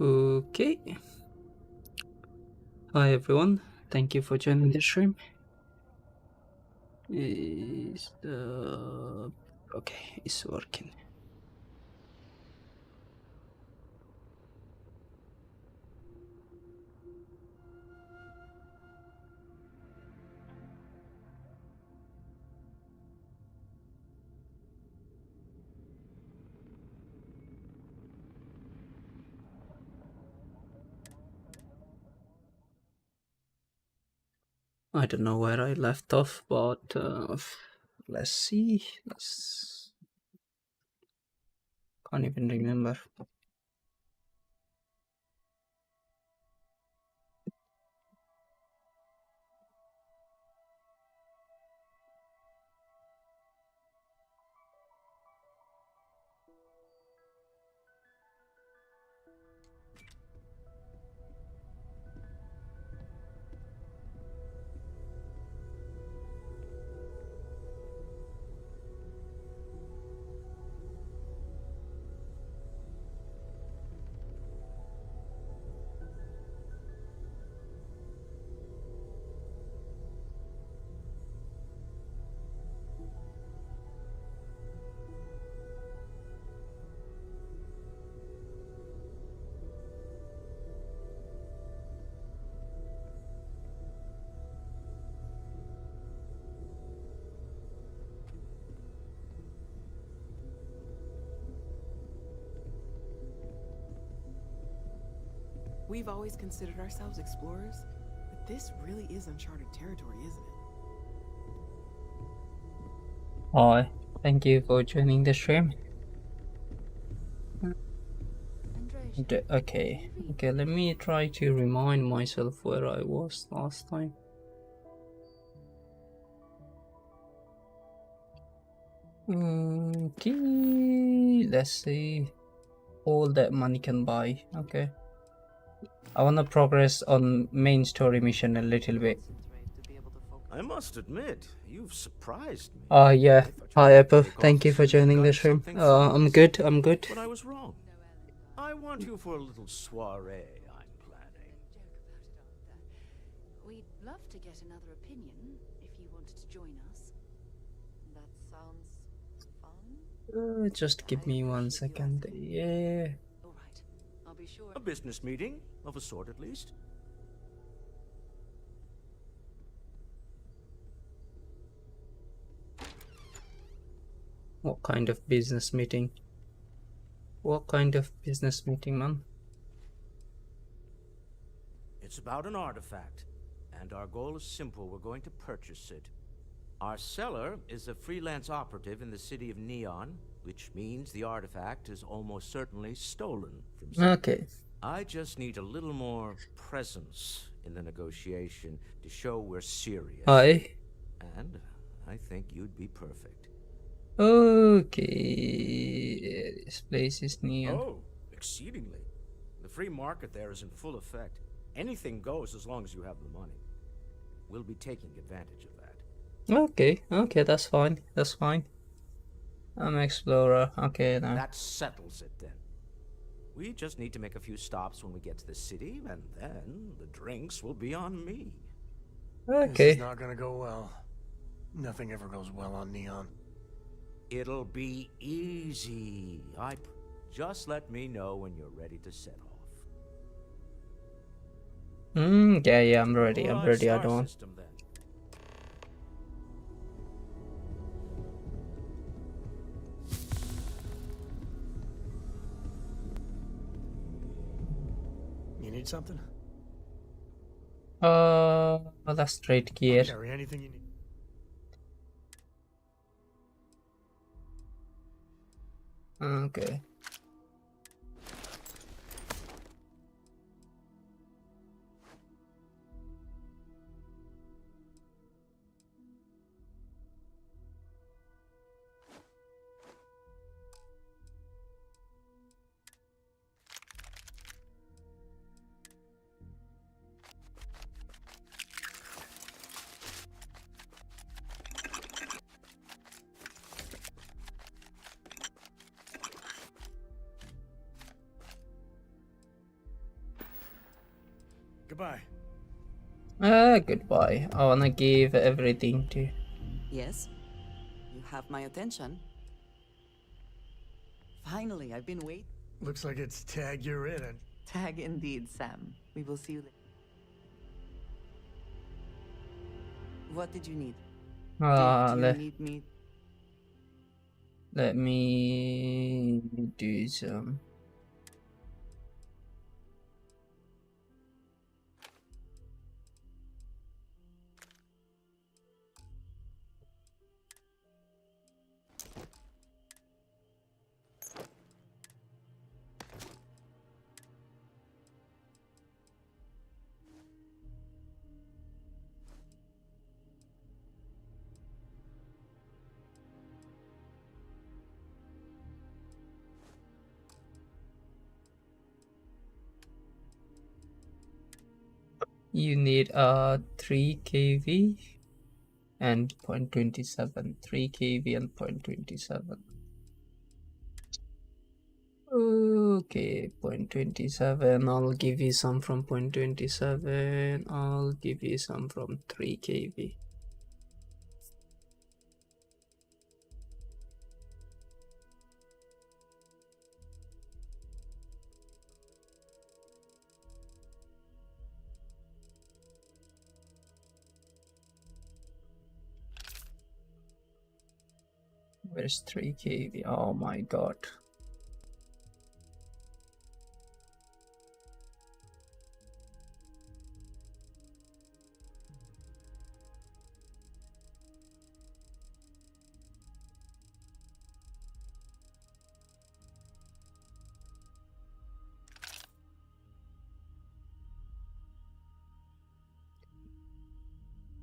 Okay. Hi everyone. Thank you for joining the stream. Is the okay? It's working. I don't know where I left off, but let's see. Can't even remember. We've always considered ourselves explorers, but this really is uncharted territory, isn't it? Hi. Thank you for joining the stream. Okay. Let me try to remind myself where I was last time. Okay. Let's see. All that money can buy. Okay. I wanna progress on main story mission a little bit. I must admit, you've surprised me. Yeah. Hi, Apple. Thank you for joining the stream. I'm good. But I was wrong. I want you for a little soiree I'm planning. We'd love to get another opinion if you wanted to join us. That sounds fun. Just give me 1 second. Yeah. All right. I'll be sure. A business meeting, of a sort at least. What kind of business meeting? What kind of business meeting, man? It's about an artifact, and our goal is simple. We're going to purchase it. Our seller is a freelance operative in the city of Neon, which means the artifact is almost certainly stolen from someone. Okay. I just need a little more presence in the negotiation to show we're serious. Hi. And I think you'd be perfect. Okay. This place is Neon. Oh, exceedingly. The free market there is in full effect. Anything goes as long as you have the money. We'll be taking advantage of that. Okay, that's fine. I'm an explorer. Okay, now. That settles it then. We just need to make a few stops when we get to the city, and then the drinks will be on me. Okay. This is not gonna go well. Nothing ever goes well on Neon. It'll be easy. Just let me know when you're ready to set off. Yeah, I'm ready. All I'm right, ready. I star don't want. system, then. You need something? Well, that's straight gear. Carry anything you need. Okay. Goodbye. Goodbye. I wanna give everything to. Yes? You have my attention. Finally, I've been waiting. Looks like it's tag you're in it. Tag indeed, Sam. We will see you later. What did you need? Did you need me? Let me do some. You need 3 kV and 0.27. 3 kV and 0.27. Okay, 0.27. I'll give you some from 0.27. I'll give you some from 3 kV. Where's 3 kV? Oh my god.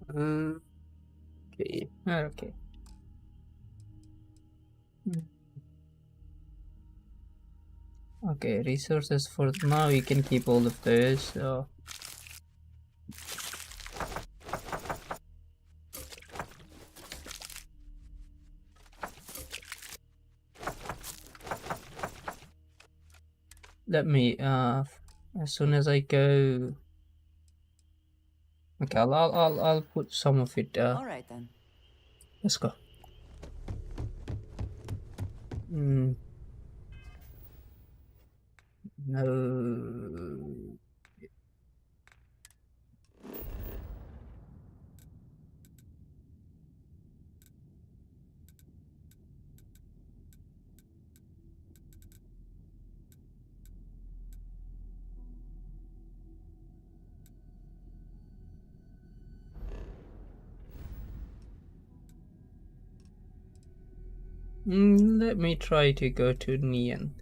Okay. Okay. Okay, resources for now, you can keep all of those. So let me as soon as I go. Okay, I'll put some of it. All right then. Let's go. No. Let me try to go to Neon.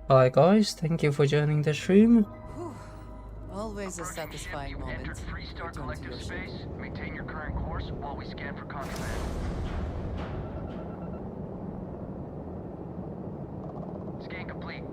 Hi guys, thank you for joining the stream. Whew. Always a satisfying moment. Restart Return to your collective ship. space. Maintain your current course while we scan for contraband. Scan complete.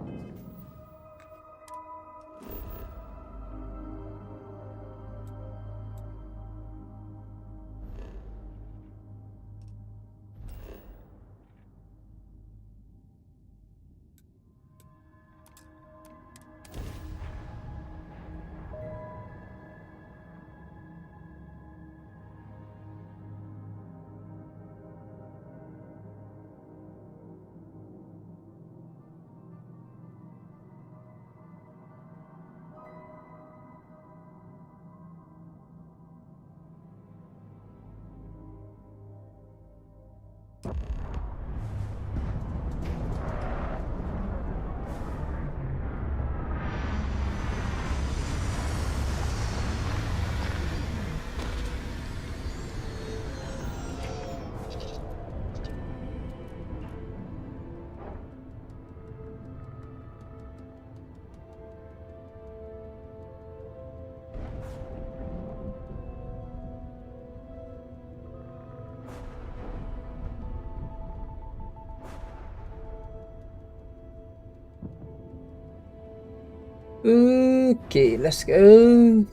Okay, let's go.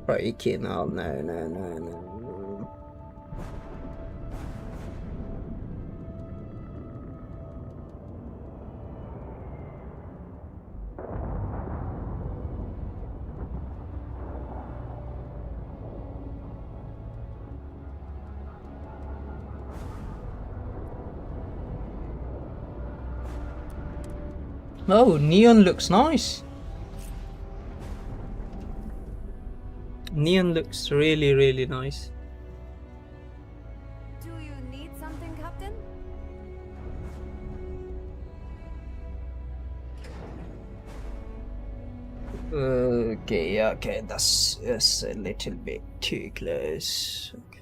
Breaking. Oh no. Oh, neon looks nice. Neon looks really nice. Do you need something, Captain? Okay, that's a little bit too close. Okay.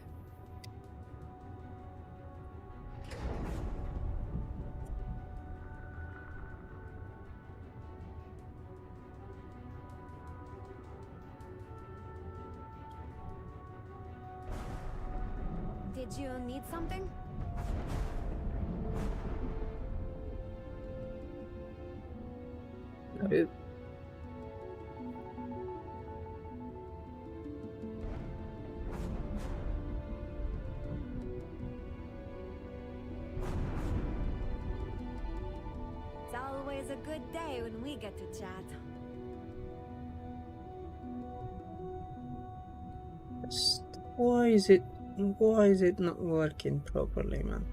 Did you need something? No. It's always a good day when we get to chat. Why is it not working properly, man?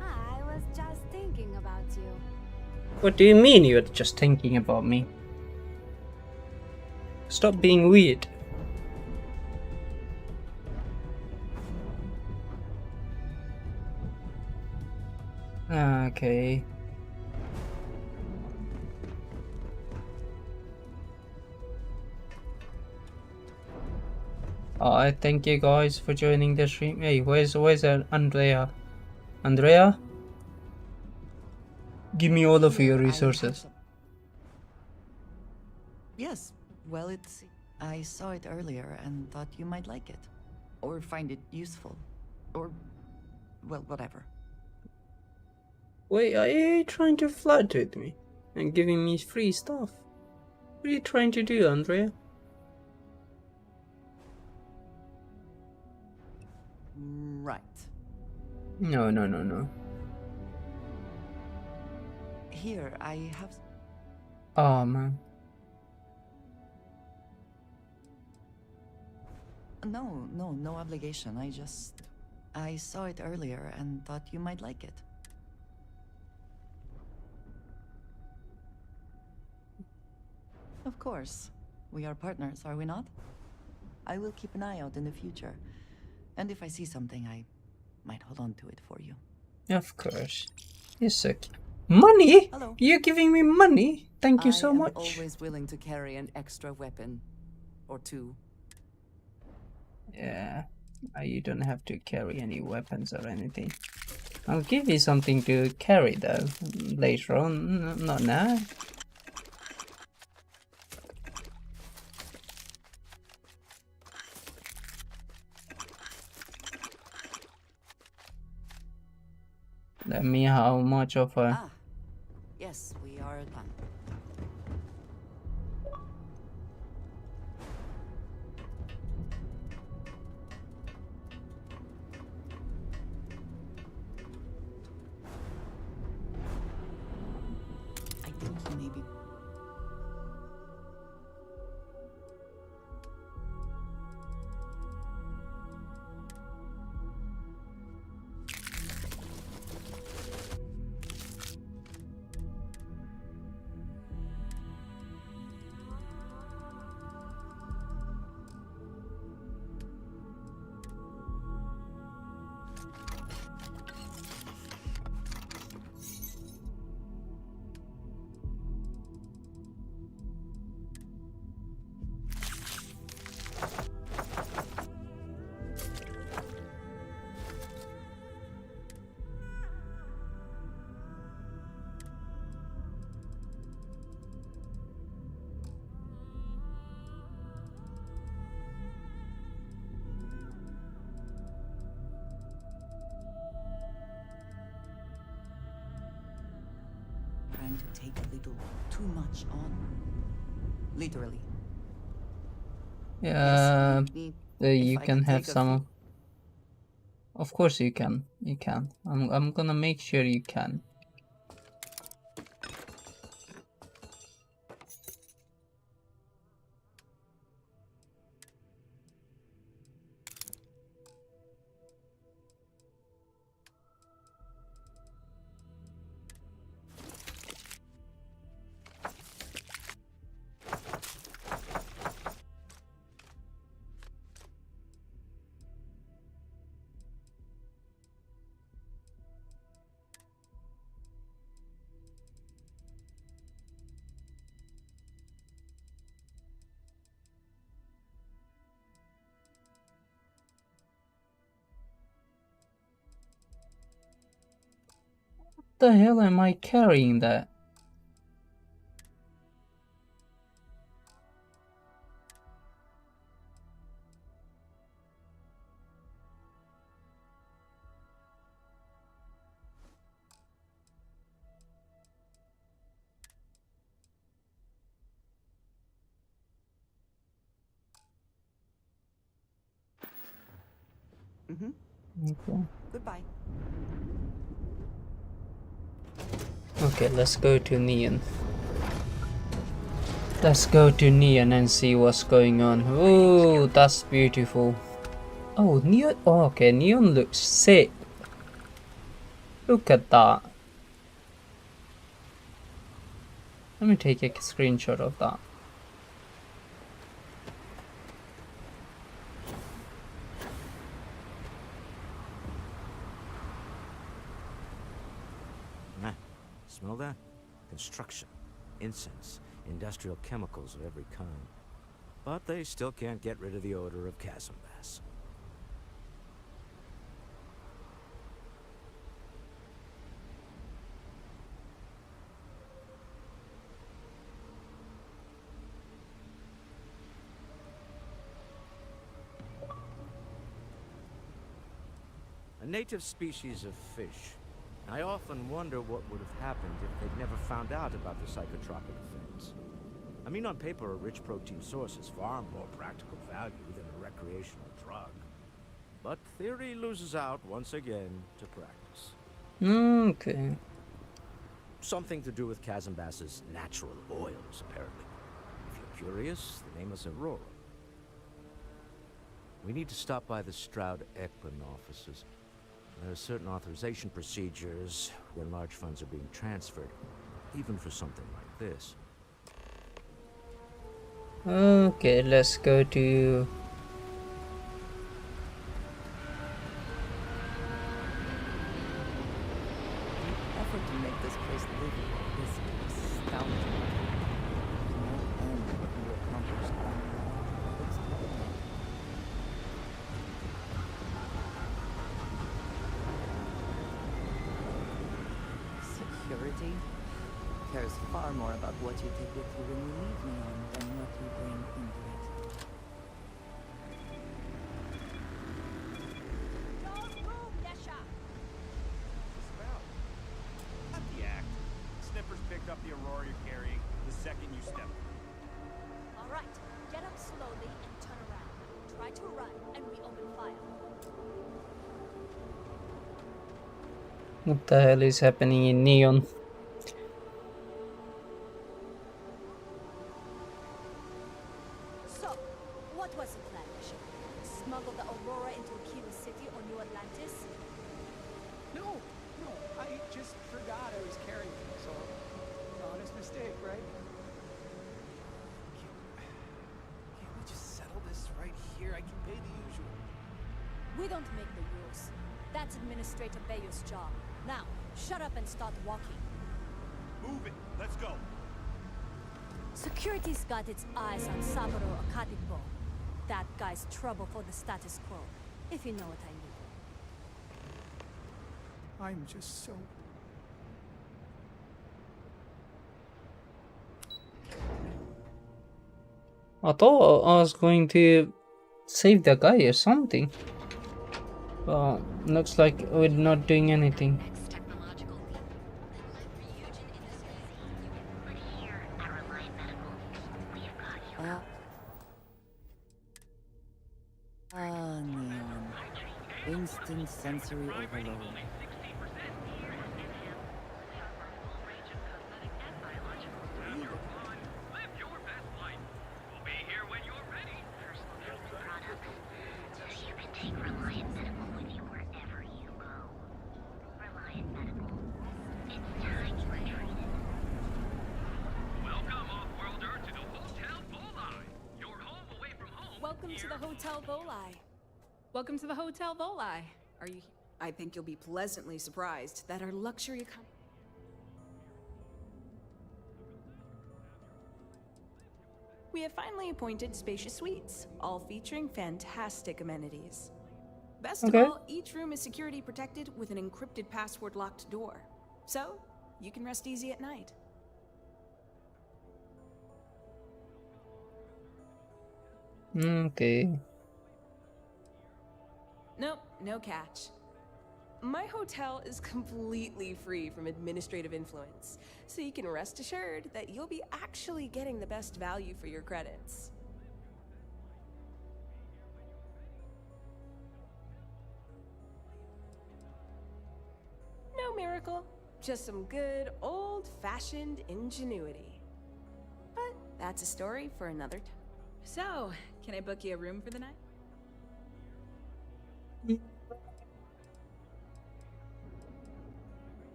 I was just thinking about you. What do you mean you're just thinking about me? Stop being weird. Okay. I thank you guys for joining the stream. Hey, where's Andrea? Andrea? Give me all of Here, your I have resources. some- Yes, well, I saw it earlier and thought you might like it. Or find it useful. Or, well, whatever. Wait, are you trying to flirt with me? And giving me free stuff? What are you trying to do, Andrea? Right. No. Here, I have... Oh, man. No obligation. I saw it earlier and thought you might like it. Of course. We are partners, are we not? I will keep an eye out in the future. And if I see something, I might hold on to it for you. Of course. Yes, okay. Money? Hello. You're giving me money? Thank you so much. I am always willing to carry an extra weapon or two. Yeah, you don't have to carry any weapons or anything. I'll give you something to carry though, later on, not now. Let me how much of a... Ah, yes, we are done. I think you may be... trying to take a little too much on. Literally. Yeah, Me, you if I can could have take a some. few- Of course you can. You can. I'm gonna make sure you can. What the hell am I carrying that? Okay. Goodbye. Okay, let's go to Neon. Let's go to Neon and see what's going on. Oh, that's beautiful. Oh, Neon. Oh, okay, Neon looks sick. Look at that. Let me take a screenshot of that. Smell that? Construction, incense, industrial chemicals of every kind. But they still can't get rid of the odor of chasm bass. A native species of fish. I often wonder what would have happened if they'd never found out about the psychotropic effects. I mean, on paper, a rich protein source is far more practical value than a recreational drug. But theory loses out once again to practice. Okay. Something to do with chasm bass's natural oils, apparently. If you're curious, the name is Aurora. We need to stop by the Stroud-Ekman offices. There are certain authorization procedures when large funds are being transferred, even for something like this. Okay, let's go to... The effort to make this place livable is astounding. No end to what you accomplished. It's terrible. Security cares far more about what you take with you when you leave Neon than what you bring into it. Not the act. Snippers picked up the Aurora you're carrying the second you step. All right, get up slowly and turn around. Try to run, and we open fire. What the hell is happening in Neon? So, what was the plan, Bishop? Smuggle the Aurora into Akiva City or New Atlantis? No, I just forgot I was carrying them, so honest mistake, right? Can't we just settle this right here? I can pay the usual. We don't make the rules. That's Administrator Bayo's job. Now, shut up and start walking. Move it. Let's go. Security's got its eyes on Saburo Akatipo. That guy's trouble for the status quo, if you know what I mean. I'm just so... I thought I was going to save the guy or something. But looks like we're not doing anything. Instant sensory overload. Welcome to the Hotel Volai. Welcome to the Hotel Volai. Are you? I think you'll be pleasantly surprised that our luxury We have finally appointed spacious suites, all featuring fantastic amenities. Best of all, each room is security protected with an encrypted password locked door. So, you can rest easy at night. Okay. Nope, no catch. My hotel is completely free from administrative influence, so you can rest assured that you'll be actually getting the best value for your credits. No miracle, just some good old-fashioned ingenuity. But that's a story for another time. So, can I book you a room for the night?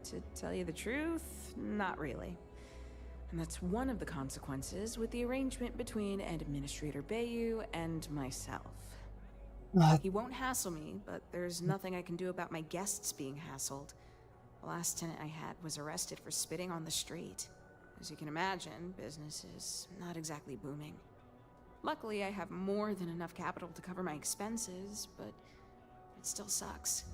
To tell you the truth, not really. And that's one of the consequences with the arrangement between Administrator Bayou and myself. He won't hassle me, but there's nothing I can do about my guests being hassled. The last tenant I had was arrested for spitting on the street. As you can imagine, business is not exactly booming. Luckily, I have more than enough capital to cover my expenses, but it still sucks.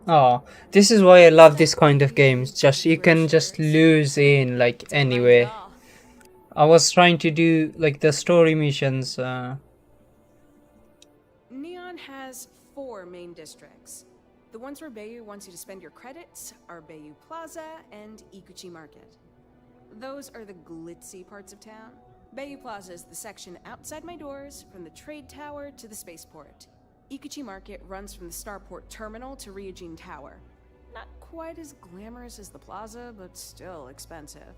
Oh, this is why I love this kind of games. Just you can just lose in like anyway. I was trying to do like the story missions. Neon has 4 main districts. The ones where Bayou wants you to spend your credits are Bayou Plaza and Ikuchi Market. Those are the glitzy parts of town. Bayou Plaza is the section outside my doors, from the trade tower to the spaceport. Ikuchi Market runs from the Starport Terminal to Ryujin Tower. Not quite as glamorous as the plaza, but still expensive.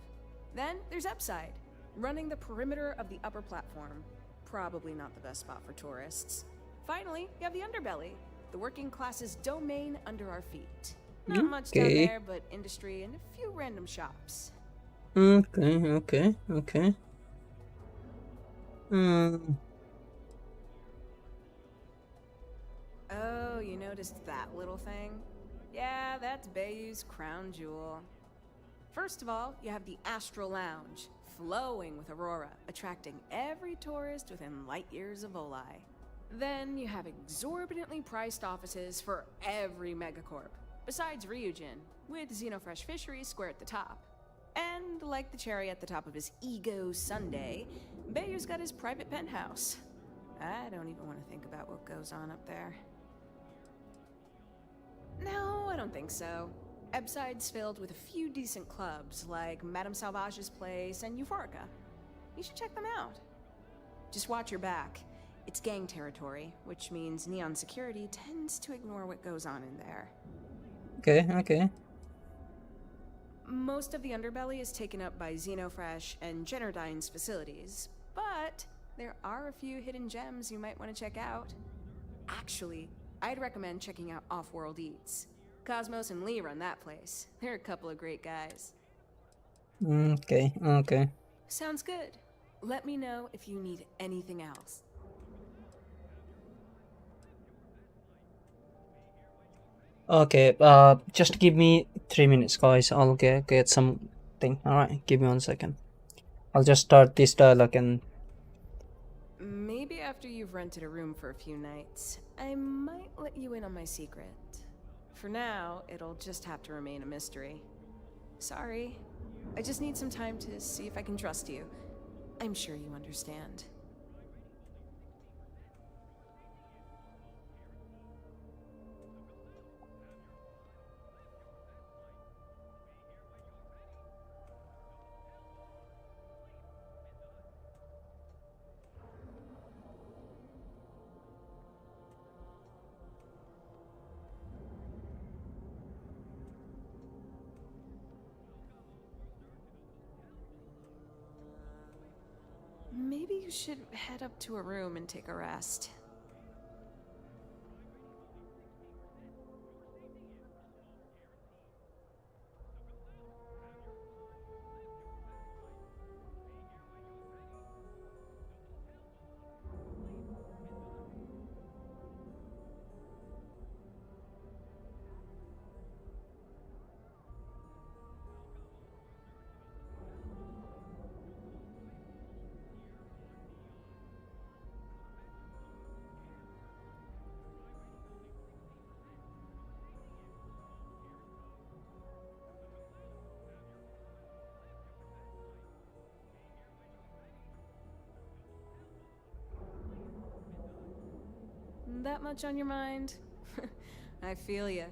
Then there's Upside, running the perimeter of the upper platform. Probably not the best spot for tourists. Finally, you have the Underbelly, the working class's domain under our feet. Not much down there, but industry and a few random shops. Okay. Oh, you noticed that little thing? Yeah, that's Bayou's crown jewel. First of all, you have the Astral Lounge, flowing with Aurora, attracting every tourist within light years of Volai. Then you have exorbitantly priced offices for every megacorp, besides Ryujin, with Xenofresh Fisheries square at the top. And like the cherry at the top of his ego sundae, Bayou's got his private penthouse. I don't even want to think about what goes on up there. No, I don't think so. Ebside's filled with a few decent clubs, like Madame Sauvage's place and Euphorica. You should check them out. Just watch your back. It's gang territory, which means Neon security tends to ignore what goes on in there. Okay. Most of the underbelly is taken up by Xenofresh and Generdyne's facilities, but there are a few hidden gems you might want to check out. Actually, I'd recommend checking out Off-World Eats. Cosmos and Lee run that place. They're a couple of great guys. Okay. Sounds good. Let me know if you need anything else. Okay, just give me 3 minutes, guys. I'll get something. Alright, give me 1 second. I'll just start this dialogue and... Maybe after you've rented a room for a few nights, I might let you in on my secret. For now, it'll just have to remain a mystery. Sorry. I just need some time to see if I can trust you. I'm sure you understand. should head up to a room and take a rest. That much on your mind? I feel ya.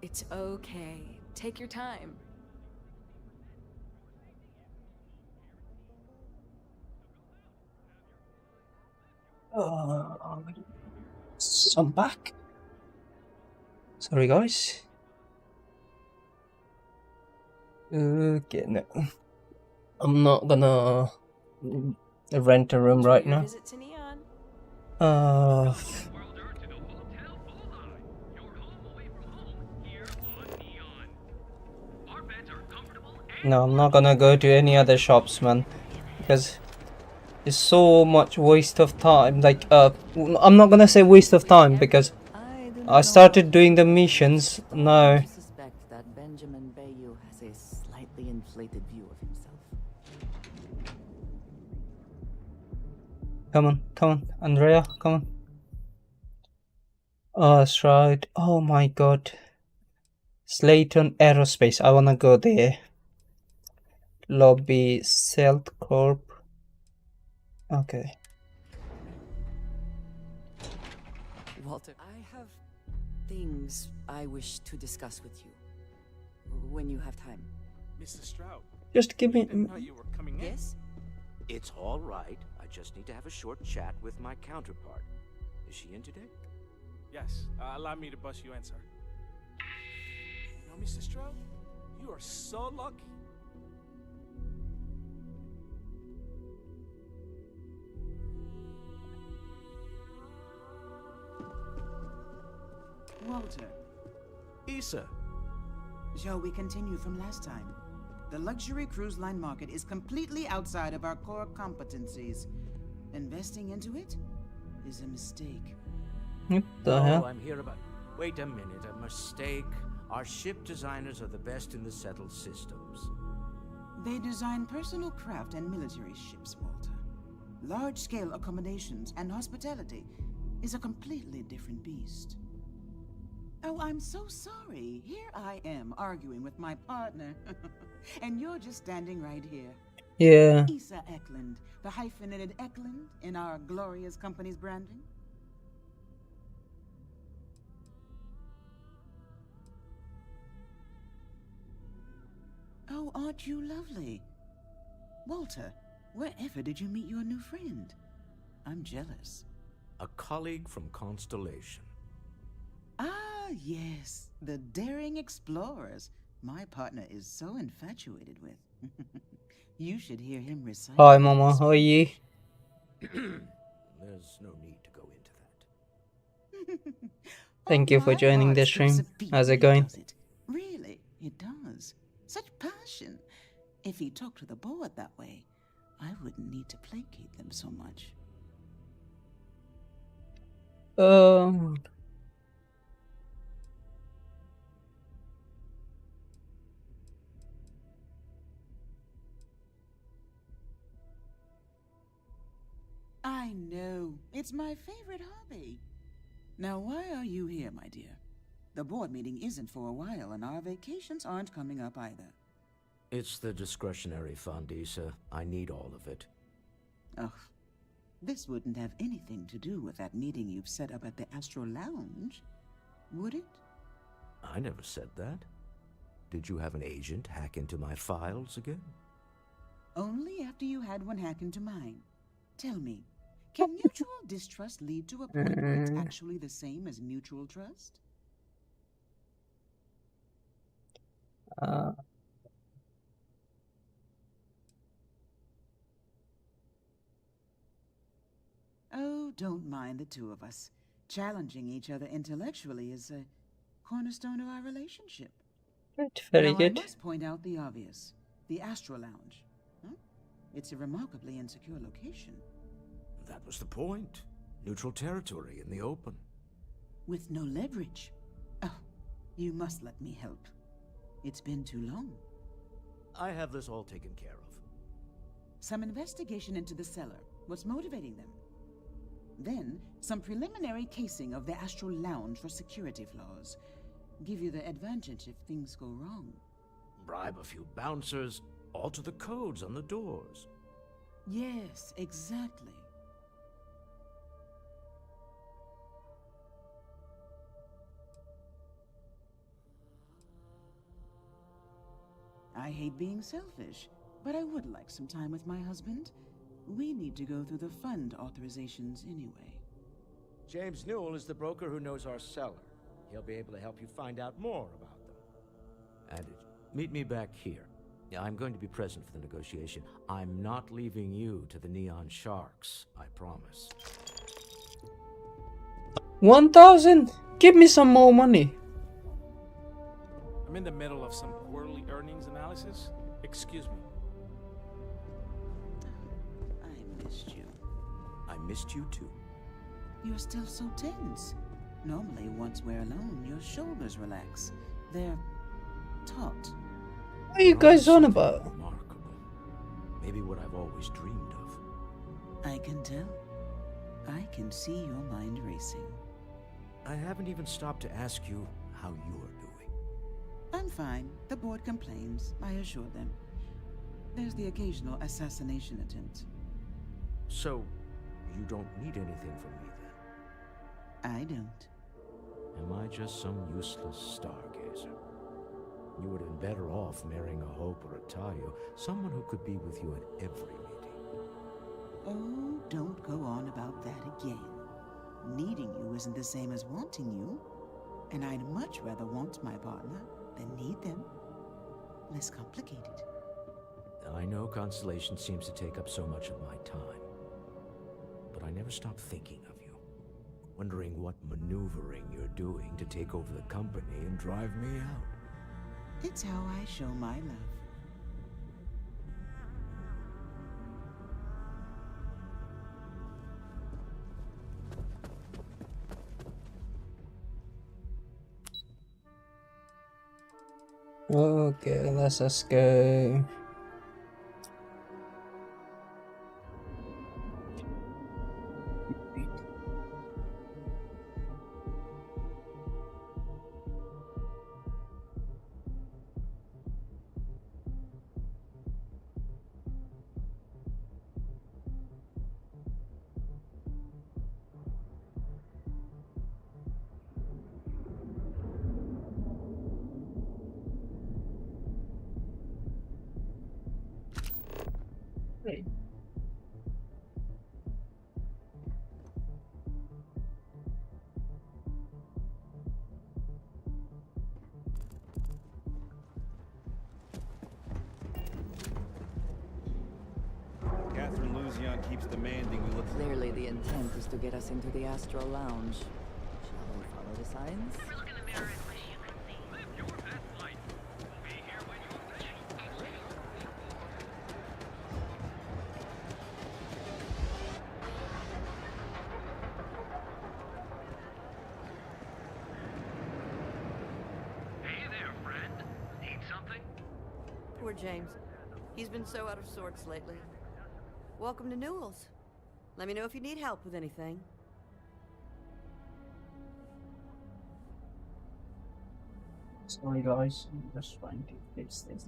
It's okay. Take your time. So I'm back. Sorry, guys. Okay, no. I'm not gonna rent a room right now. Visit to Neon. No, I'm not gonna go to any other shops, man, because it's so much waste of time. Like, I'm not gonna say waste of time because I started doing the missions. No. I suspect that Benjamin Bayou has a slightly inflated view of himself. Come on, Andrea, come on. Oh, that's right. Oh my god. Slayton Aerospace. I wanna go there. Lobby Stealth Corp. Okay. Walter, I have things I wish to discuss with you. When you have time. Mrs. Stroud. Just give me. I didn't know you were coming in. Yes? It's all right. I just need to have a short chat with my counterpart. Is she in today? Yes. Allow me to bust you in, sir. You know, Mrs. Stroud, you are so lucky. Walter, Issa. shall we continue from last time? The luxury cruise line market is completely outside of our core competencies. Investing into it is a mistake. What the hell? I'm here about... Wait a minute, a mistake? Our ship designers are the best in the settled systems. They design personal craft and military ships, Walter. Large-scale accommodations and hospitality is a completely different beast. Oh, I'm so sorry. Here I am arguing with my partner. And you're just standing right here. Yeah. Issa Eklund, the hyphenated Eklund in our glorious company's branding. Oh, aren't you lovely? Walter, wherever did you meet your new friend? I'm jealous. A colleague from Constellation. Ah, yes, the daring explorers. My partner is so infatuated with. You should hear him recite. Hi, Mama. How are you? There's no need to go into that. Thank you for joining the stream. How's it going? Really, it does. Such passion. If he talked to the board that way, I wouldn't need to placate them so much. I know. It's my favorite hobby. Now, why are you here, my dear? The board meeting isn't for a while, and our vacations aren't coming up either. It's the discretionary fund, Issa. I need all of it. Ugh. This wouldn't have anything to do with that meeting you've set up at the Astro Lounge, would it? I never said that. Did you have an agent hack into my files again? Only after you had one hack into mine. Tell me, can mutual distrust lead to a point where it's actually the same as mutual trust? Oh, don't mind the two of us. Challenging each other intellectually is a cornerstone of our relationship. Very now, good. I must point out the obvious. The Astro Lounge. Huh? It's a remarkably insecure location. That was the point. Neutral territory in the open. With no leverage. Oh, you must let me help. It's been too long. I have this all taken care of. Some investigation into the cellar. What's motivating them? Then, some preliminary casing of the Astro Lounge for security flaws. Give you the advantage if things go wrong. Bribe a few bouncers, alter the codes on the doors. Yes, exactly. I hate being selfish, but I would like some time with my husband. We need to go through the fund authorizations anyway. James Newell is the broker who knows our seller. He'll be able to help you find out more about them. And meet me back here. I'm going to be present for the negotiation. I'm not leaving you to the Neon Sharks, I promise. 1,000? Give me some more money. I'm in the middle of some quarterly earnings analysis. Excuse me. I missed you. I missed you too. You're still so tense. Normally, once we're alone, your shoulders relax. They're taut. What are you guys on about? Remarkable. Maybe what I've always dreamed of. I can tell. I can see your mind racing. I haven't even stopped to ask you how you are doing. I'm fine. The board complains, I assure them. There's the occasional assassination attempt. So, you don't need anything from me then? I don't. Am I just some useless stargazer? You would have been better off marrying a Hope or a Tayo, someone who could be with you at every meeting. Oh, don't go on about that again. Needing you isn't the same as wanting you. And I'd much rather want my partner than need them. Less complicated. I know Constellation seems to take up so much of my time. But I never stop thinking of you. Wondering what maneuvering you're doing to take over the company and drive me out. It's how I show my love. Okay, let's just go. Keeps demanding we look. Clearly the intent is to get us into the Astro Lounge. Shall we follow the signs? Look in the mirror and wish you could see. Live your best life. We'll be here when you wish. Hey there, friend. Need something? Poor James. He's been so out of sorts lately. Welcome to Newell's. Let me know if you need help with anything. Sorry guys, I'm just trying to fix this.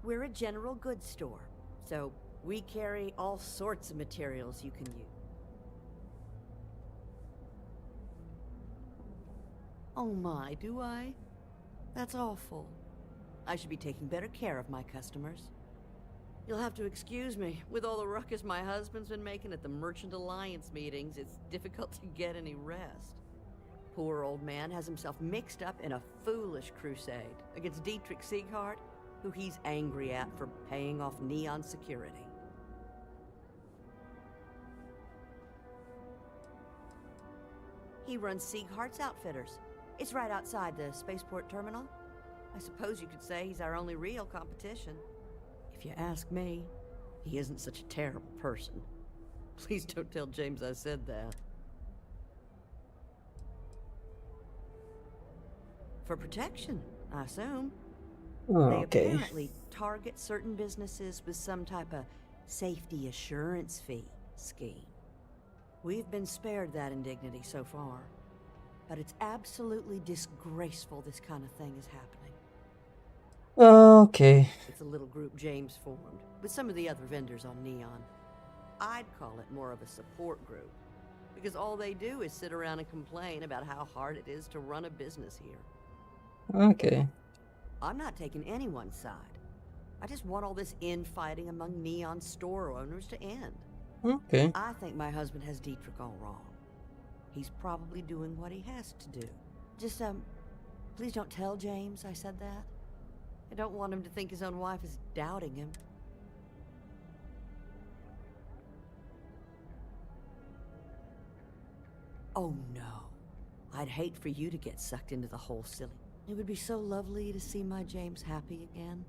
We're a general goods store, so we carry all sorts of materials you can use. Oh my, do I? That's awful. I should be taking better care of my customers. You'll have to excuse me. With all the ruckus my husband's been making at the Merchant Alliance meetings, it's difficult to get any rest. Poor old man has himself mixed up in a foolish crusade against Dietrich Sieghart, who he's angry at for paying off Neon security. He runs Sieghart's Outfitters. It's right outside the spaceport terminal. I suppose you could say he's our only real competition. If you ask me, he isn't such a terrible person. Please don't tell James I said that. For protection, I assume. Oh, They okay. apparently target certain businesses with some type of safety assurance fee scheme. We've been spared that indignity so far, but it's absolutely disgraceful this kind of thing is happening. Okay. It's a little group James formed with some of the other vendors on Neon. I'd call it more of a support group, because all they do is sit around and complain about how hard it is to run a business here. Okay. I'm not taking anyone's side. I just want all this infighting among Neon store owners to end. Okay. I think my husband has Dietrich all wrong. He's probably doing what he has to do. Just, please don't tell James I said that. I don't want him to think his own wife is doubting him. Oh no. I'd hate for you to get sucked into the whole silly. It would be so lovely to see my James happy again.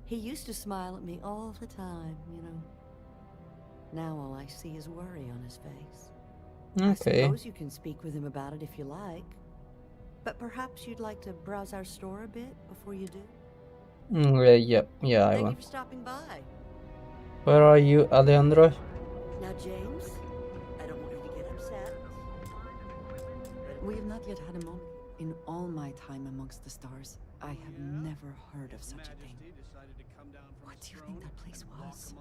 He used to smile at me all the time, you know. Now all I see is worry on his face. Okay. I suppose you can speak with him about it if you like. But perhaps you'd like to browse our store a bit before you do? Yep, yeah, I Thank will. you for stopping by. Where are you, Alejandro? Now, James, I don't want you to get upset. We have not yet had a moment. In all my time amongst the stars, I have never heard of such a thing. What do you think that place was?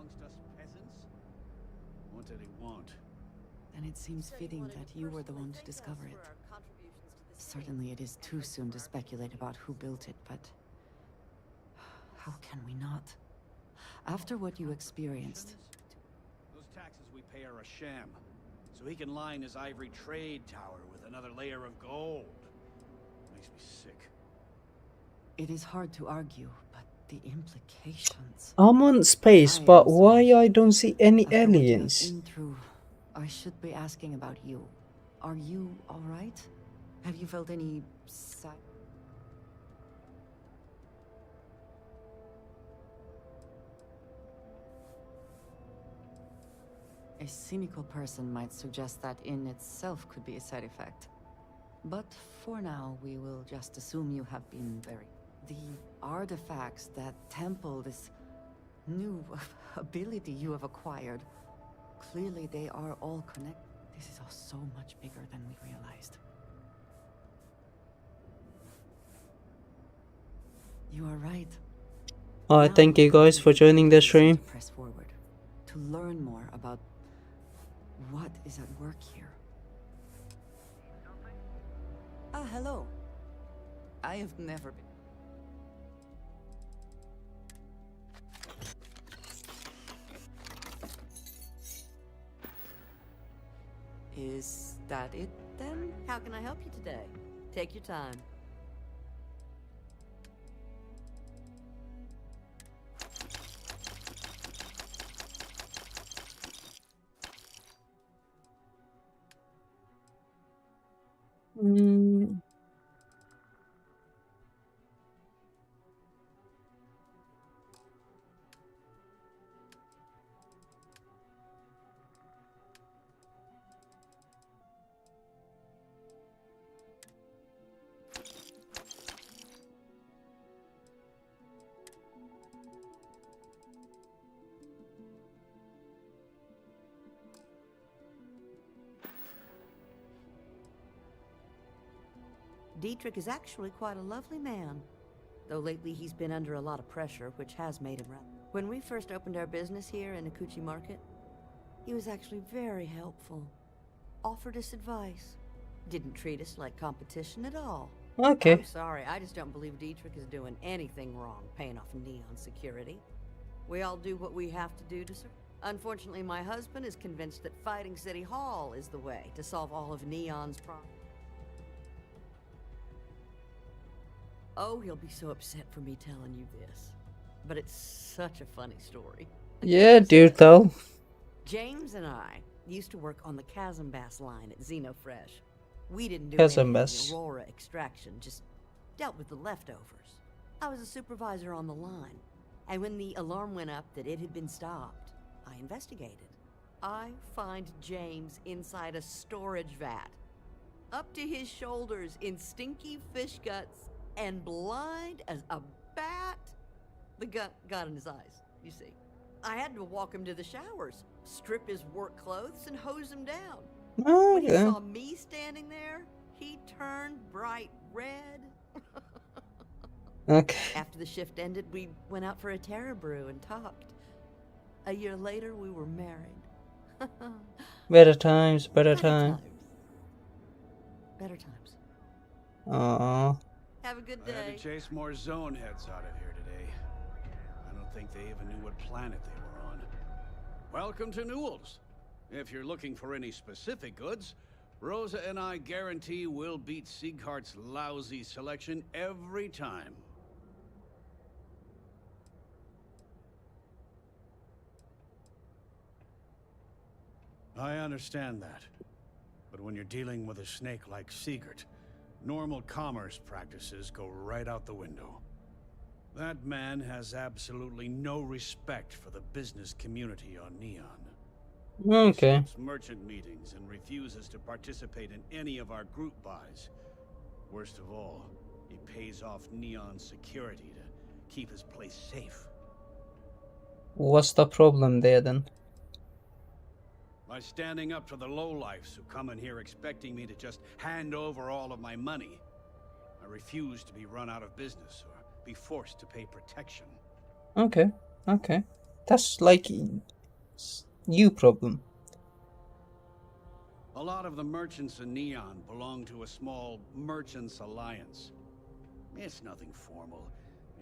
What did he want? And it seems fitting that you were the one to discover it. Certainly it is too soon to speculate about who built it, but how can we not? After what you experienced, Those taxes we pay are a sham, so he can line his ivory trade tower with another layer of gold. Makes me sick. it is hard to argue, but the implications. I'm on space, but why I don't see any After what you have aliens? been through, I should be asking about you. Are you all right? Have you felt any A cynical person might suggest that in itself could be a side effect. But for now, we will just assume you have been very... The artifacts that temple this new ability you have acquired, clearly they are all connected. This is all so much bigger than we realized. You are right. Alright, thank you guys for joining the stream. Press forward to learn more about what is at work here. Ah, hello. I have never been. Is that it then? How can I help you today? Take your time. Dietrich is actually quite a lovely man. Though lately he's been under a lot of pressure, which has made him rather. When we first opened our business here in Ikuchi Market, he was actually very helpful. Offered us advice. Didn't treat us like competition at all. Okay. I'm sorry, I just don't believe Dietrich is doing anything wrong paying off Neon security. We all do what we have to do to survive. Unfortunately, my husband is convinced that fighting City Hall is the way to solve all of Neon's problems. Oh, he'll be so upset for me telling you this. But it's such a funny story. Yeah, do tell. James and I used to work on the Chasm Bass line at Xenofresh. We didn't do Chasm any Bass. Aurora extraction, just dealt with the leftovers. I was a supervisor on the line, and when the alarm went up that it had been stopped, I investigated. I find James inside a storage vat, up to his shoulders in stinky fish guts, and blind as a bat. The gut got in his eyes, you see. I had to walk him to the showers, strip his work clothes, and hose him down. When he saw me standing there, he turned bright red. Okay. After the shift ended, we went out for a Terra brew and talked. A year later, we were married. Better times, better time. Better times. Aww. Have a good I had day. to chase more zone heads out of here today. I don't think they even knew what planet they were on. Welcome to Newell's. If you're looking for any specific goods, Rosa and I guarantee we'll beat Sieghart's lousy selection every time. I understand that. But when you're dealing with a snake like Siegert, normal commerce practices go right out the window. That man has absolutely no respect for the business community on Neon. Okay. He skips merchant meetings and refuses to participate in any of our group buys. Worst of all, he pays off Neon security to keep his place safe. What's the problem there then? By standing up to the lowlifes who come in here expecting me to just hand over all of my money, I refuse to be run out of business or be forced to pay protection. Okay. Okay. That's like you problem. A lot of the merchants in Neon belong to a small merchants alliance. It's nothing formal.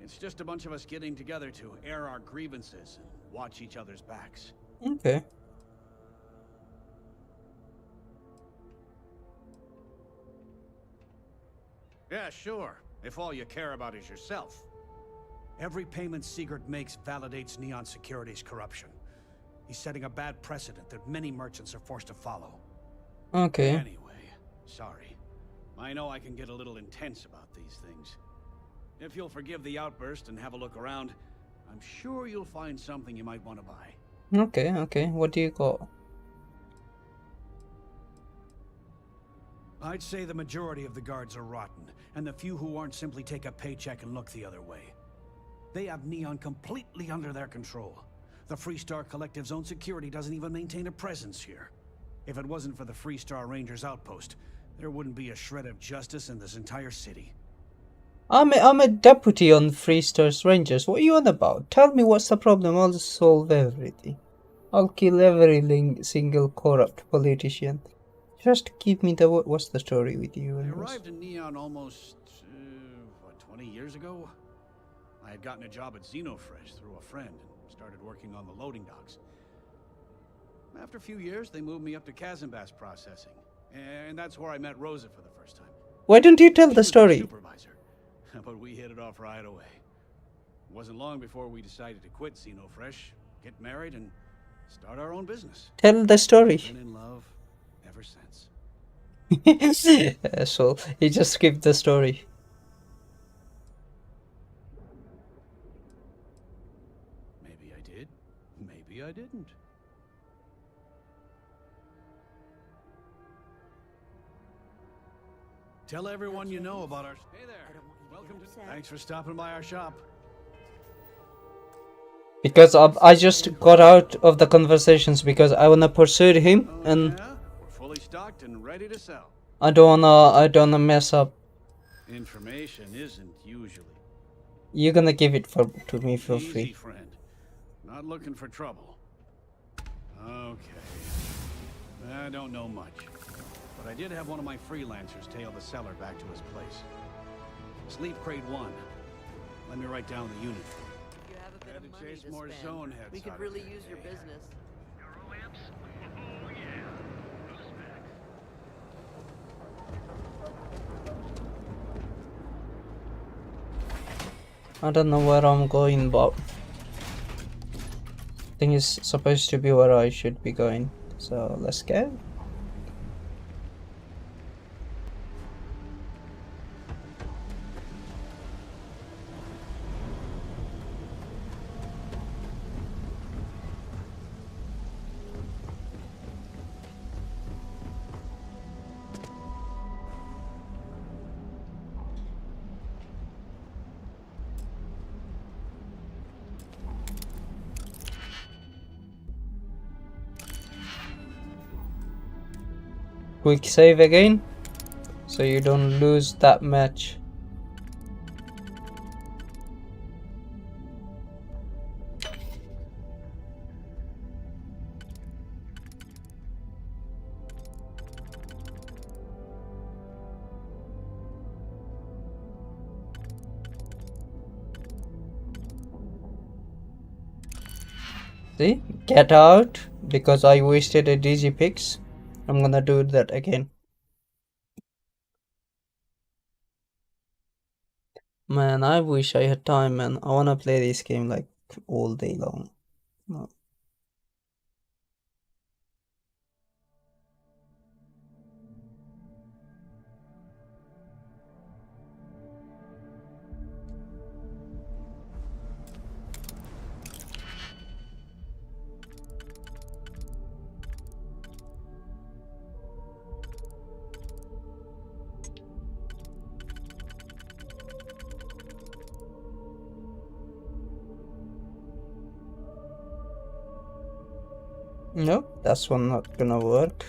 It's just a bunch of us getting together to air our grievances and watch each other's backs. Okay. Yeah, sure. If all you care about is yourself. Every payment Siegert makes validates Neon Security's corruption. He's setting a bad precedent that many merchants are forced to follow. Okay. Anyway, sorry. I know I can get a little intense about these things. If you'll forgive the outburst and have a look around, I'm sure you'll find something you might want to buy. Okay, okay. What do you got? I'd say the majority of the guards are rotten, and the few who aren't simply take a paycheck and look the other way. They have Neon completely under their control. The Freestar Collective's own security doesn't even maintain a presence here. If it wasn't for the Freestar Rangers outpost, there wouldn't be a shred of justice in this entire city. I'm a deputy on Freestar's Rangers. What are you on about? Tell me what's the problem. I'll solve everything. I'll kill every single corrupt politician. Just give me the what's the story with you? I arrived in Neon almost 20 years ago. I had gotten a job at Xenofresh through a friend and started working on the loading docks. After a few years, they moved me up to Chasm Bass processing, and that's where I met Rosa for the first time. Why don't you tell She the was my story? Supervisor, but we hit it off right away. It wasn't long before we decided to quit Xenofresh, get married, and start our own business. Tell the story. Been in love ever since. So he just skipped the story. Maybe I did, maybe I didn't. Tell everyone you know about our... Hey there. Welcome to... Thanks for stopping by our shop. Because I just got out of the conversations because I wanna pursue him and Yeah, we're fully stocked and ready to sell. I don't wanna mess up Information isn't usually You're gonna give it to me for easy, free. friend. Not looking for trouble. Okay. I don't know much, but I did have one of my freelancers tail the seller back to his place. Sleep crate 1. Let me write down the unit. If you have a bit Had of to money chase to more spend, zone heads we could out of really there. use your business. Euro amps? Oh yeah. Those back. I don't know where I'm going, but I think it's supposed to be where I should be going. So let's go. Quick save again, so you don't lose that much. See? Get out, because I wasted a DigiPix. I'm gonna do that again. Man, I wish I had time, man. I wanna play this game like all day long. No. Nope, that's one not gonna work.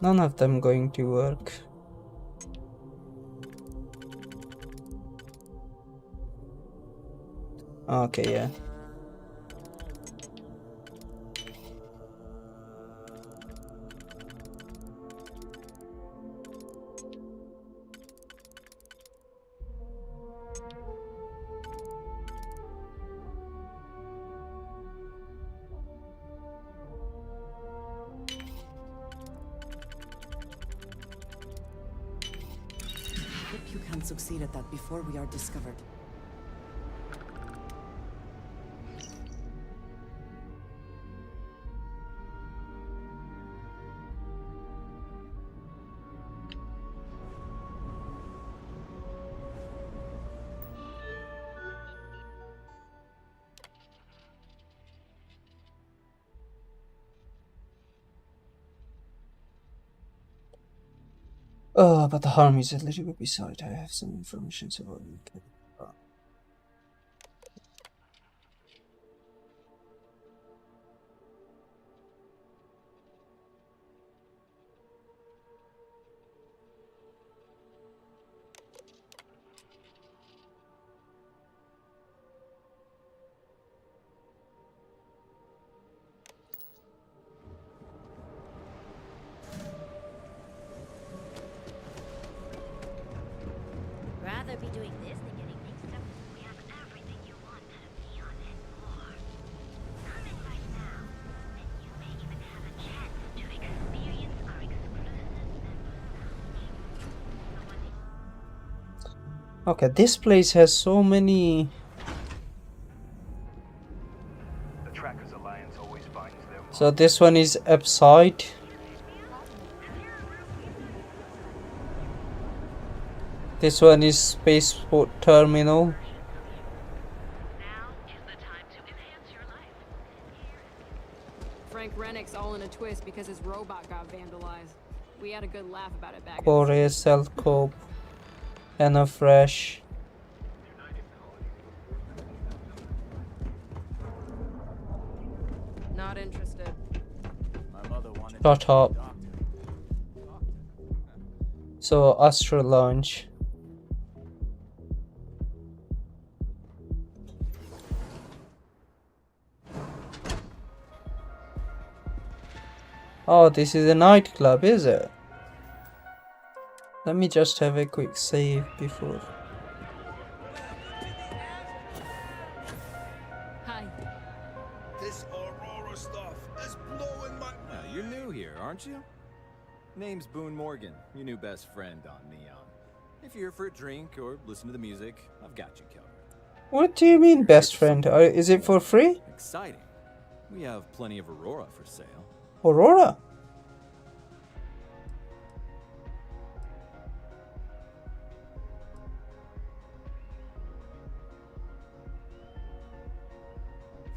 None of them going to work. Okay, yeah. Hope you can succeed at that before we are discovered. But the harm is a little bit beside. I have some information about it. Rather be doing this than getting mixed up. We have everything you want out of Neon and more. Come in right now, and you may even have a chance to experience our exclusive members lounge. Okay, this place has so many. The Trackers Alliance always finds their So this one is upside. This one is spaceport terminal. Now is the time to enhance your life. Frank Rennick's all in a twist because his robot got vandalized. We had a good laugh about it back. Korea, Self Cope, Anna Fresh. Not interested. My mother wanted Shut up. So, Astro Lounge. Oh, this is a nightclub, is it? Let me just have a quick save before. Hi. This Aurora stuff is blowing my... You're new here, aren't you? Name's Boone Morgan, your new best friend on Neon. If you're here for a drink or listen to the music, I've got you covered. What do you mean, best friend? Is it for free? Exciting. We have plenty of Aurora for sale. Aurora?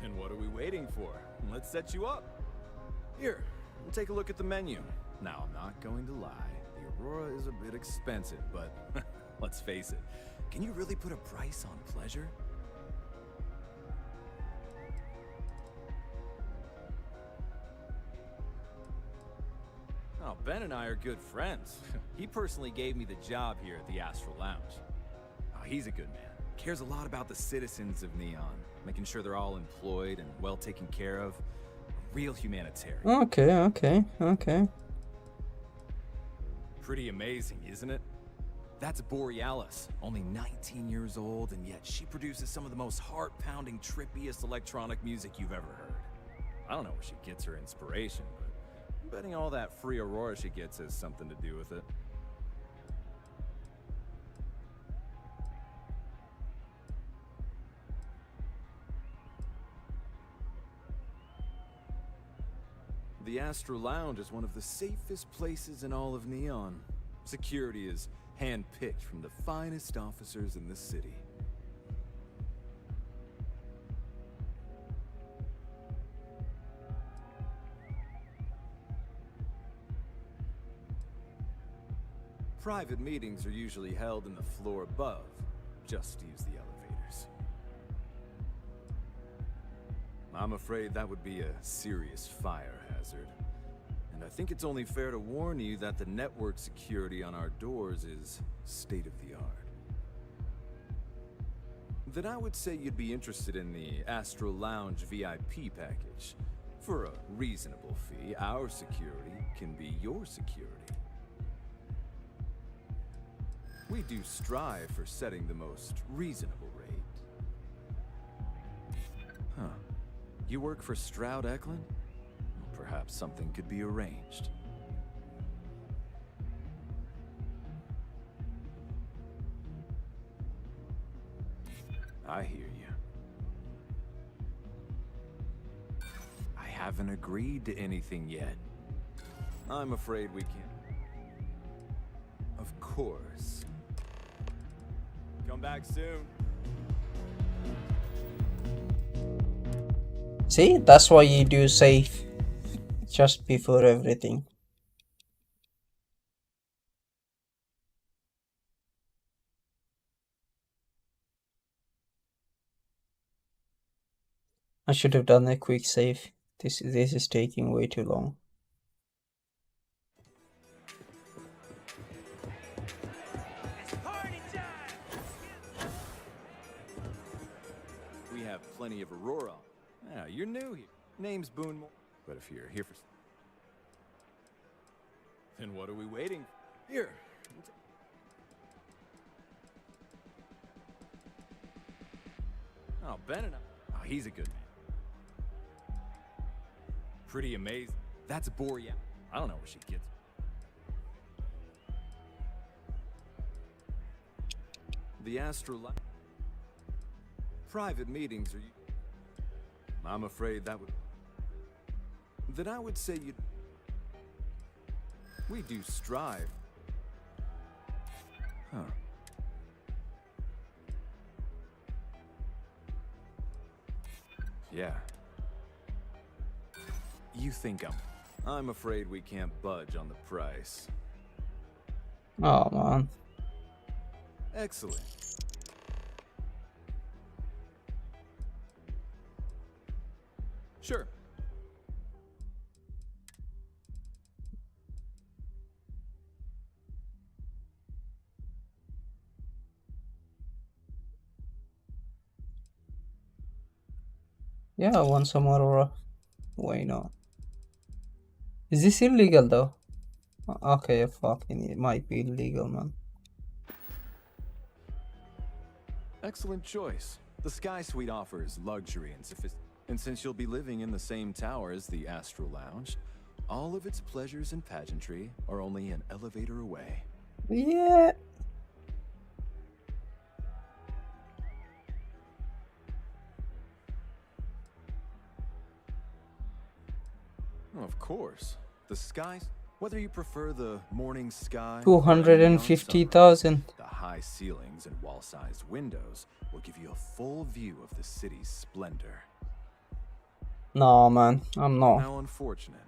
Then what are we waiting for? Let's set you up. Here, take a look at the menu. Now, I'm not going to lie. The Aurora is a bit expensive, but let's face it. Can you really put a price on pleasure? Oh, Ben and I are good friends. He personally gave me the job here at the Astral Lounge. Oh, he's a good man. Cares a lot about the citizens of Neon, making sure they're all employed and well taken care of. A real humanitarian. Okay. Pretty amazing, isn't it? That's Borealis, only 19 years old, and yet she produces some of the most heart-pounding, trippiest electronic music you've ever heard. I don't know where she gets her inspiration, but I'm betting all that free Aurora she gets has something to do with it. The Astral Lounge is one of the safest places in all of Neon. Security is hand-picked from the finest officers in the city. Private meetings are usually held in the floor above. Just use the elevators. I'm afraid that would be a serious fire hazard. And I think it's only fair to warn you that the network security on our doors is state-of-the-art. Then I would say you'd be interested in the Astral Lounge VIP package. For a reasonable fee, our security can be your security. We do strive for setting the most reasonable rate. Huh. You work for Stroud Eklund? Perhaps something could be arranged. I hear you. I haven't agreed to anything yet. I'm afraid we can't. Of course. Come back soon. See, that's why you do safe just before everything. I should have done a quick save. This is taking way too long. We have plenty of Aurora. Yeah, you're new here. Name's Boone Mo. But if you're here for... Then what are we waiting for? Here. Oh, Ben and I... Oh, he's a good man. Pretty amazing. That's Borealis. I don't know where she gets... The Astral... Private meetings are... I'm afraid that would... Then I would say you'd... We do strive. Huh. Yeah. You think I'm... I'm afraid we can't budge on the price. Oh man. Excellent. Sure. Yeah, I want some Aurora. Why not? Is this illegal though? Okay, fucking it might be illegal, man. Excellent choice. The Sky Suite offers luxury and sophistication. And since you'll be living in the same tower as the Astral Lounge, all of its pleasures and pageantry are only an elevator away. Yeah. Of course. The sky, whether you prefer the morning sky, 250,000. the high ceilings and wall-sized windows will give you a full view of the city's splendor. No, man, I'm not. How unfortunate.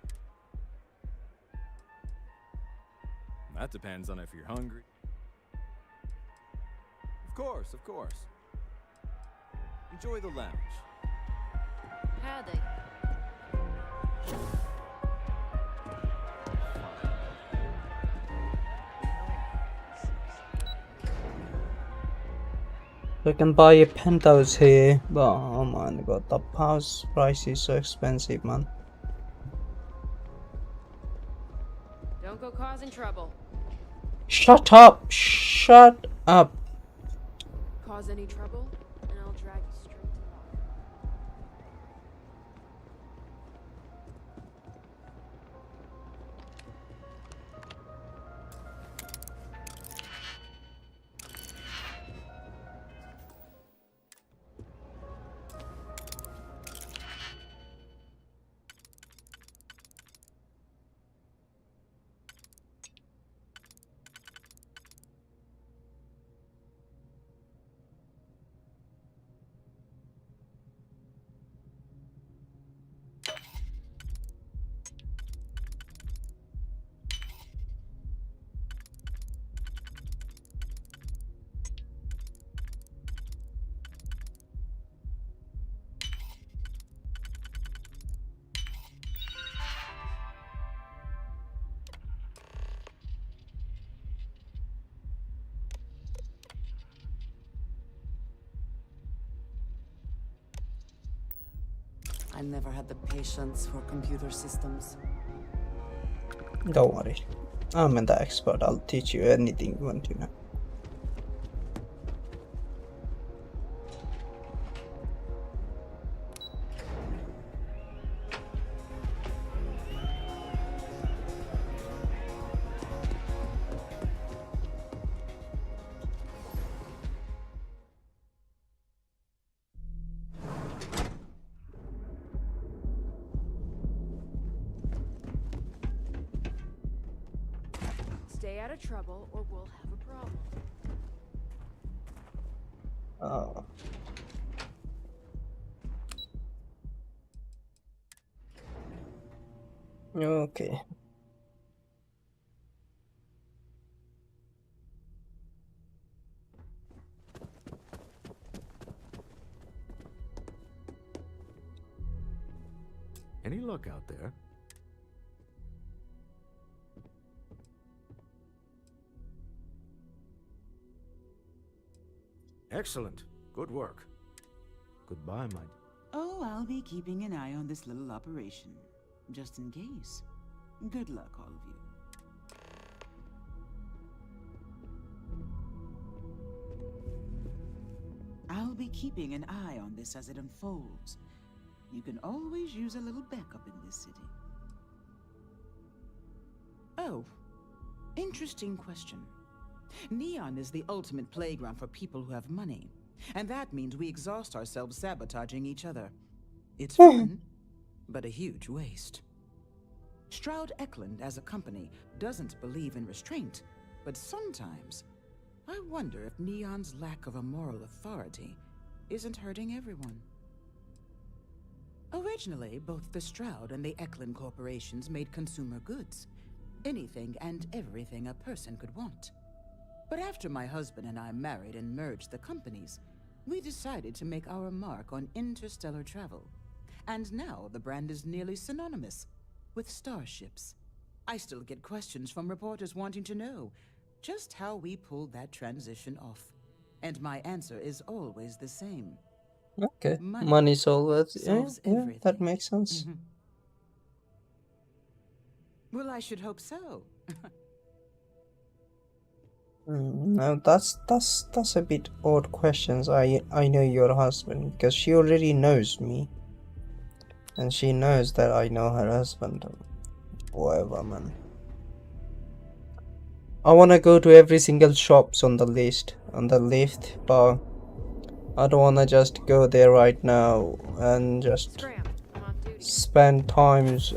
That depends on if you're hungry. Of course, of course. Enjoy the lounge. Howdy. I can buy a penthouse here, but oh my god, the house price is so expensive, man. Don't go causing trouble. Shut up! Shut up! Cause any trouble, and I'll drag you straight to law. I never had the patience for computer systems. Don't worry, I'm the expert. I'll teach you anything you want to know. Stay out of trouble or we'll have a problem. Oh. Okay. Any luck out there? Excellent. Good work. Goodbye, my... Oh, I'll be keeping an eye on this little operation, just in case. Good luck, all of you. I'll be keeping an eye on this as it unfolds. You can always use a little backup in this city. Oh, interesting question. Neon is the ultimate playground for people who have money, and that means we exhaust ourselves sabotaging each other. It's fun, but a huge waste. Stroud Eklund, as a company, doesn't believe in restraint, but sometimes I wonder if Neon's lack of a moral authority isn't hurting everyone. Oh, Originally, both the Stroud and the Eklund corporations made consumer goods. Anything and everything a person could want. But after my husband and I married and merged the companies, we decided to make our mark on interstellar travel. And now the brand is nearly synonymous with starships. I still get questions from reporters wanting to know just how we pulled that transition off. And my answer is always the same. Okay, money's always solves yeah, everything. that makes sense. Well, I should hope so. No, that's a bit odd questions. I know your husband because she already knows me, and she knows that I know her husband. Whatever, man. I wanna go to every single shops on the list, but I don't wanna just go there right now and just spend times.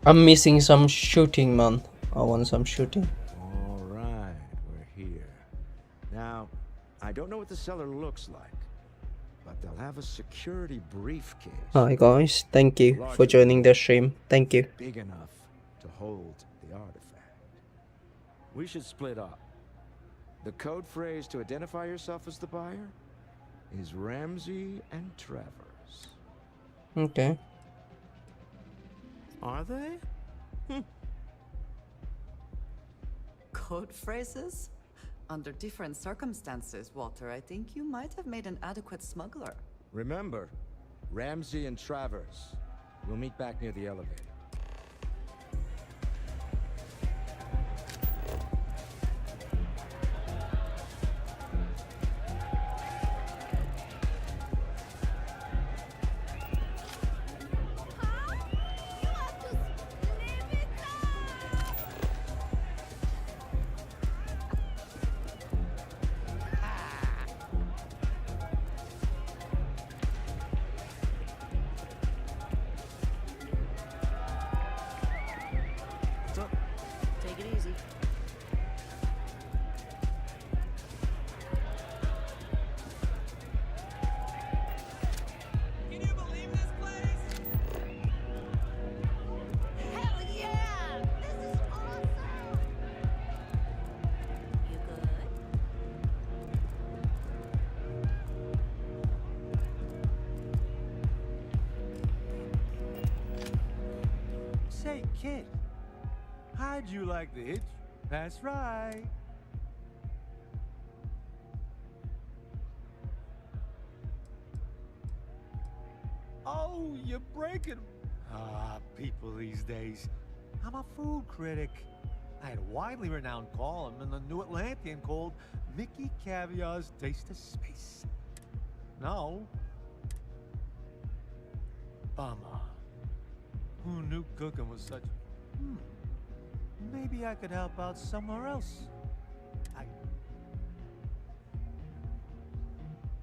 I'm missing some shooting, man. I want some shooting. All right, we're here. Now, I don't know what the cellar looks like, but they'll have a security briefcase. Hi guys, thank you for joining the stream. Thank you. Big enough to hold the artifact. We should split up. The code phrase to identify yourself as the buyer is Ramsey and Travers. Okay. Are they? Code phrases? Under different circumstances, Walter, I think you might have made an adequate smuggler. Remember, Ramsey and Travers. We'll meet back near the elevator. Take it easy. Can you believe this place? Hell yeah! This is awesome! You good? Say, kid, how'd you like the hitch? That's right. Oh, you're breaking. People these days. I'm a food critic. I had a widely renowned column in the New Atlantean called Mickey Caviar's Taste of Space. No. Bummer. Who knew cooking was such... Maybe I could help out somewhere else.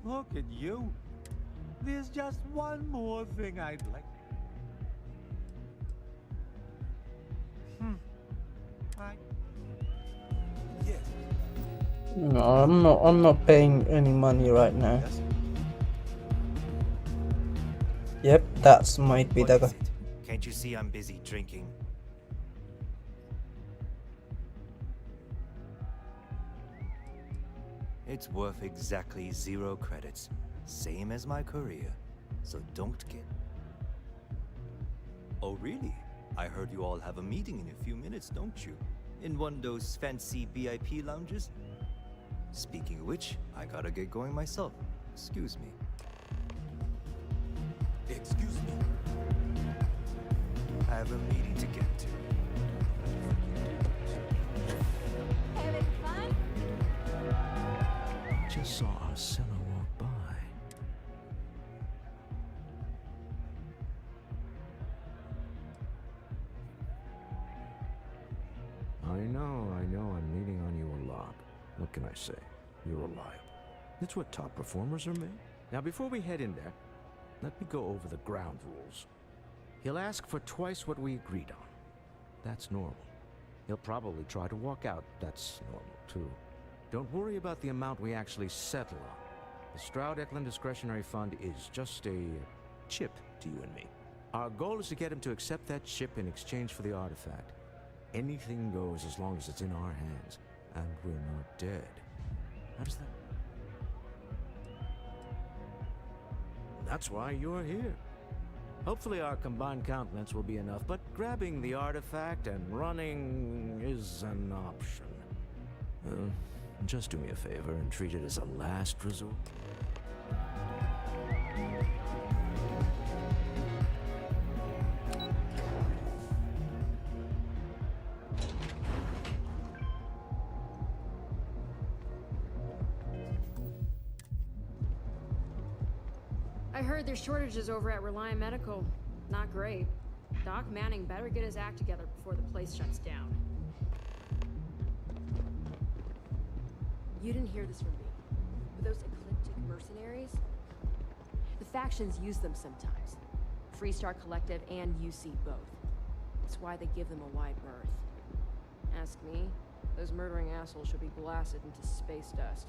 Look at you. There's just one more thing I'd like. Yeah. No, I'm not paying any money right now. Yep, that's might be the guy. Can't you see I'm busy drinking? It's worth exactly 0 credits, same as my career, so don't get... Oh really? I heard you all have a meeting in a few minutes, don't you? In one of those fancy VIP lounges? Speaking of which, I gotta get going myself. Excuse me. Excuse me. I have a meeting to get to. Having fun? Just saw our cellar walk by. I know, I'm leaning on you a lot. What can I say? You're reliable. That's what top performers are made. Now, before we head in there, let me go over the ground rules. He'll ask for twice what we agreed on. That's normal. He'll probably try to walk out. That's normal, too. Don't worry about the amount we actually settle on. The Stroud-Eklund Discretionary Fund is just a chip to you and me. Our goal is to get him to accept that chip in exchange for the artifact. Anything goes as long as it's in our hands, and we're not dead. How does that... That's why you're here. Hopefully our combined countenance will be enough, but grabbing the artifact and running is an option. Just do me a favor and treat it as a last resort. I heard there's shortages over at Reliant Medical. Not great. Doc Manning better get his act together before the place shuts down. You didn't hear this from me. But those ecliptic mercenaries? The factions use them sometimes. Freestar Collective and UC both. That's why they give them a wide berth. Ask me, those murdering assholes should be blasted into space dust.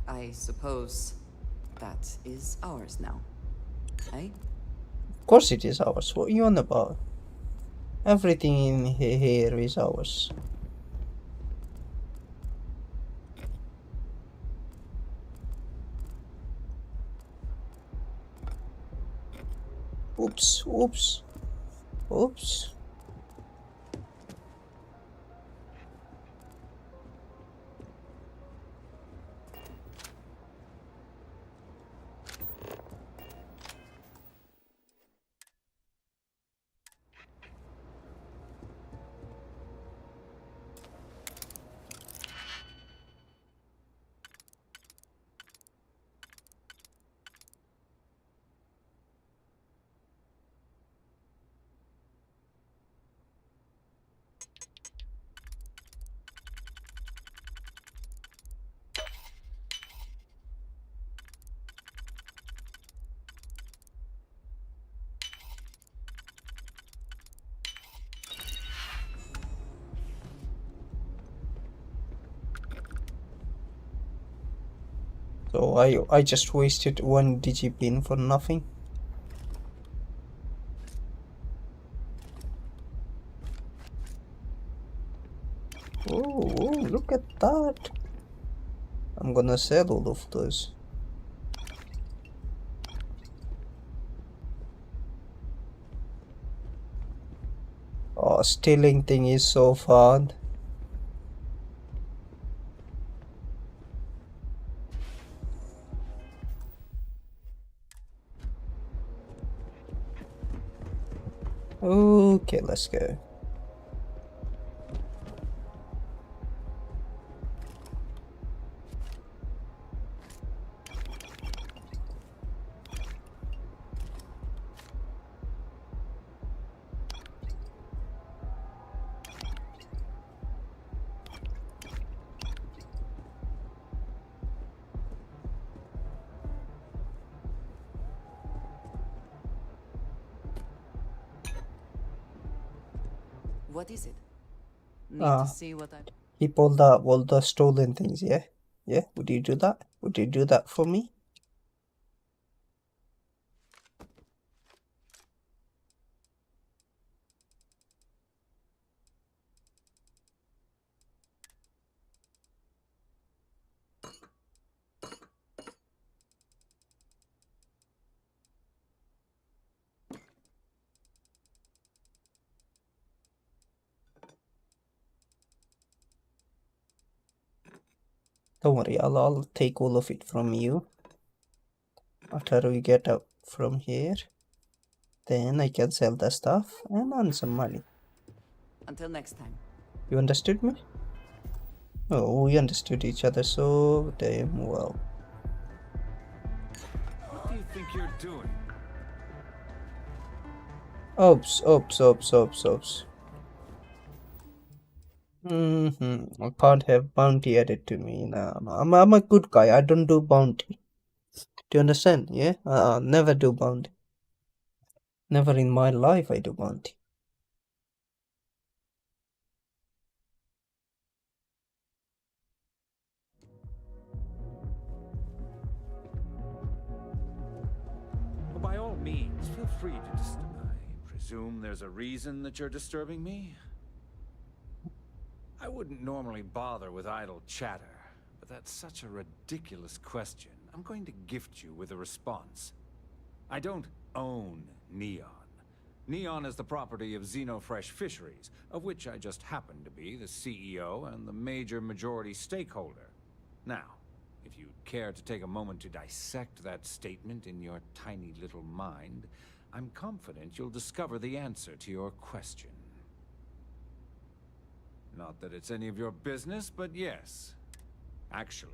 I suppose that is ours now, eh? Of course it is ours. What are you on about? Everything in here is ours. Oops, oops, oops. So I just wasted one digipin for nothing. Oh, look at that. I'm gonna sell all of those. Oh, stealing thing is so fun. Okay, let's go. What is it? Need to see what I... He pulled out all the stolen things, yeah? Yeah, would you do that? Would you do that for me? Don't worry, I'll take all of it from you. After we get up from here, then I can sell the stuff and earn some money. Until next time. You understood me? Oh, we understood each other so damn well. What do you think you're doing? Oops, oops, oops, oops, oops. I can't have bounty added to me. No, no. I'm a good guy. I don't do bounty. Do you understand? Yeah? Never do bounty. Never in my life I do bounty. Well, by all means, feel free to I presume there's a reason that you're disturbing me? I wouldn't normally bother with idle chatter, but that's such a ridiculous question. I'm going to gift you with a response. I don't own Neon. Neon is the property of Xenofresh Fisheries, of which I just happen to be the CEO and the major majority stakeholder. Now, if you'd care to take a moment to dissect that statement in your tiny little mind, I'm confident you'll discover the answer to your question. Not that it's any of your business, but yes. Actually,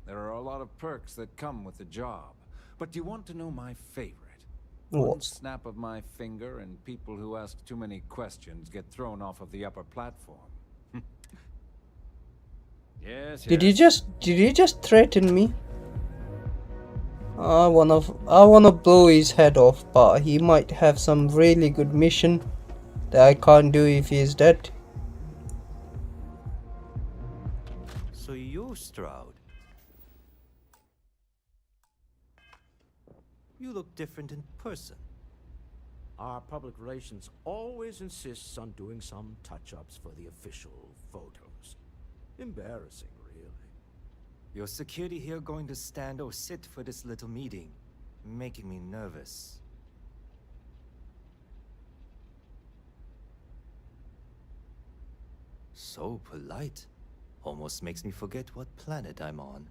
there are a lot of perks that come with the job. But do you want to know my favorite? What? One snap of my finger and people who ask too many questions get thrown off of the upper platform. Yes, Did you just threaten me? I wanna blow his head off, but he might have some really good mission that I can't do if he's dead. So you're Stroud. You look different in person. Our public relations always insists on doing some touch-ups for the official photos. Embarrassing, really. Your security here going to stand or sit for this little meeting, making me nervous. So polite. Almost makes me forget what planet I'm on.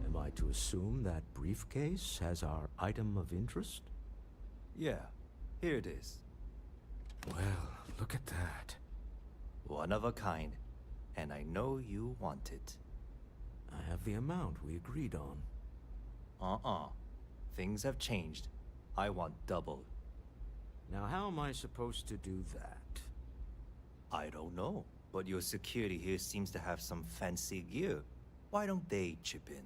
Am I to assume that briefcase has our item of interest? Yeah, here it is. Well, look at that. One of a kind, and I know you want it. I have the amount we agreed on. Things have changed. I want double. Now, how am I supposed to do that? I don't know, but your security here seems to have some fancy gear. Why don't they chip in?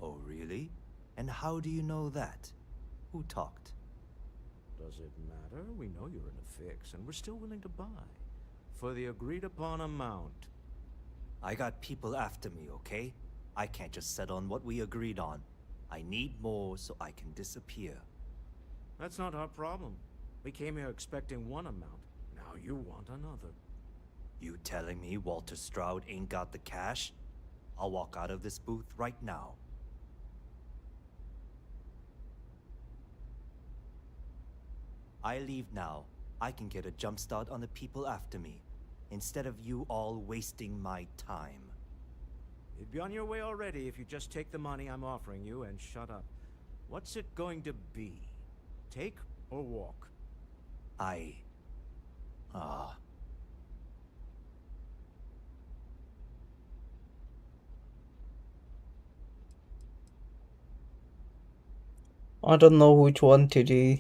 Oh, really? And how do you know that? Who talked? Does it matter? We know you're in a fix, and we're still willing to buy. For the agreed-upon amount. I got people after me, okay? I can't just settle on what we agreed on. I need more so I can disappear. That's not our problem. We came here expecting one amount. Now you want another. You telling me Walter Stroud ain't got the cash? I'll walk out of this booth right now. I leave now. I can get a jump start on the people after me, instead of you all wasting my time. You'd be on your way already if you just take the money I'm offering you and shut up. What's it going to be? Take or walk? I don't know which one to do.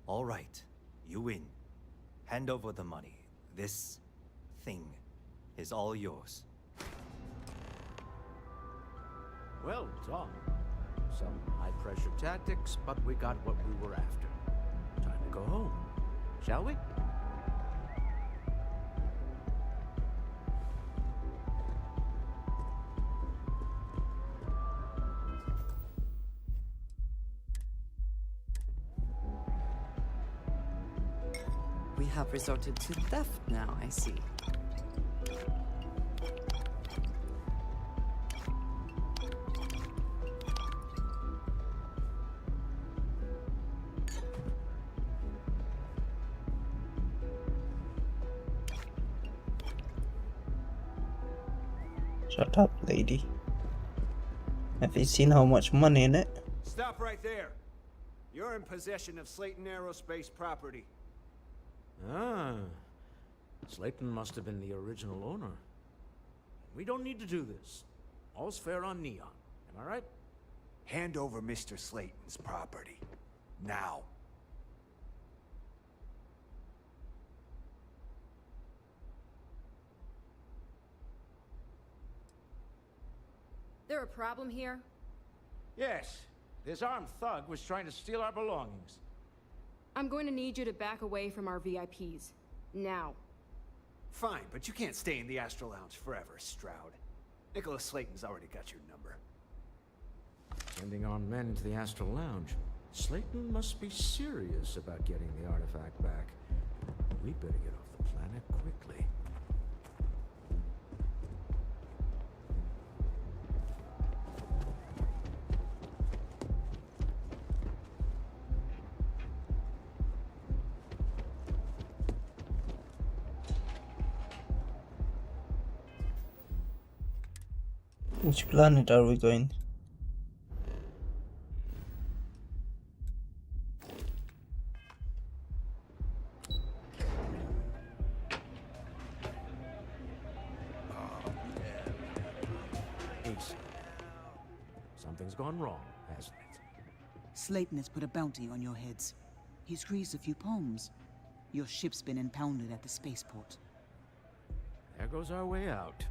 All right, you win. Hand over the money. This thing is all yours. Well done. Some high-pressure tactics, but we got what we were after. Time to go home, shall we? We have resorted to theft now, I see. Shut up, lady. Have you seen how much money in it? Stop right there. You're in possession of Slayton Aerospace property. Ah. Slayton must have been the original owner. We don't need to do this. All's fair on Neon. Am I right? Hand over Mr. Slayton's property. Now. There a problem here? Yes. This armed thug was trying to steal our belongings. I'm going to need you to back away from our VIPs. Now. Fine, but you can't stay in the Astro Lounge forever, Stroud. Nicholas Slayton's already got your number. Sending armed men into the Astral Lounge. Slayton must be serious about getting the artifact back. We better get off the planet quickly. Which planet are we going? Ace. Something's gone wrong, hasn't it? Slayton has put a bounty on your heads. He's greased a few palms. Your ship's been impounded at the spaceport. There goes our way out.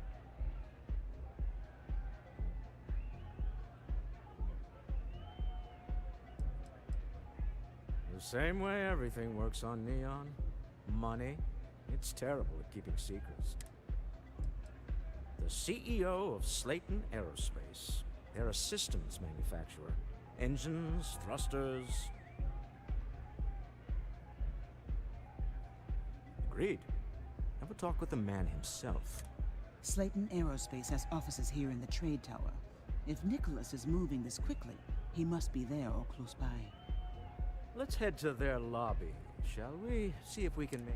The same way everything works on Neon. Money. It's terrible at keeping secrets. The CEO of Slayton Aerospace. They're a systems manufacturer. Engines, thrusters. Agreed. Have a talk with the man himself. Slayton Aerospace has offices here in the trade tower. If Nicholas is moving this quickly, he must be there or close by. Let's head to their lobby, shall we? See if we can make...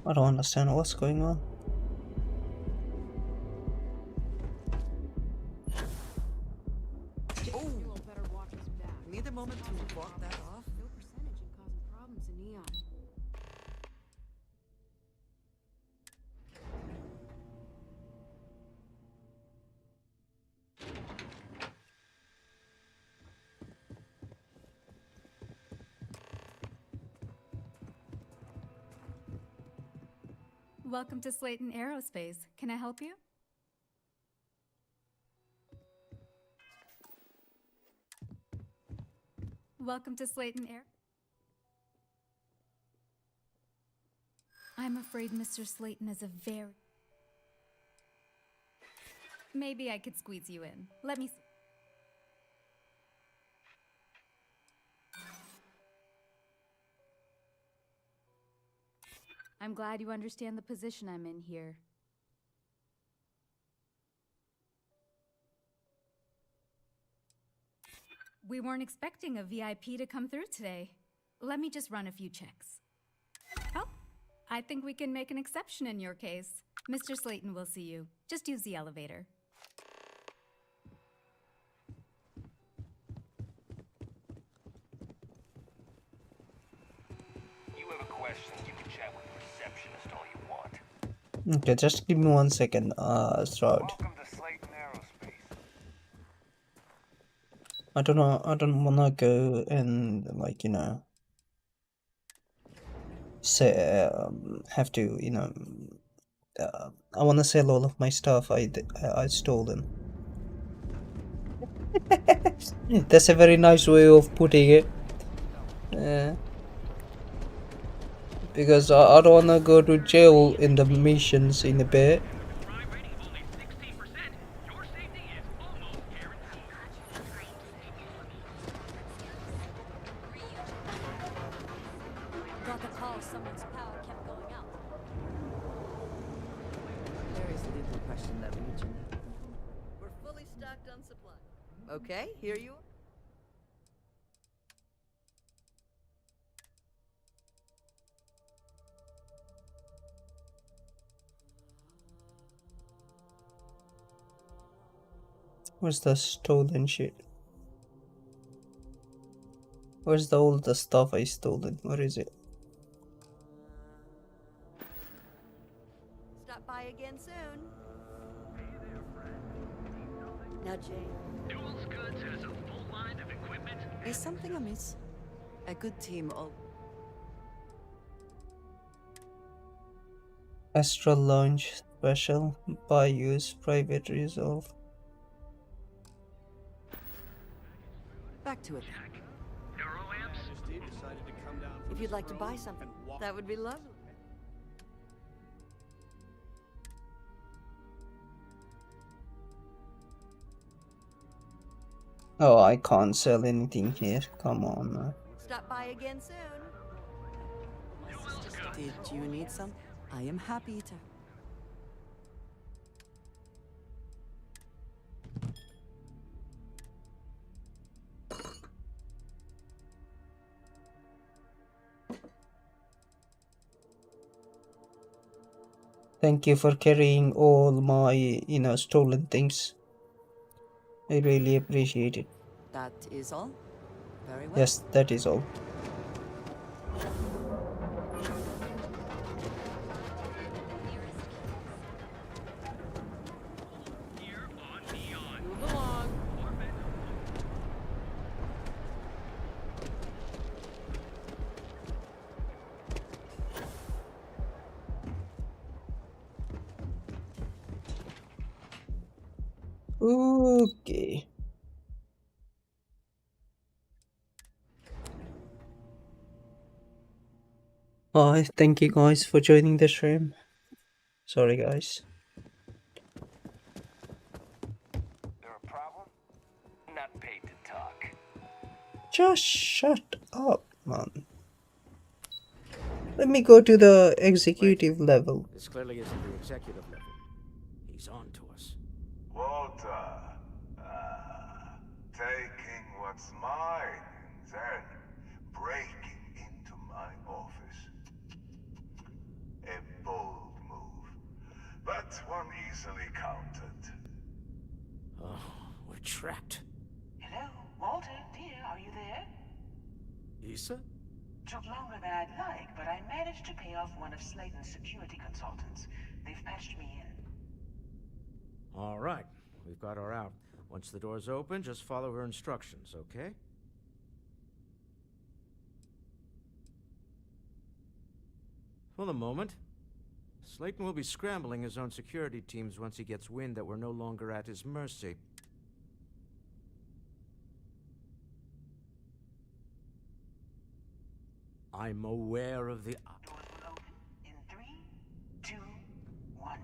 I don't understand what's going on. Need a moment to walk that off? No percentage in causing problems in Neon. Welcome to Slayton Aerospace. Can I help you? Welcome to Slayton Air. I'm afraid Mr. Slayton is a very... Maybe I could squeeze you in. Let me see. I'm glad you understand the position I'm in here. We weren't expecting a VIP to come through today. Let me just run a few checks. Oh, I think we can make an exception in your case. Mr. Slayton will see you. Just use the elevator. You have a question, you can chat with the receptionist all you want. Okay, just give me 1 second, Stroud. Welcome to Slayton Aerospace. I don't wanna go and, like, you know, say, have to, you know, I wanna sell all of my stuff I stolen. That's a very nice way of putting it. Because I don't wanna go to jail in the missions in a bit. Got the call someone's power kept going out. There is little question that region. We're fully stocked on supply. Okay, here you are. Where's the stolen shit? Where's all the stuff I stolen? Where is it? Stop by again soon. Now, Jane. Duels Goods has a full line of equipment. Is something amiss? A good team all. Astral Lounge Special by use private resolve. Back to it. Majesty decided to come down from If you'd his like to buy throne something, and walk- that would be lovely. Oh, I can't sell anything here. Come on, man. Stop by again soon. Did you need some? I am happy to. Thank you for carrying all my, stolen things. I really appreciate it. That is all? Very well. Yes, that is all. Move along. Okay. Hi, thank you guys for joining the stream. Sorry guys. There a problem? Not paid to talk. Just shut up, man. Let me go to the executive level. This clearly isn't the executive level. He's on to us. Walter, taking what's mine and then breaking into my office. A bold move, but one easily countered. Oh, we're trapped. Hello, Walter, dear, are you there? Issa? Took longer than I'd like, but I managed to pay off one of Slayton's security consultants. They've patched me in. All right, we've got her out. Once the door's open, just follow her instructions, okay? For the moment, Slayton will be scrambling his own security teams once he gets wind that we're no longer at his mercy. I'm aware of the... Doors will open in 3, 2, 1.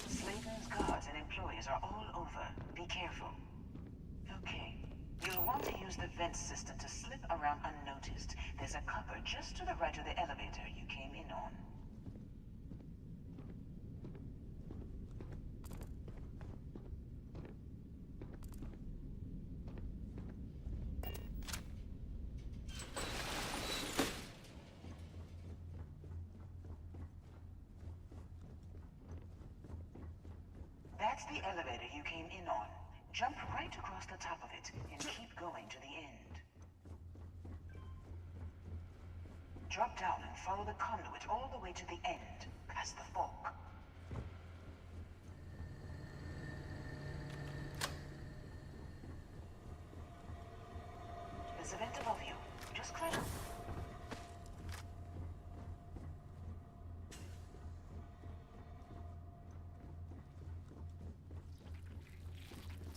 Slayton's guards and employees are all over. Be careful. Okay. You'll want to use the vent system to slip around unnoticed. There's a cupboard just to the right of the elevator you came in on. That's the elevator you came in on. Jump right across the top of it and keep going to the end. Drop down and follow the conduit all the way to the end, past the fork. There's a vent above you. Just climb up.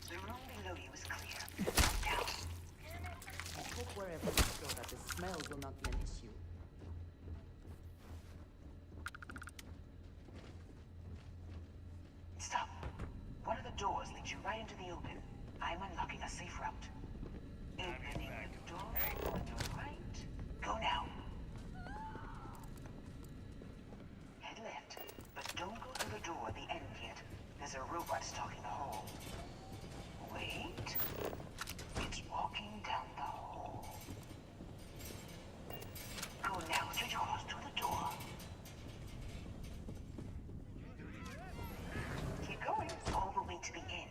The room below you is clear. Now. I hope wherever you go that the smell will not be an issue. Stop. One of the doors leads you right into the open. I'm unlocking a safe route. Opening the door on your right. Go now. Head left, but don't go through the door at the end yet. There's a robot stalking the hall. Wait. It's walking down the hall. Go now, straight across to the door. Keep going all the way to the end.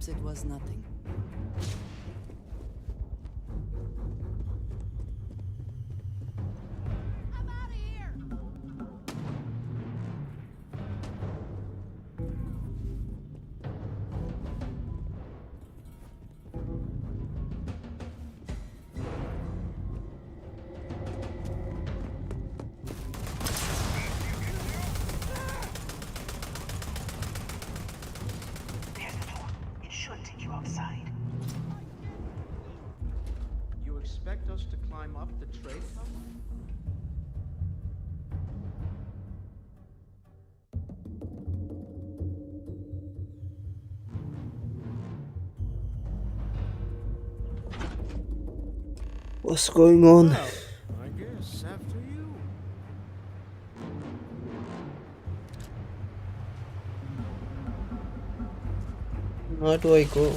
Perhaps it was nothing. There's the door. It should take you outside. You expect us to climb up the trade tunnel? What's going on? Well, I guess after you. Where do I go?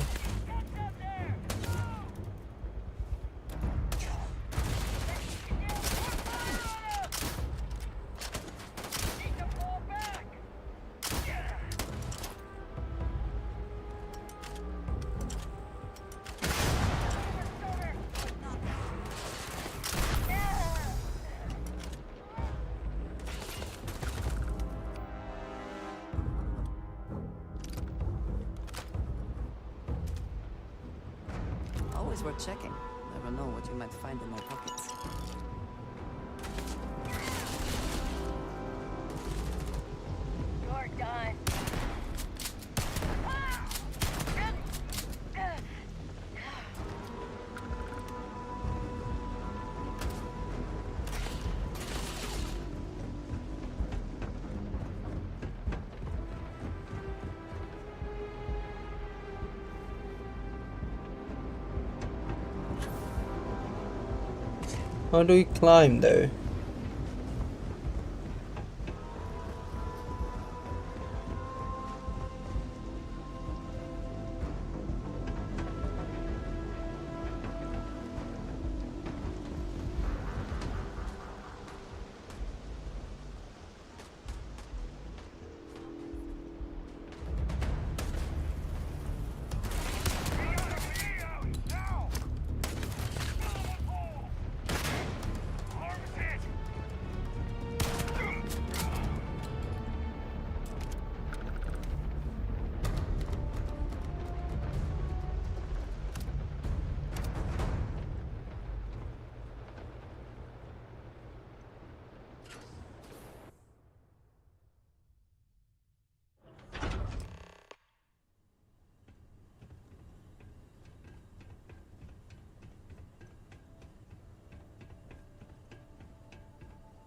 Always worth checking. Never know what you might find in my pockets. You're done. How do we climb though?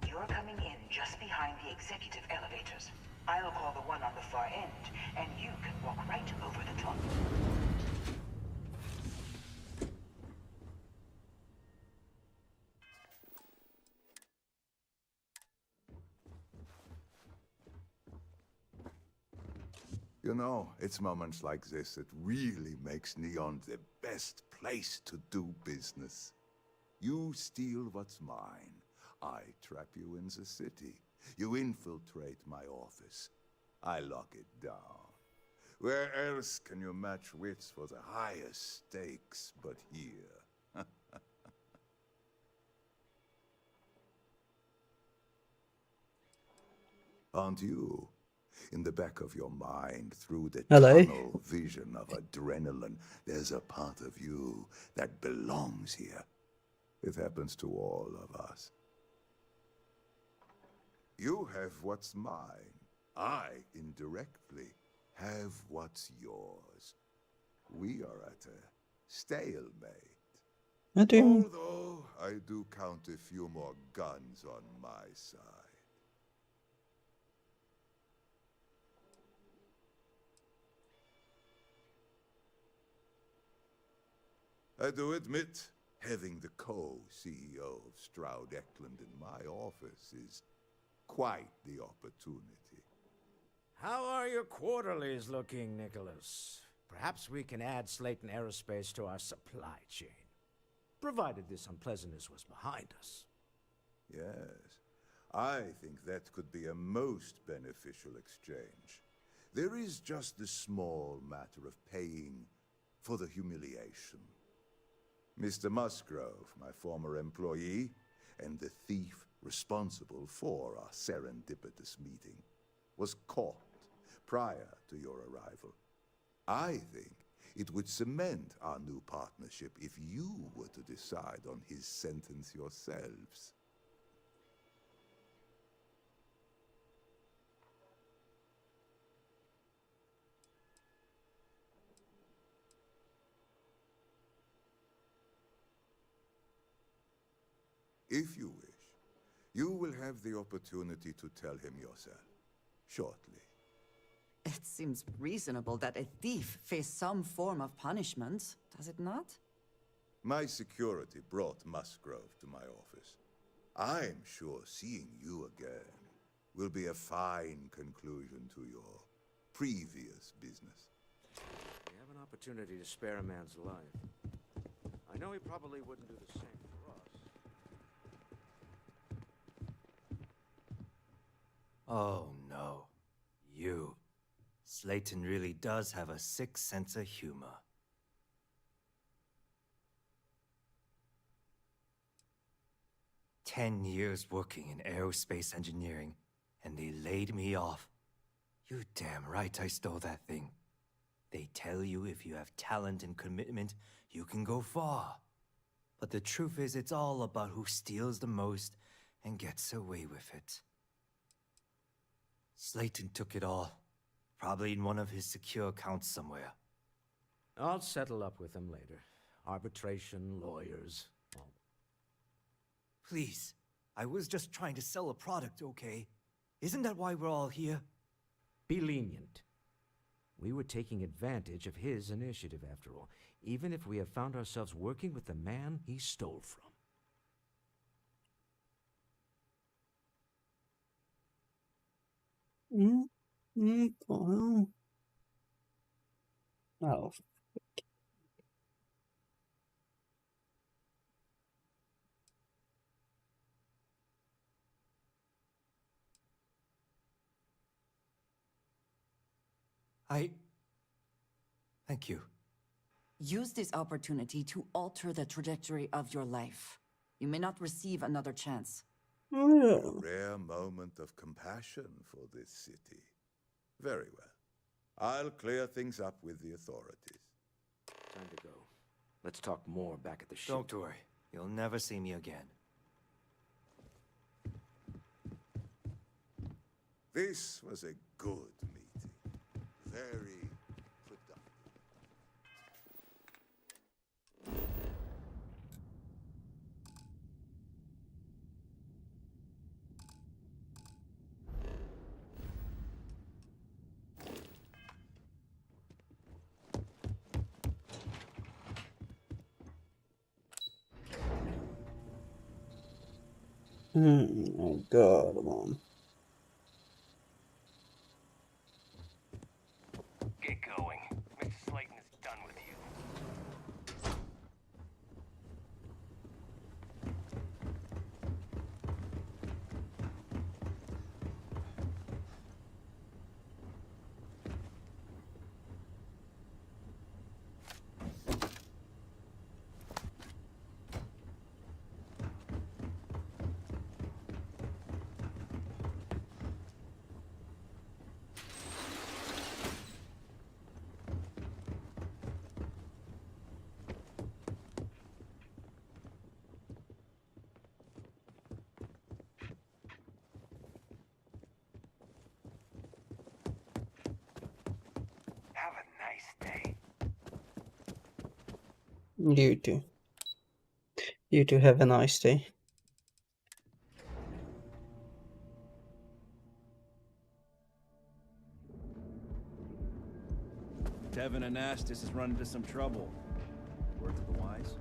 You're coming in just behind the executive elevators. I'll call the one on the far end, and you can walk right over the top. You know, it's moments like this that really makes Neon the best place to do business. You steal what's mine. I trap you in the city. You infiltrate my office. I lock it down. Where else can you match wits for the highest stakes but here? Aren't you? In the back of your mind, through the Hello. tunnel vision of adrenaline, there's a part of you that belongs here. It happens to all of us. You have what's mine. I, indirectly, have what's yours. We are at a stalemate. Although I do count a few more guns on my side. I do admit, having the co-CEO of Stroud Eklund in my office is quite the opportunity. How are your quarterlies looking, Nicholas? Perhaps we can add Slayton Aerospace to our supply chain, provided this unpleasantness was behind us. Yes, I think that could be a most beneficial exchange. There is just the small matter of paying for the humiliation. Mr. Musgrove, my former employee, and the thief responsible for our serendipitous meeting, was caught prior to your arrival. I think it would cement our new partnership if you were to decide on his sentence yourselves. If you wish, you will have the opportunity to tell him yourself, shortly. It seems reasonable that a thief face some form of punishment, does it not? My security brought Musgrove to my office. I'm sure seeing you again will be a fine conclusion to your previous business. We have an opportunity to spare a man's life. I know he probably wouldn't do the same for us. Oh no. You. Slayton really does have a sick sense of humor. "10 years working in aerospace engineering, and they laid me off. You damn right I stole that thing. They tell you if you have talent and commitment, you can go far. But the truth is, it's all about who steals the most and gets away with it. Slayton took it all. Probably in one of his secure accounts somewhere. I'll settle up with him later. Arbitration, lawyers. Please, I was just trying to sell a product, okay? Isn't that why we're all here? Be lenient. We were taking advantage of his initiative, after all, even if we have found ourselves working with the man he stole from. Well. Oh. Thank you. Use this opportunity to alter the trajectory of your life. You may not receive another chance. A rare moment of compassion for this city. Very well. I'll clear things up with the authorities. Time to go. Let's talk more back at the ship. Don't worry. You'll never see me again. This was a good meeting. Very productive. Oh god, man. Get going. Mr. Slayton is done with you. Have a nice day. You too. You too have a nice day. Tevin and Astis has run into some trouble. Word to the wise?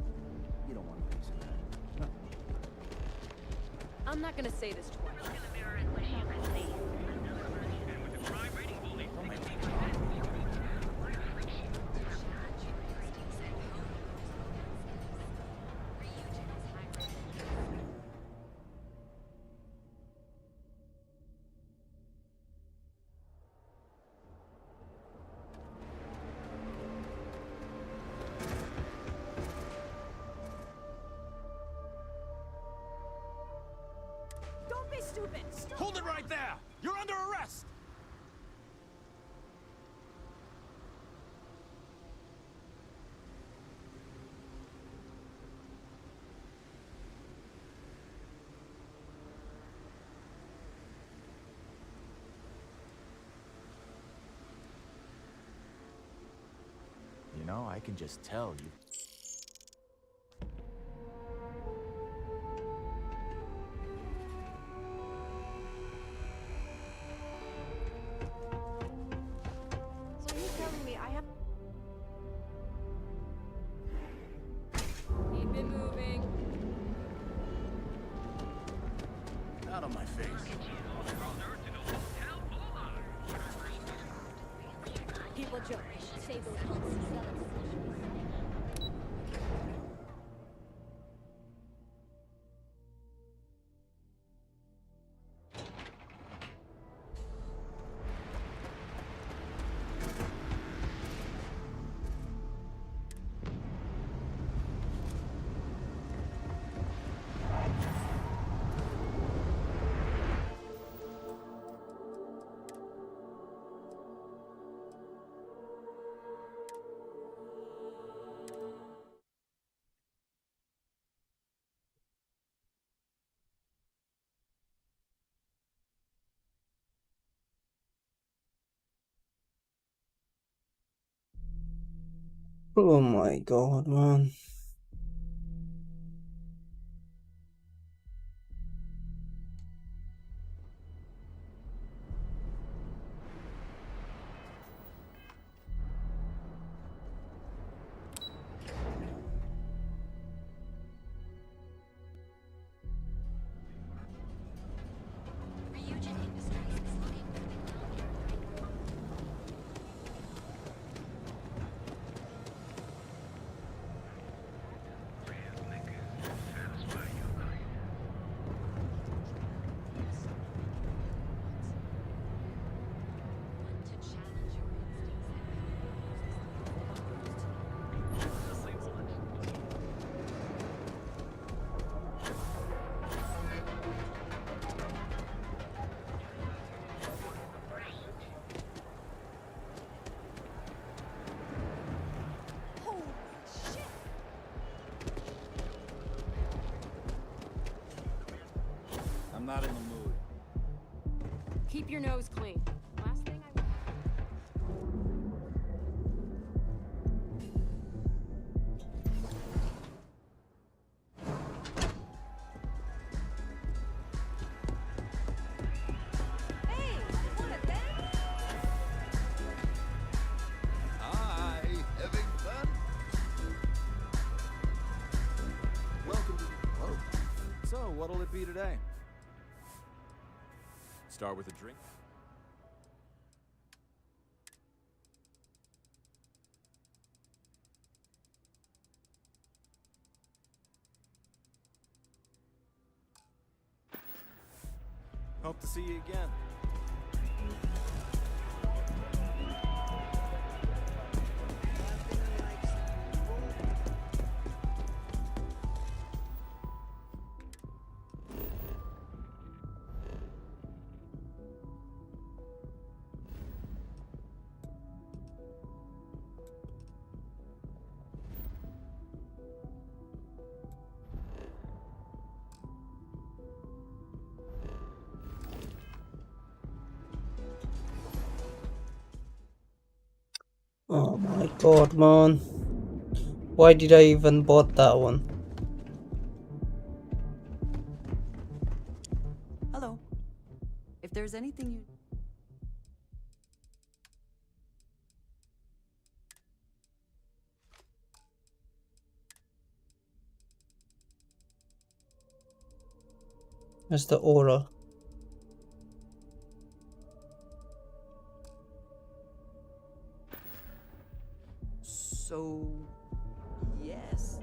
You don't want a piece of that. I'm not gonna say this twice. Look in the mirror and wish you could see. And with the crime rating bully, I can just tell you. So you're telling me I have... Keep it moving. Out on my face. People joke. Say those months. Oh my god, man. I'm not in the mood. Keep your nose clean. Last thing I... Hey, wanna dance? Hi, having fun? Welcome to... Oh. So, what'll it be today? Start with a drink? Hope to see you again. Oh my god, man. Why did I even bought that one? Hello. If there's anything you... That's the aura. So... yes.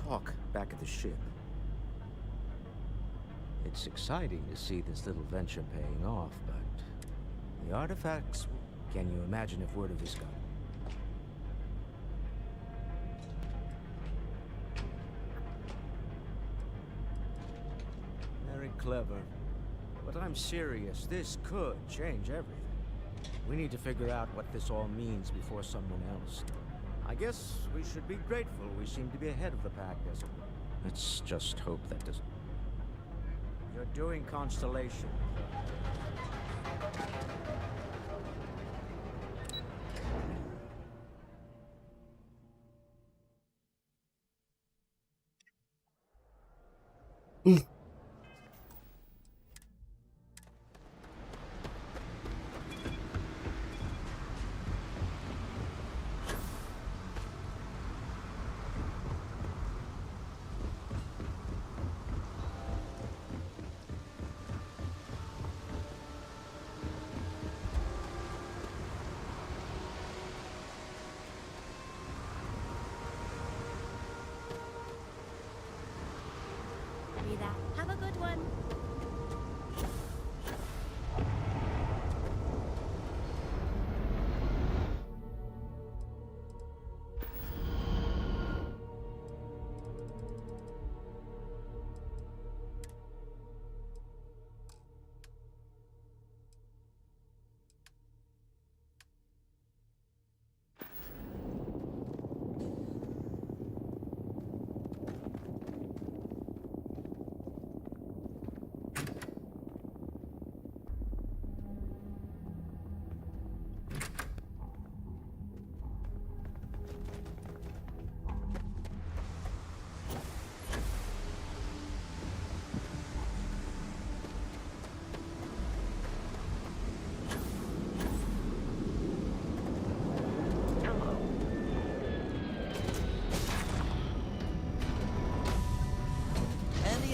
talk back at the ship. It's exciting to see this little venture paying off, but the artifacts, can you imagine if word of this got? Very clever. But I'm serious, this could change everything. We need to figure out what this all means before someone else. I guess we should be grateful we seem to be ahead of the pack, as it were. Let's just hope that doesn't... You're doing Constellation. Have a good one.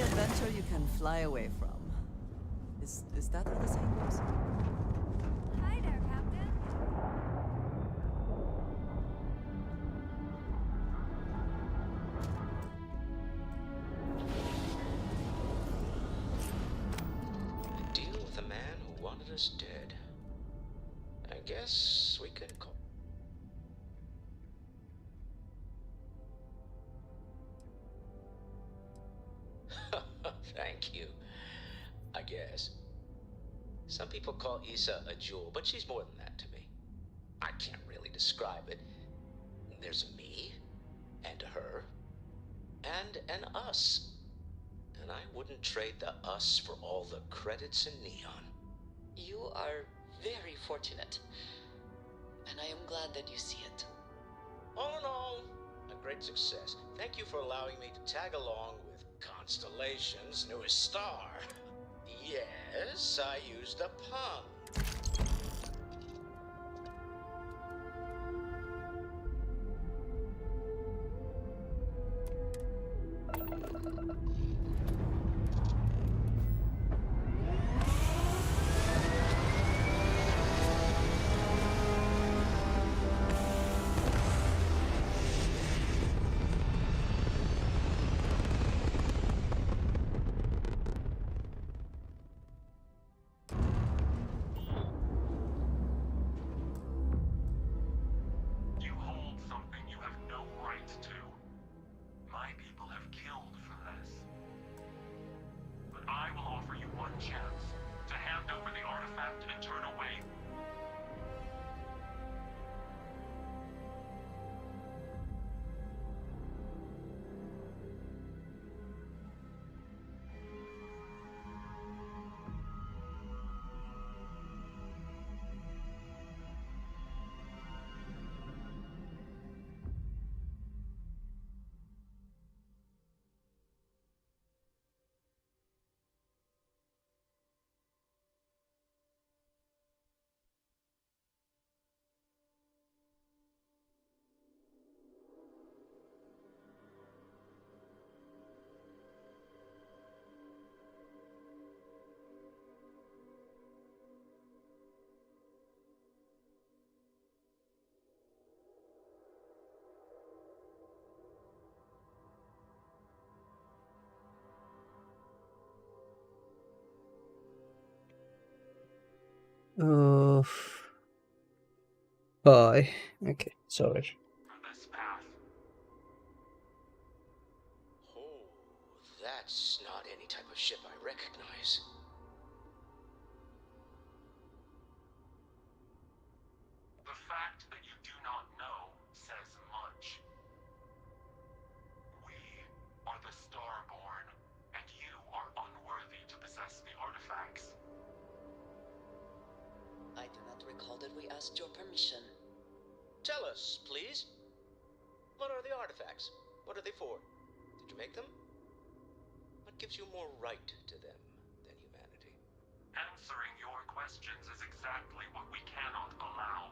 Adventure you can fly away from. Is that what the saying goes? Hi there, Captain. A deal with a man who wanted us dead. I guess we can call... Thank you. I guess. Some people call Issa a jewel, but she's more than that to me. I can't really describe it. There's a me, and a her, and an us. And I wouldn't trade the us for all the credits in Neon. You are very fortunate. And I am glad that you see it. All in all, a great success. Thank you for allowing me to tag along with Constellation's newest star. Yes, I used a pun. Uh, bye. Okay, sorry. Oh, that's not any type of ship I recognize. The fact that you do not know says much. We are the Starborn, and you are unworthy to possess the artifacts. I do not recall that we asked your permission. Tell us, please. What are the artifacts? What are they for? Did you make them? What gives you more right to them than humanity? Answering your questions is exactly what we cannot allow.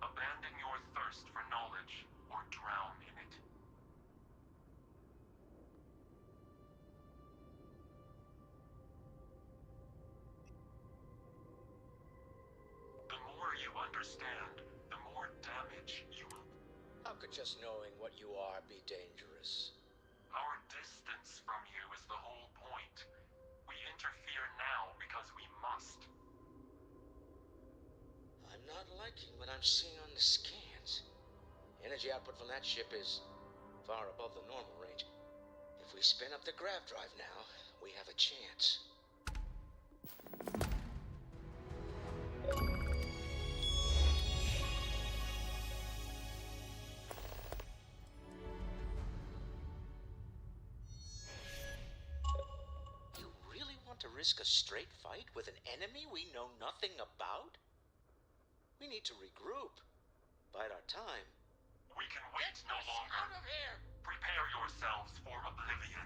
Abandon your thirst for knowledge, or drown in it. The more you understand, the more damage you will. How could just knowing what you are be dangerous? Our distance from you is the whole point. We interfere now because we must. I'm not liking what I'm seeing on the scans. Energy output from that ship is far above the normal range. If we spin up the grav drive now, we have a chance. You really want to risk a straight fight with an enemy we know nothing about? We need to regroup. Bide our time. We can wait no longer. Out of here! Prepare yourselves for oblivion.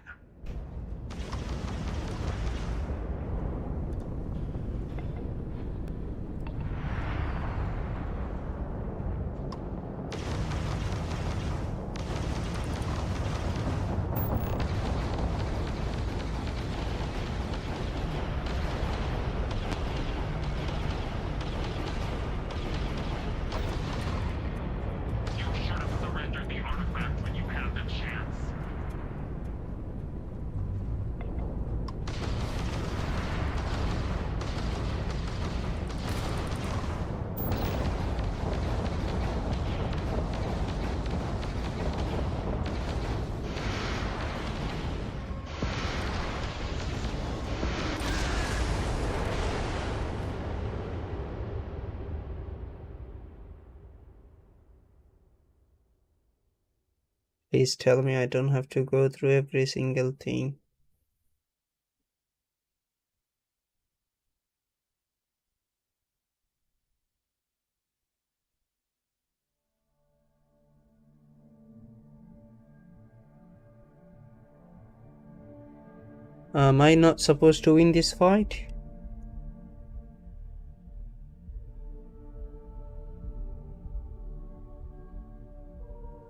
You should have surrendered the artifact when you had the chance. Please tell me I don't have to go through every single thing. Am I not supposed to win this fight?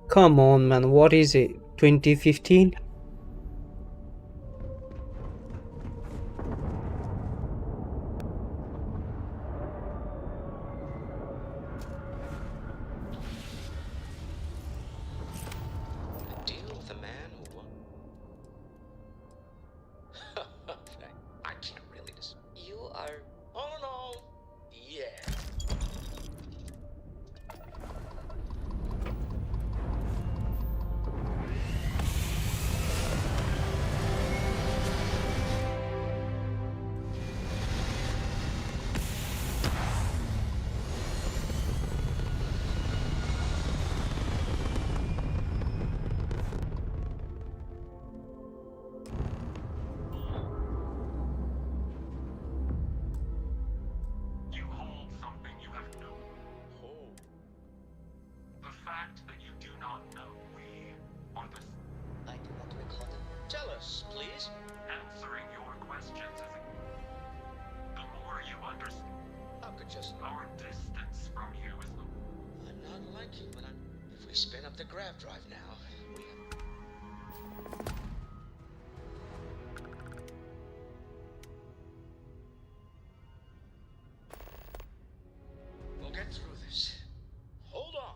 Come on, man, what is it? 2015? Deal with a man who won. I can't really You are... Oh no! Yeah. You hold something you have no. Oh. The fact that you do not know we are the. I do not recall them. Tell us, please. Answering your questions is. The more you understand. How could just Our distance from you is the. I'm not liking what I'm. If we spin up the grav drive now, we have. We'll get through this. Hold on.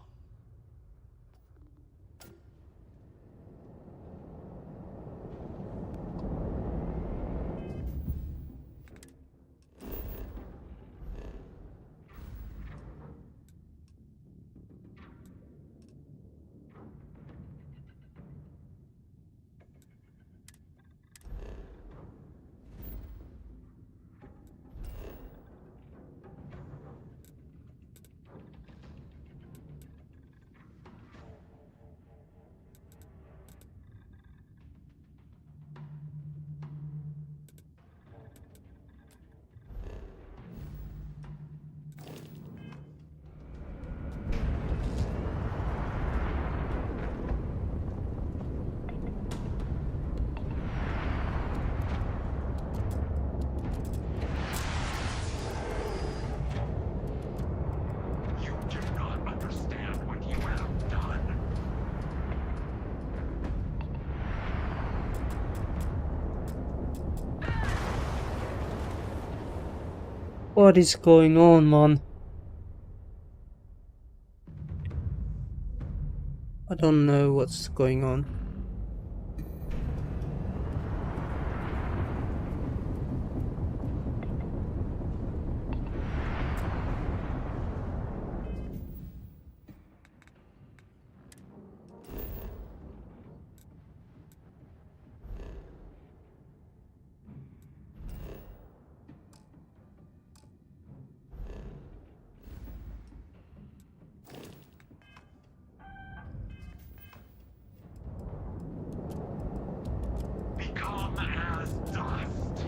What is going on, man? I don't know what's going on. Become as dust.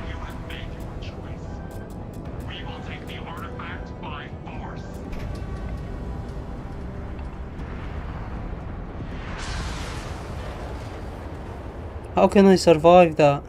You have made your choice. We will take the artifact by force. How can I survive that?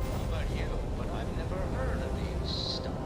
How about you? But I've never heard of these stars.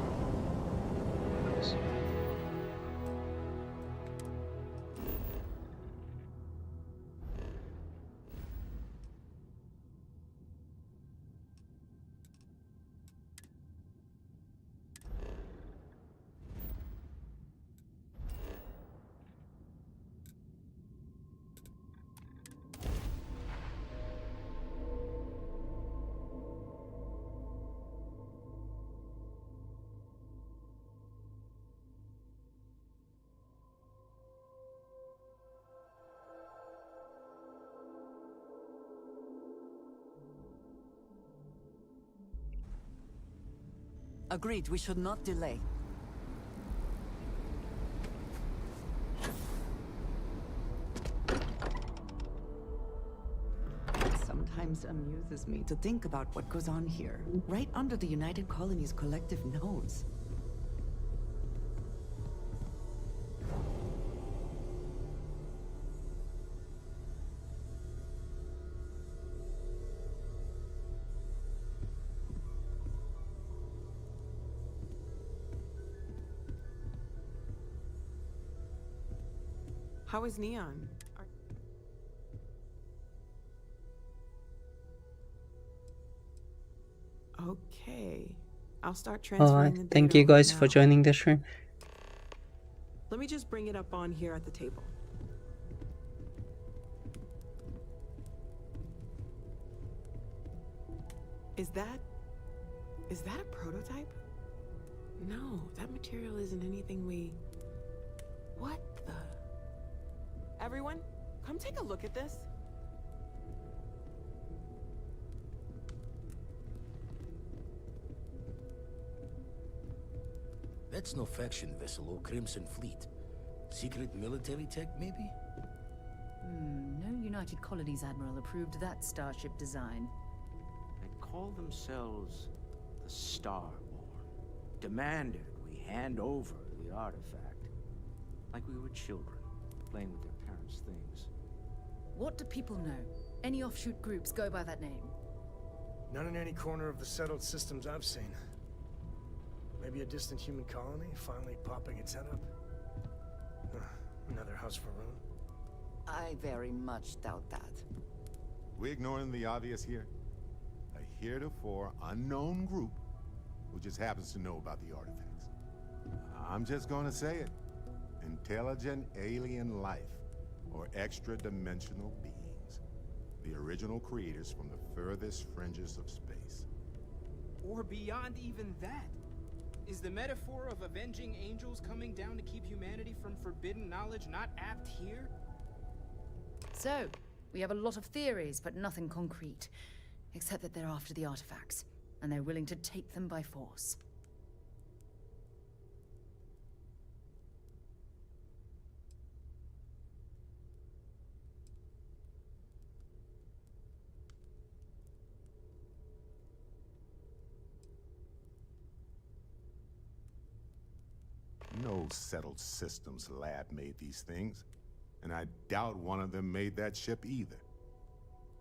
Agreed, we should not delay. It sometimes amuses me to think about what goes on here, right under the United Colony's collective nose. How is Neon? Okay. I'll start transferring the data Thank you over guys for now. joining the stream. Let me just bring it up on here at the table. Is that a prototype? No, that material isn't anything we... What the... Everyone, come take a look at this. That's no faction vessel or Crimson Fleet. Secret military tech, maybe? No United Colonies Admiral approved that starship design. They call themselves the Starborn. Demanded we hand over the artifact. Like we were children, playing with their parents' things. What do people know? Any offshoot groups go by that name? None in any corner of the settled systems I've seen. Maybe a distant human colony finally popping its head up. Another house for Rune. I very much doubt that. We ignoring the obvious here? A heretofore unknown group who just happens to know about the artifacts. I'm just gonna say it. Intelligent alien life, or extra-dimensional beings. The original creators from the furthest fringes of space. Or beyond even that. Is the metaphor of avenging angels coming down to keep humanity from forbidden knowledge not apt here? So, we have a lot of theories, but nothing concrete. Except that they're after the artifacts, and they're willing to take them by force. No settled systems lab made these things, and I doubt one of them made that ship either.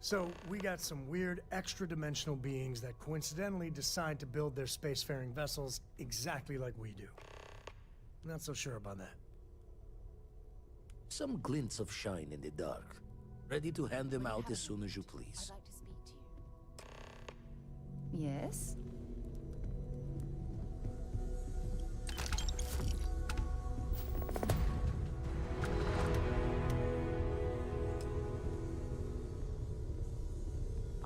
So, we got some weird extra-dimensional beings that coincidentally decide to build their spacefaring vessels exactly like we do. Not so sure about that. Some glints of shine in the dark. Ready to hand them out as soon as you please. I'd like to speak to you. Yes?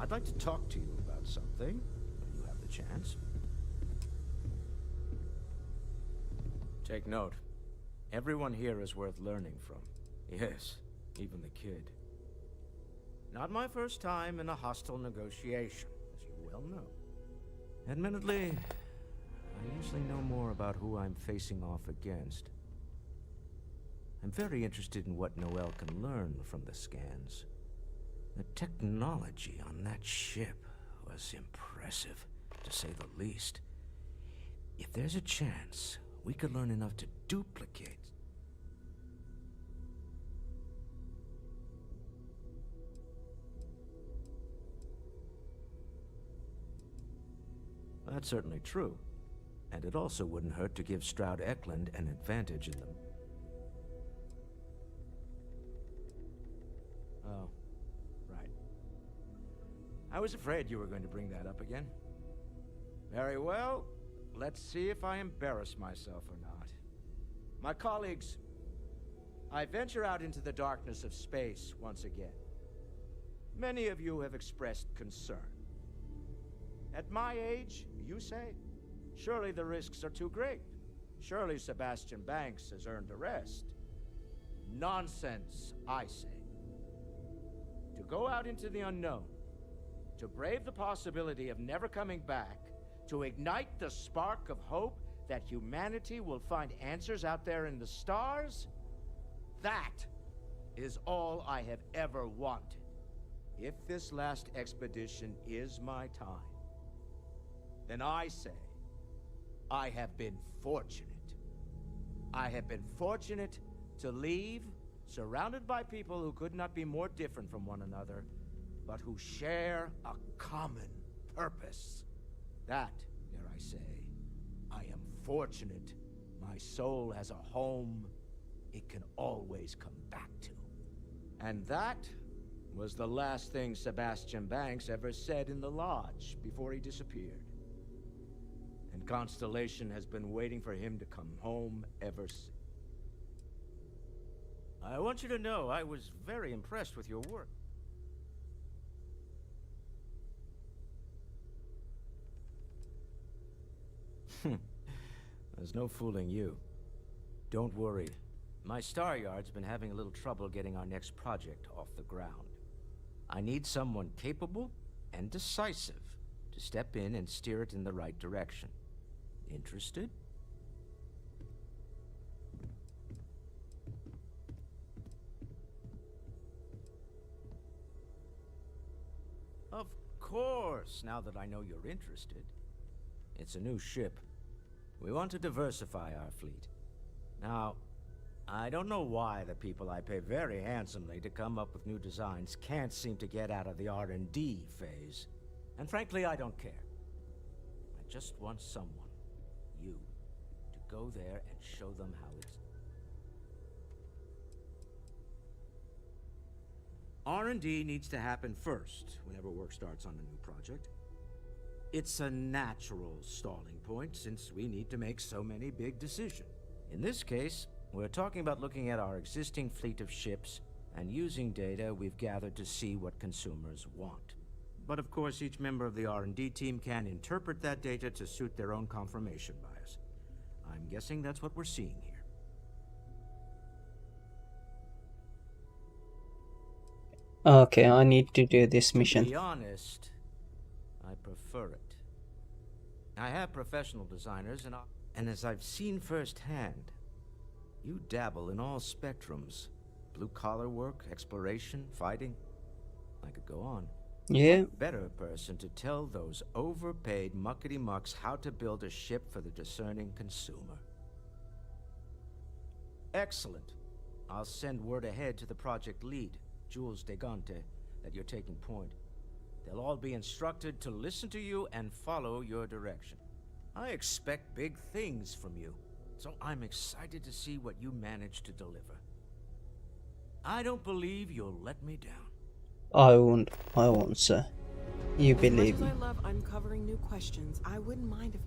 I'd like to talk to you about something, when you have the chance. Take note. Everyone here is worth learning from. Yes, even the kid. Not my first time in a hostile negotiation, as you well know. Admittedly, I usually know more about who I'm facing off against. I'm very interested in what Noel can learn from the scans. The technology on that ship was impressive, to say the least. If there's a chance, we could learn enough to duplicate. That's certainly true. And it also wouldn't hurt to give Stroud Eklund an advantage in them. Oh. Right. I was afraid you were going to bring that up again. Very well. Let's see if I embarrass myself or not. My colleagues, I venture out into the darkness of space once again. Many of you have expressed concern. At my age, you say, surely the risks are too great. Surely Sebastian Banks has earned a rest. Nonsense, I say. To go out into the unknown, to brave the possibility of never coming back, to ignite the spark of hope that humanity will find answers out there in the stars, that is all I have ever wanted. If this last expedition is my time, then I say, I have been fortunate. I have been fortunate to leave, surrounded by people who could not be more different from one another, but who share a common purpose. That, dare I say, I am fortunate. My soul has a home it can always come back to. And that was the last thing Sebastian Banks ever said in the lodge before he disappeared. And Constellation has been waiting for him to come home ever since. I want you to know I was very impressed with your work. There's no fooling you. Don't worry. My Star Yard's been having a little trouble getting our next project off the ground. I need someone capable and decisive to step in and steer it in the right direction. Interested? Of course, now that I know you're interested. It's a new ship. We want to diversify our fleet. Now, I don't know why the people I pay very handsomely to come up with new designs can't seem to get out of the R&D phase. And frankly, I don't care. I just want someone, you, to go there and show them how it's... R&D needs to happen first whenever work starts on a new project. It's a natural stalling point since we need to make so many big decisions. In this case, we're talking about looking at our existing fleet of ships and using data we've gathered to see what consumers want. But of course, each member of the R&D team can interpret that data to suit their own confirmation bias. I'm guessing that's what we're seeing here. Okay, I need to do this mission. To be honest, I prefer it. I have professional designers, and as I've seen firsthand, you dabble in all spectrums. Blue-collar work, exploration, fighting. I could go on. Yeah. What better person to tell those overpaid muckety-mucks how to build a ship for the discerning consumer? Excellent. I'll send word ahead to the project lead, Jules Degante, that you're taking point. They'll all be instructed to listen to you and follow your direction. I expect big things from you, so I'm excited to see what you manage to deliver. I don't believe you'll let me down. I won't, sir. You believe As me. much as I love uncovering new questions, I wouldn't mind if...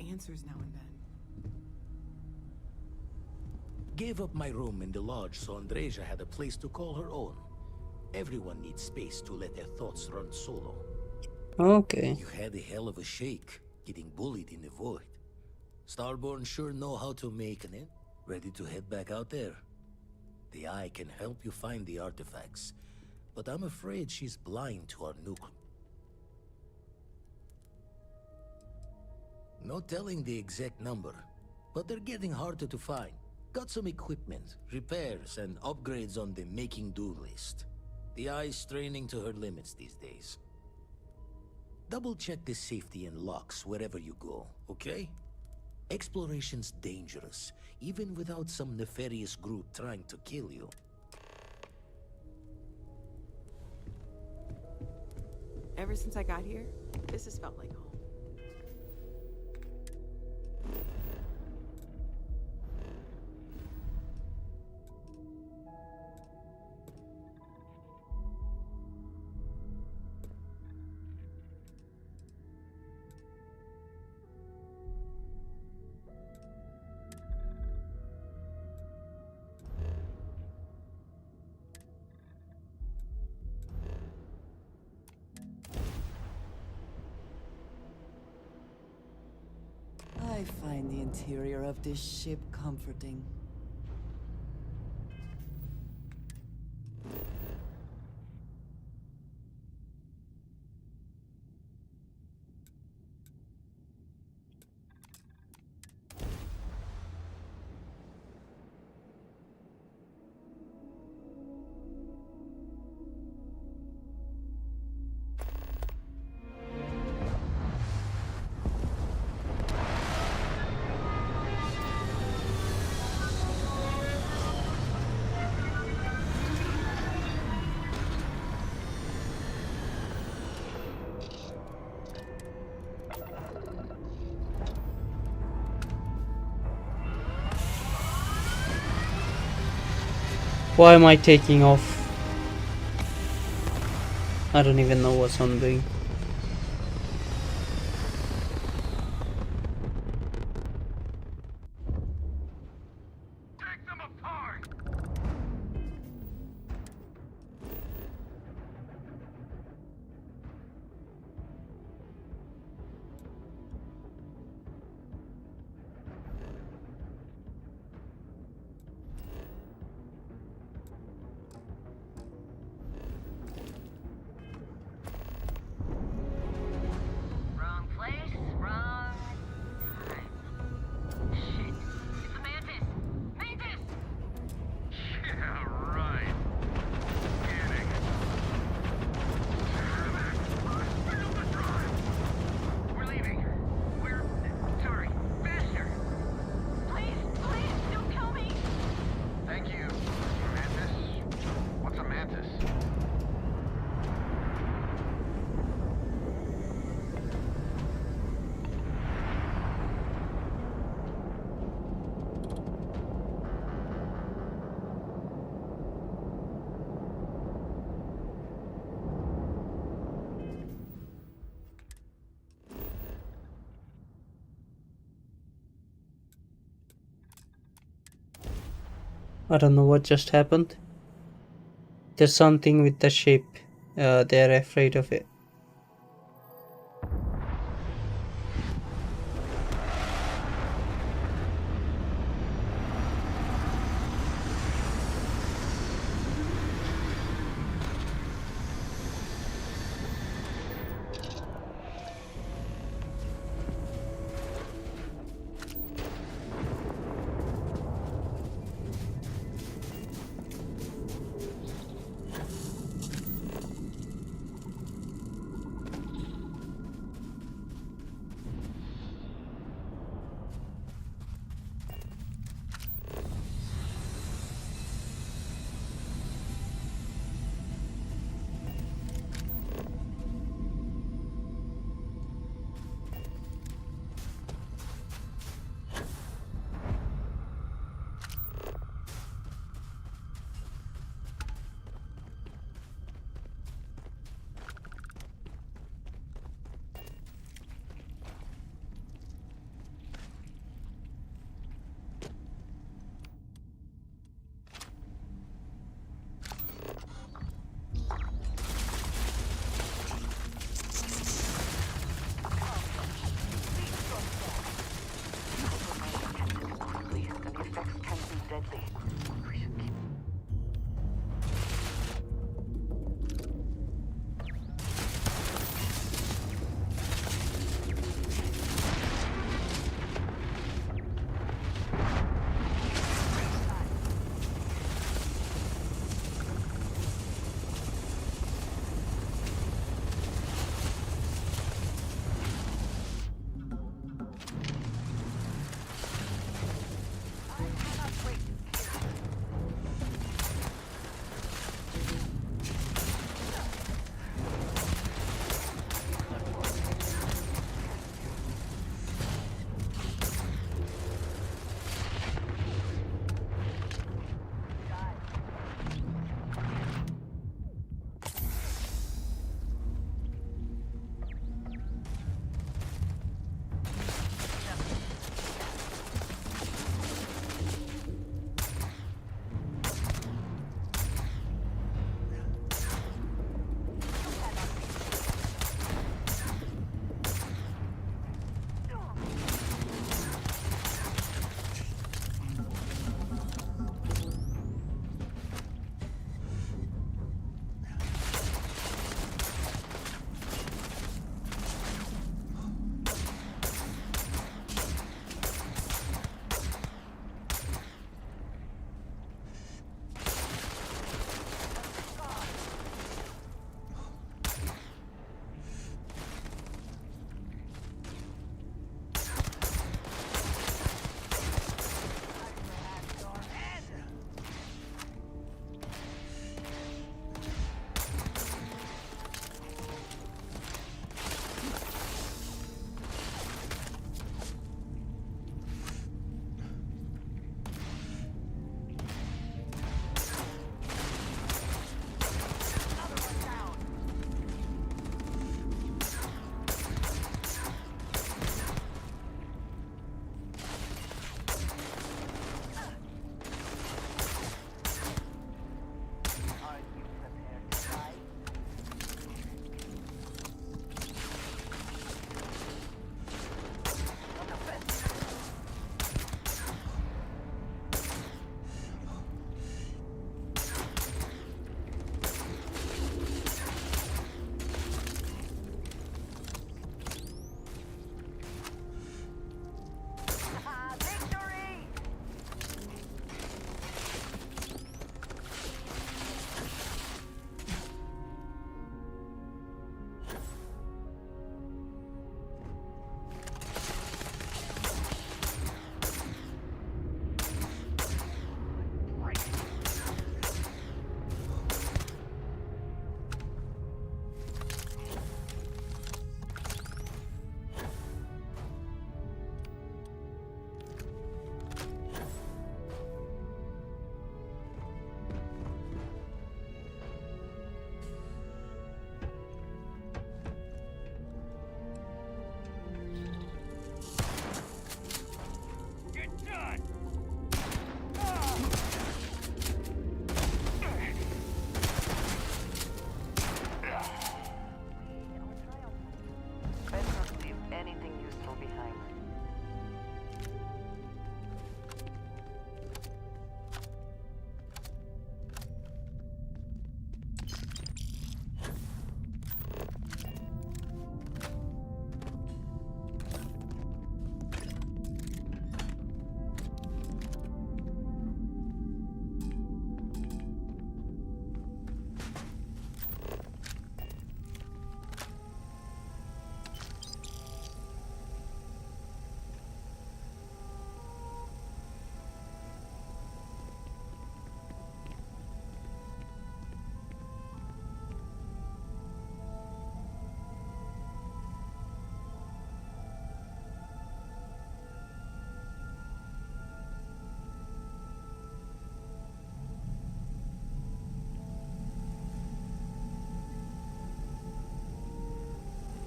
answers now and then. Gave up my room in the lodge so Andreja had a place to call her own. Everyone needs space to let their thoughts run solo. Okay. You had a hell of a shake, getting bullied in the void. Starborn sure know how to make an end. Ready to head back out there? The Eye can help you find the artifacts, but I'm afraid she's blind to our nuke. No telling the exact number, but they're getting harder to find. Got some equipment, repairs, and upgrades on the making-do list. The Eye's straining to her limits these days. Double-check the safety and locks wherever you go, okay? Exploration's dangerous, even without some nefarious group trying to kill you. Ever since I got here, this has felt like home. I find the interior of this ship comforting. Why am I taking off? I don't even know what I'm doing. Wrong place, wrong time. Shit. It's the Mantis! Mantis! Yeah, right. Kidding. Failed the drive. We're leaving. We're sorry. Faster. Please, please, don't kill me! Thank you. Mantis? What's a mantis? I don't know what just happened. There's something with the ship. They're afraid of it.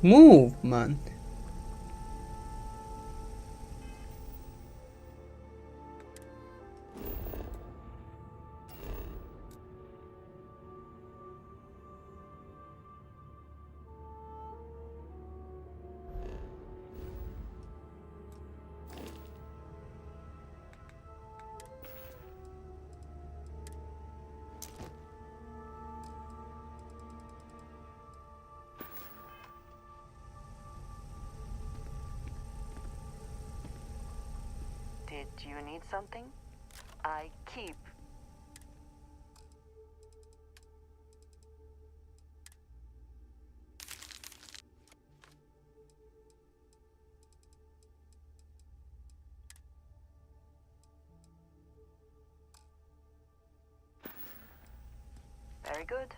Move, man. Did you need something? I keep. Very good.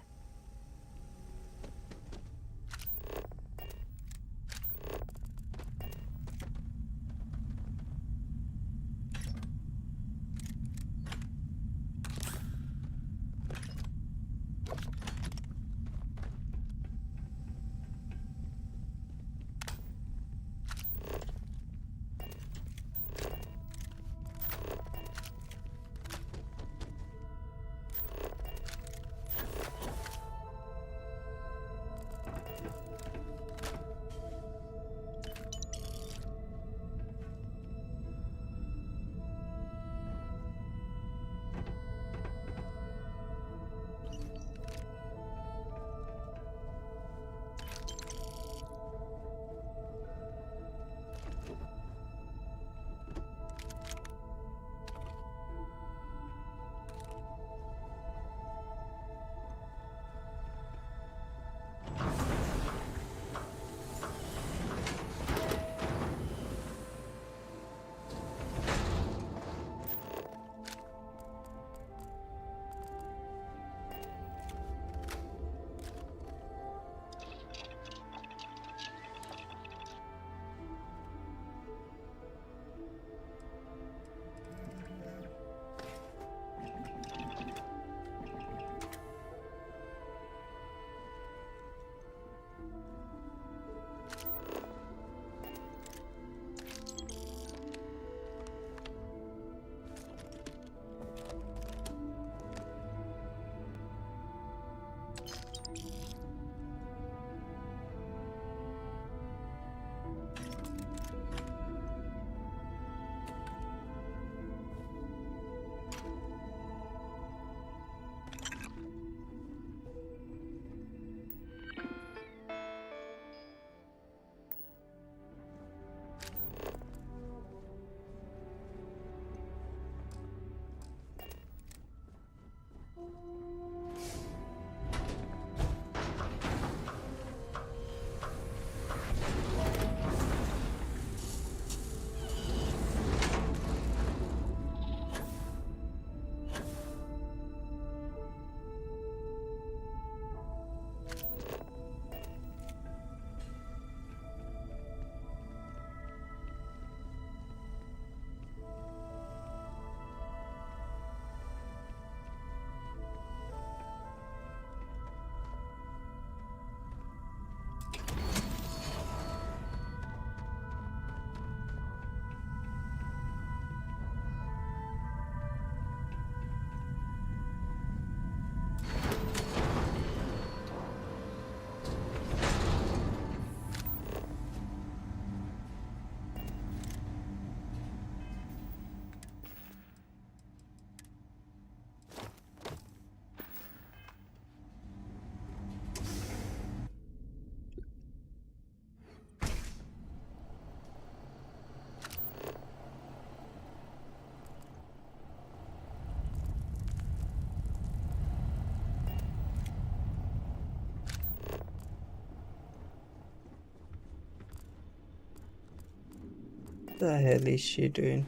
The hell is she doing?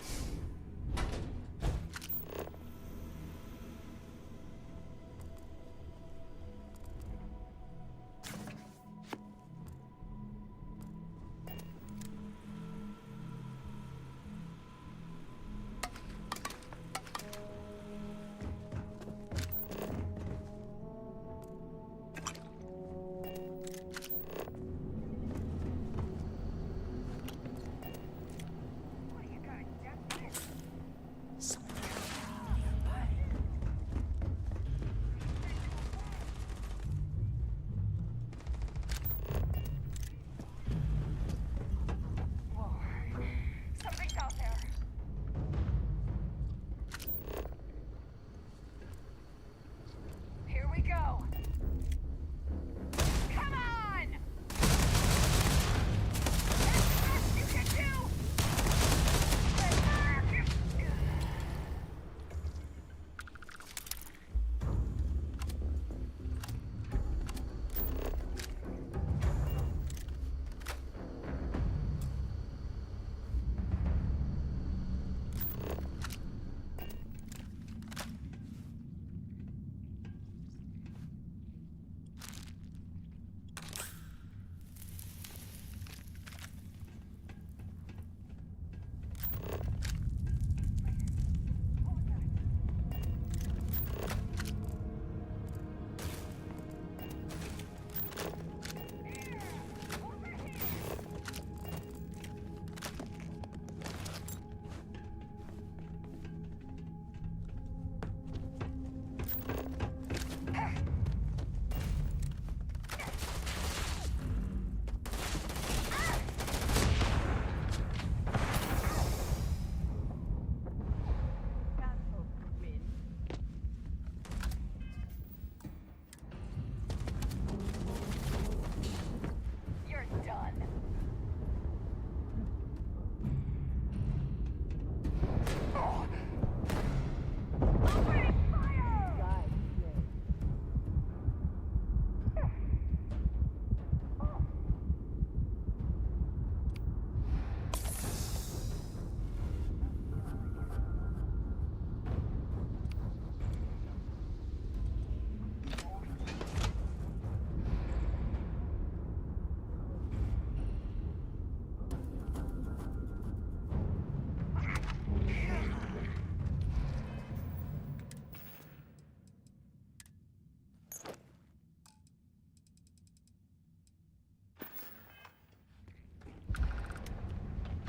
You're done.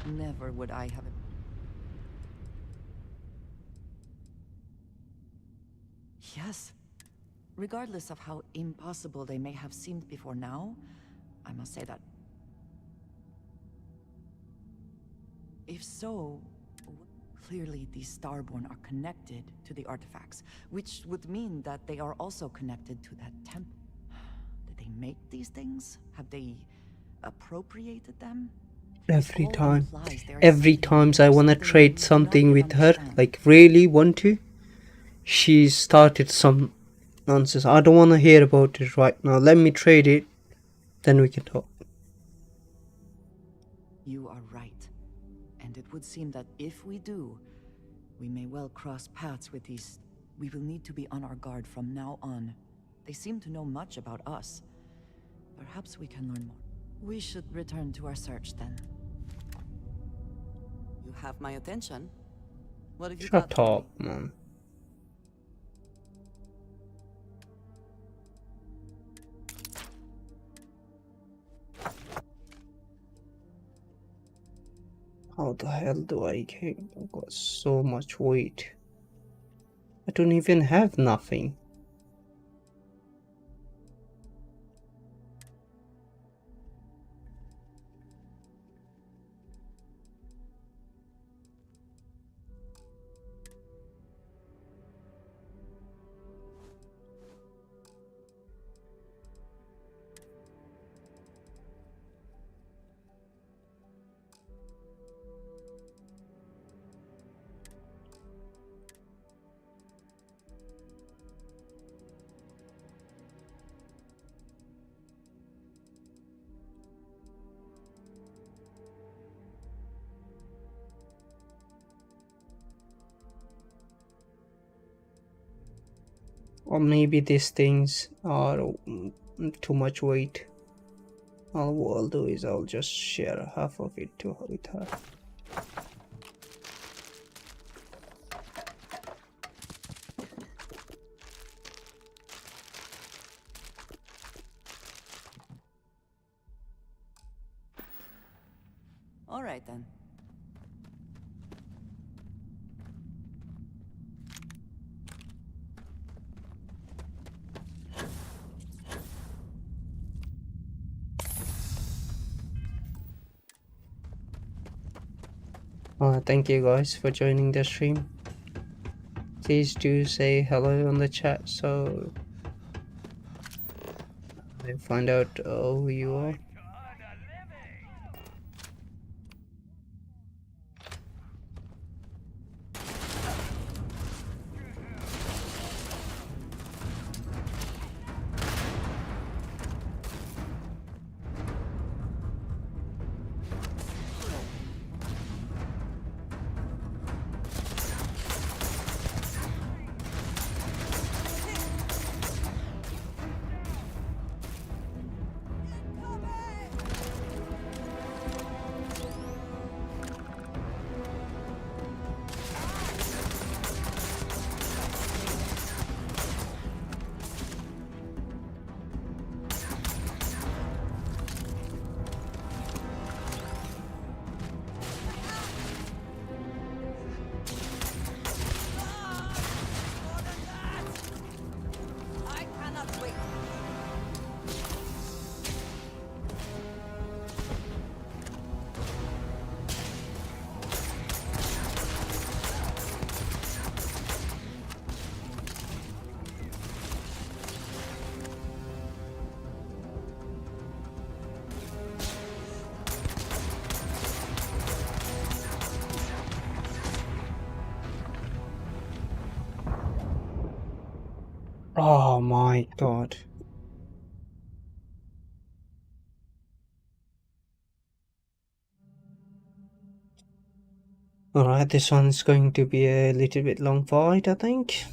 Never would I have... Yes. Regardless of how impossible they may have seemed before now, I must say that... If so, clearly these Starborn are connected to the artifacts, which would mean that they are also connected to that temple. Did they make these things? Have they appropriated them? Every times I wanna trade something with her, like really want to, she started some nonsense. I don't wanna hear about it right now. Let me trade it, then we can talk. You are right. And it would seem that if we do, we may well cross paths with these. We will need to be on our guard from now on. They seem to know much about us. Perhaps we can learn more. We should return to our search then. You have my attention. What have you Shut got for up, me? man. How the hell do I get? I've got so much weight. I don't even have nothing. Or maybe these things are too much weight. All I'll do is I'll just share half of it with her. All right then. Thank you guys for joining the stream. Please do say hello on the chat so I find out who you are. Oh my god. Alright, this one's going to be a little bit long fight, I think.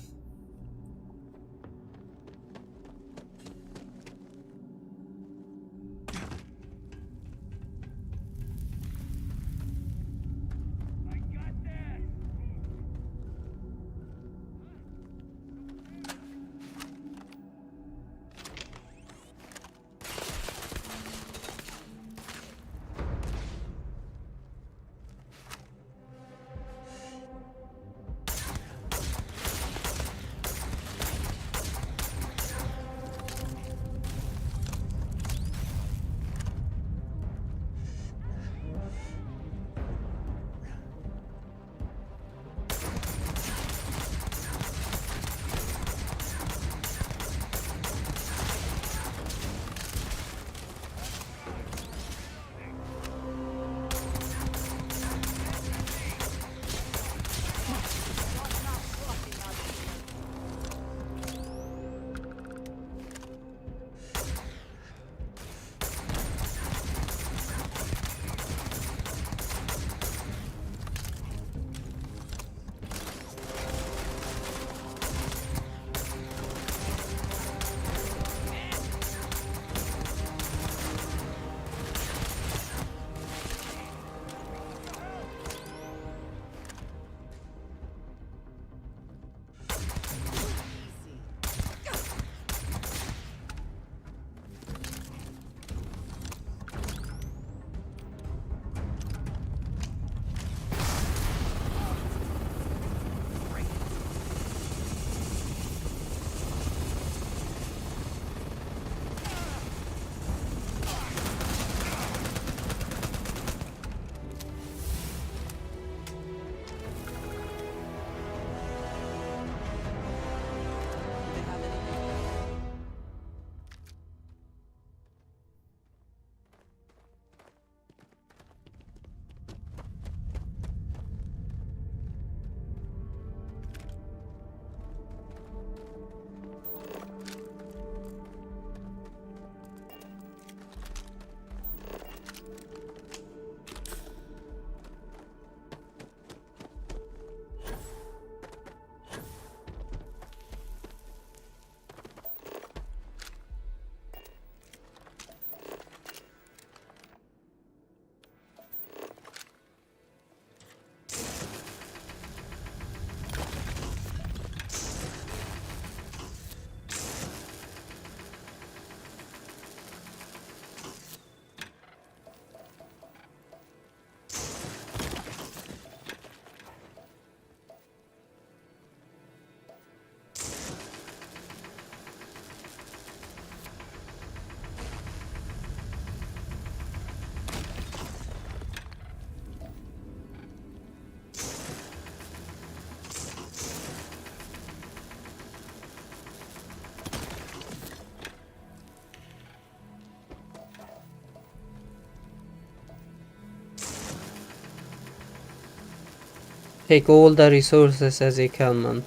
Take all the resources as you can, man.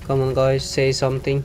Come on guys, say something.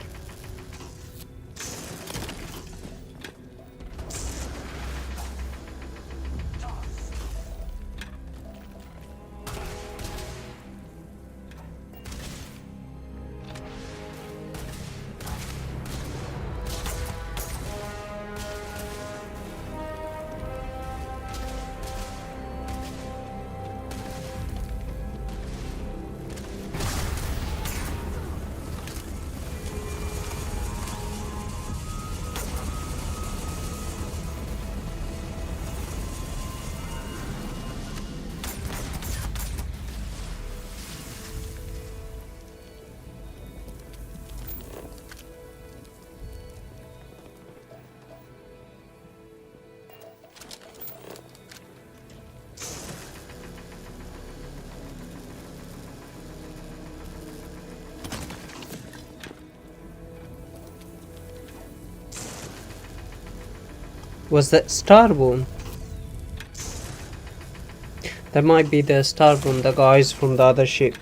Was that Starborn? That might be the Starborn, the guys from the other ship.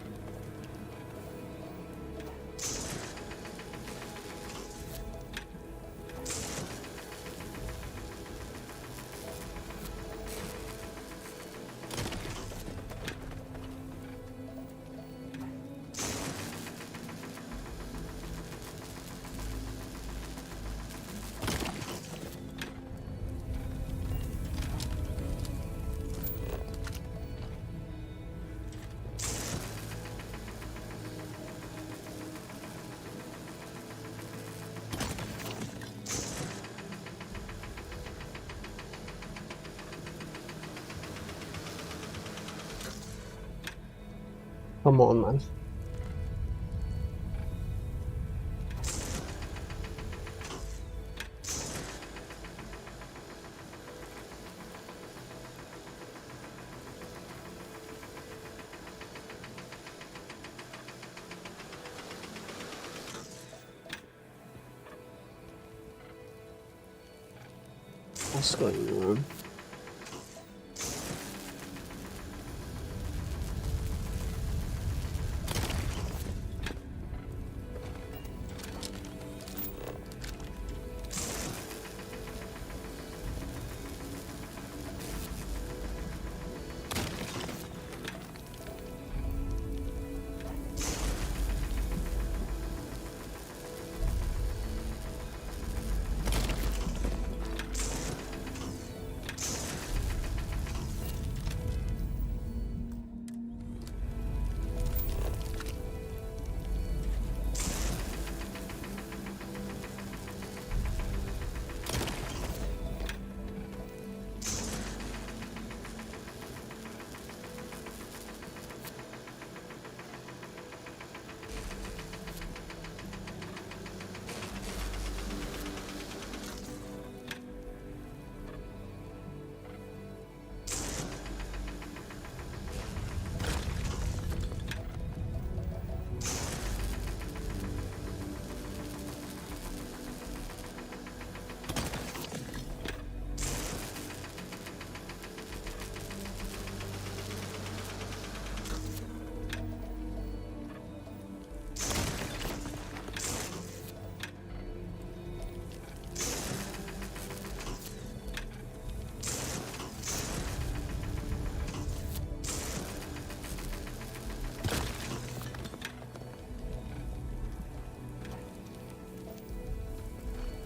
Come on, man. What's going on?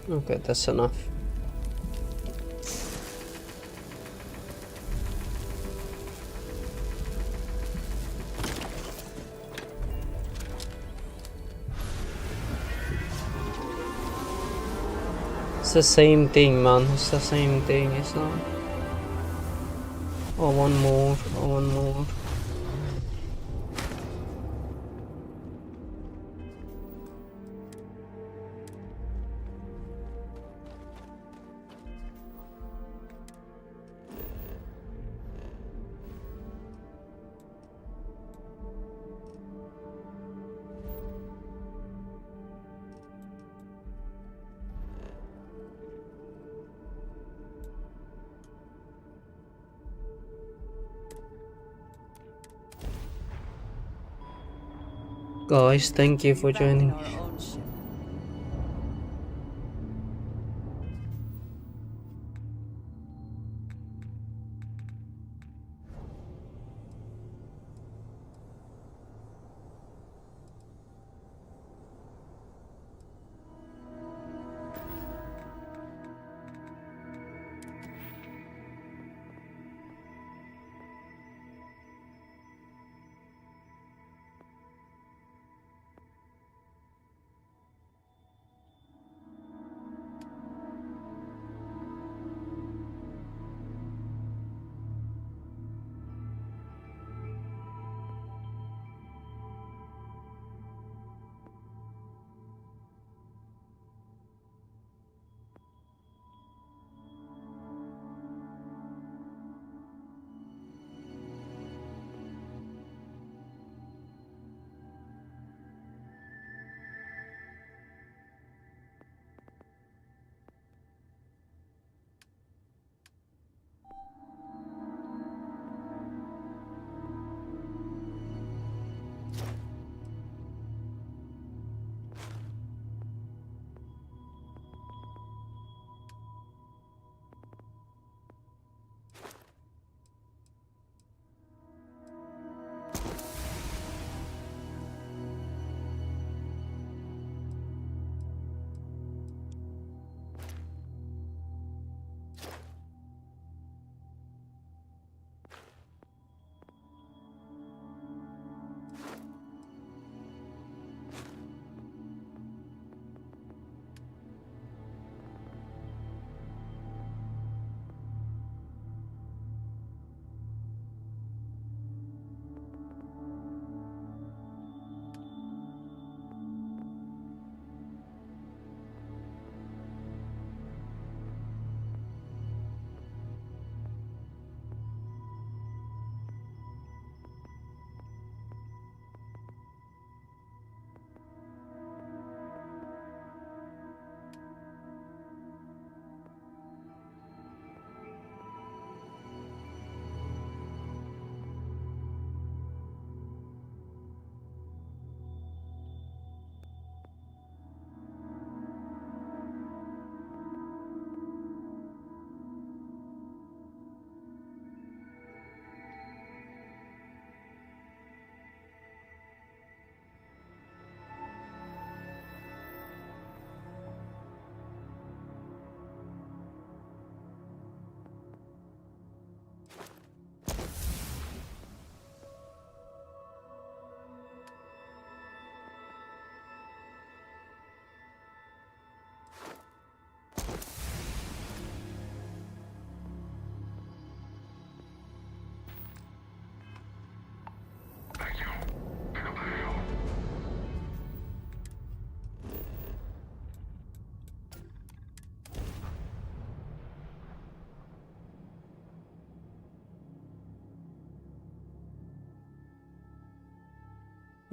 Okay, that's enough. It's the same thing, man. It's the same thing, it's not. Oh, one more. Oh, one more. Guys, thank you for joining.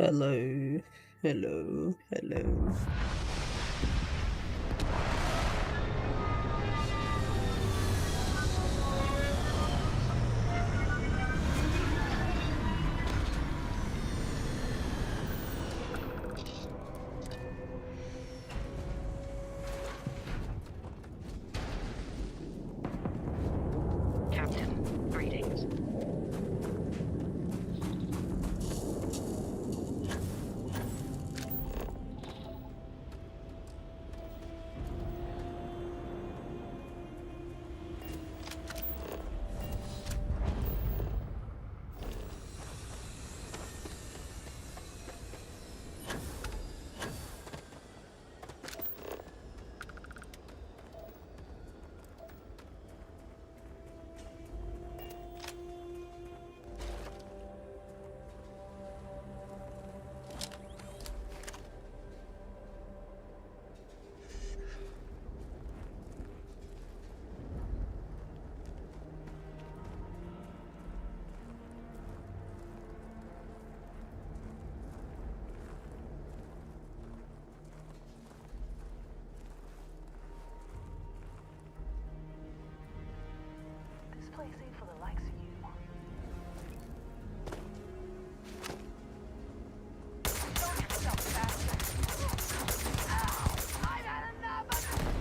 Hello, hello, hello. Captain, greetings. This place ain't for the likes of you. Don't yourself faster. Ow! I've had enough of this!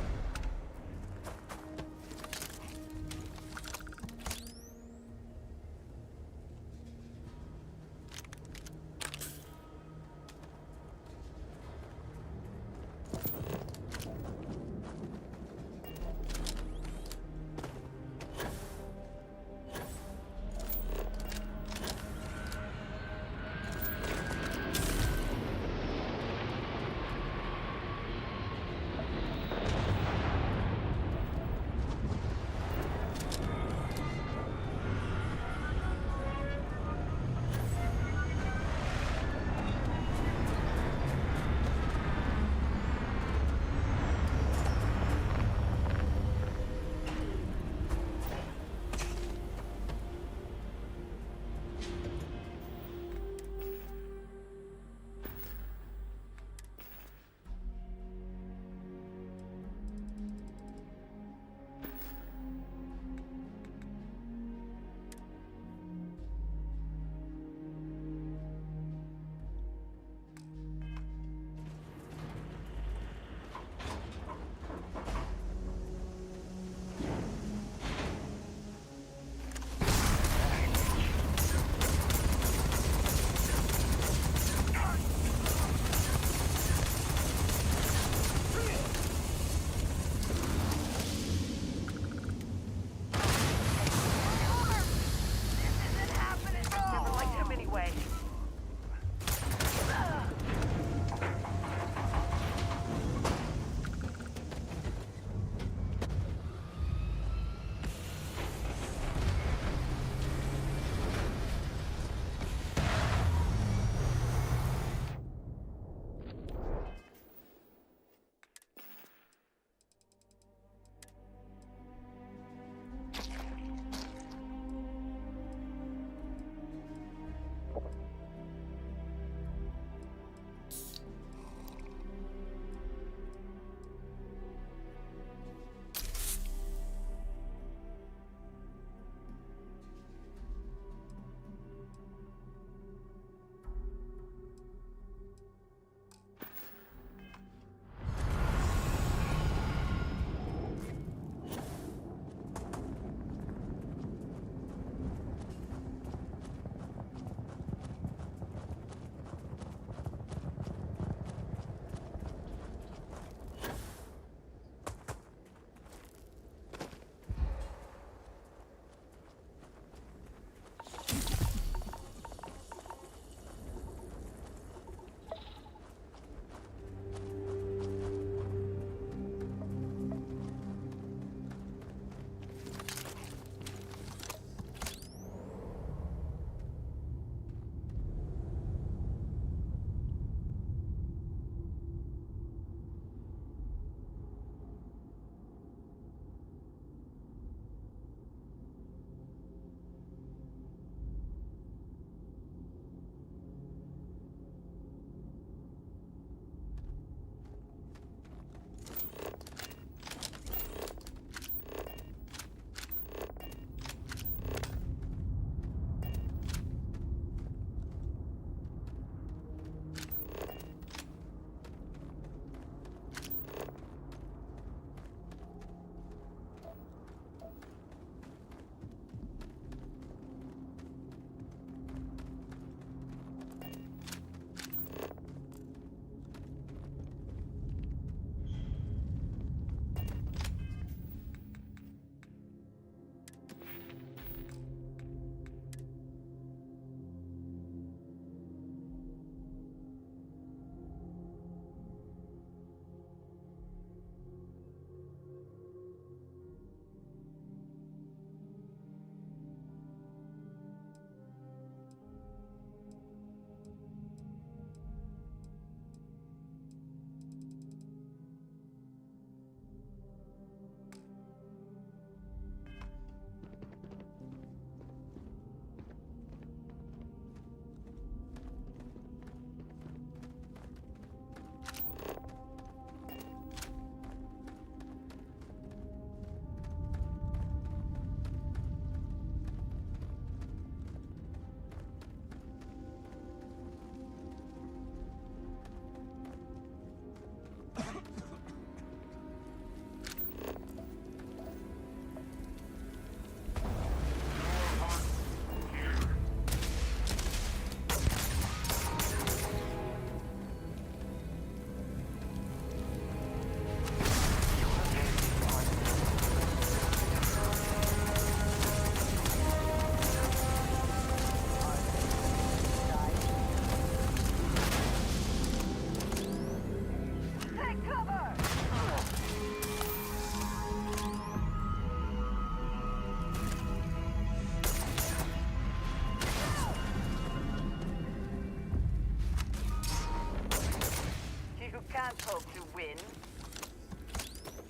Can't hope to win.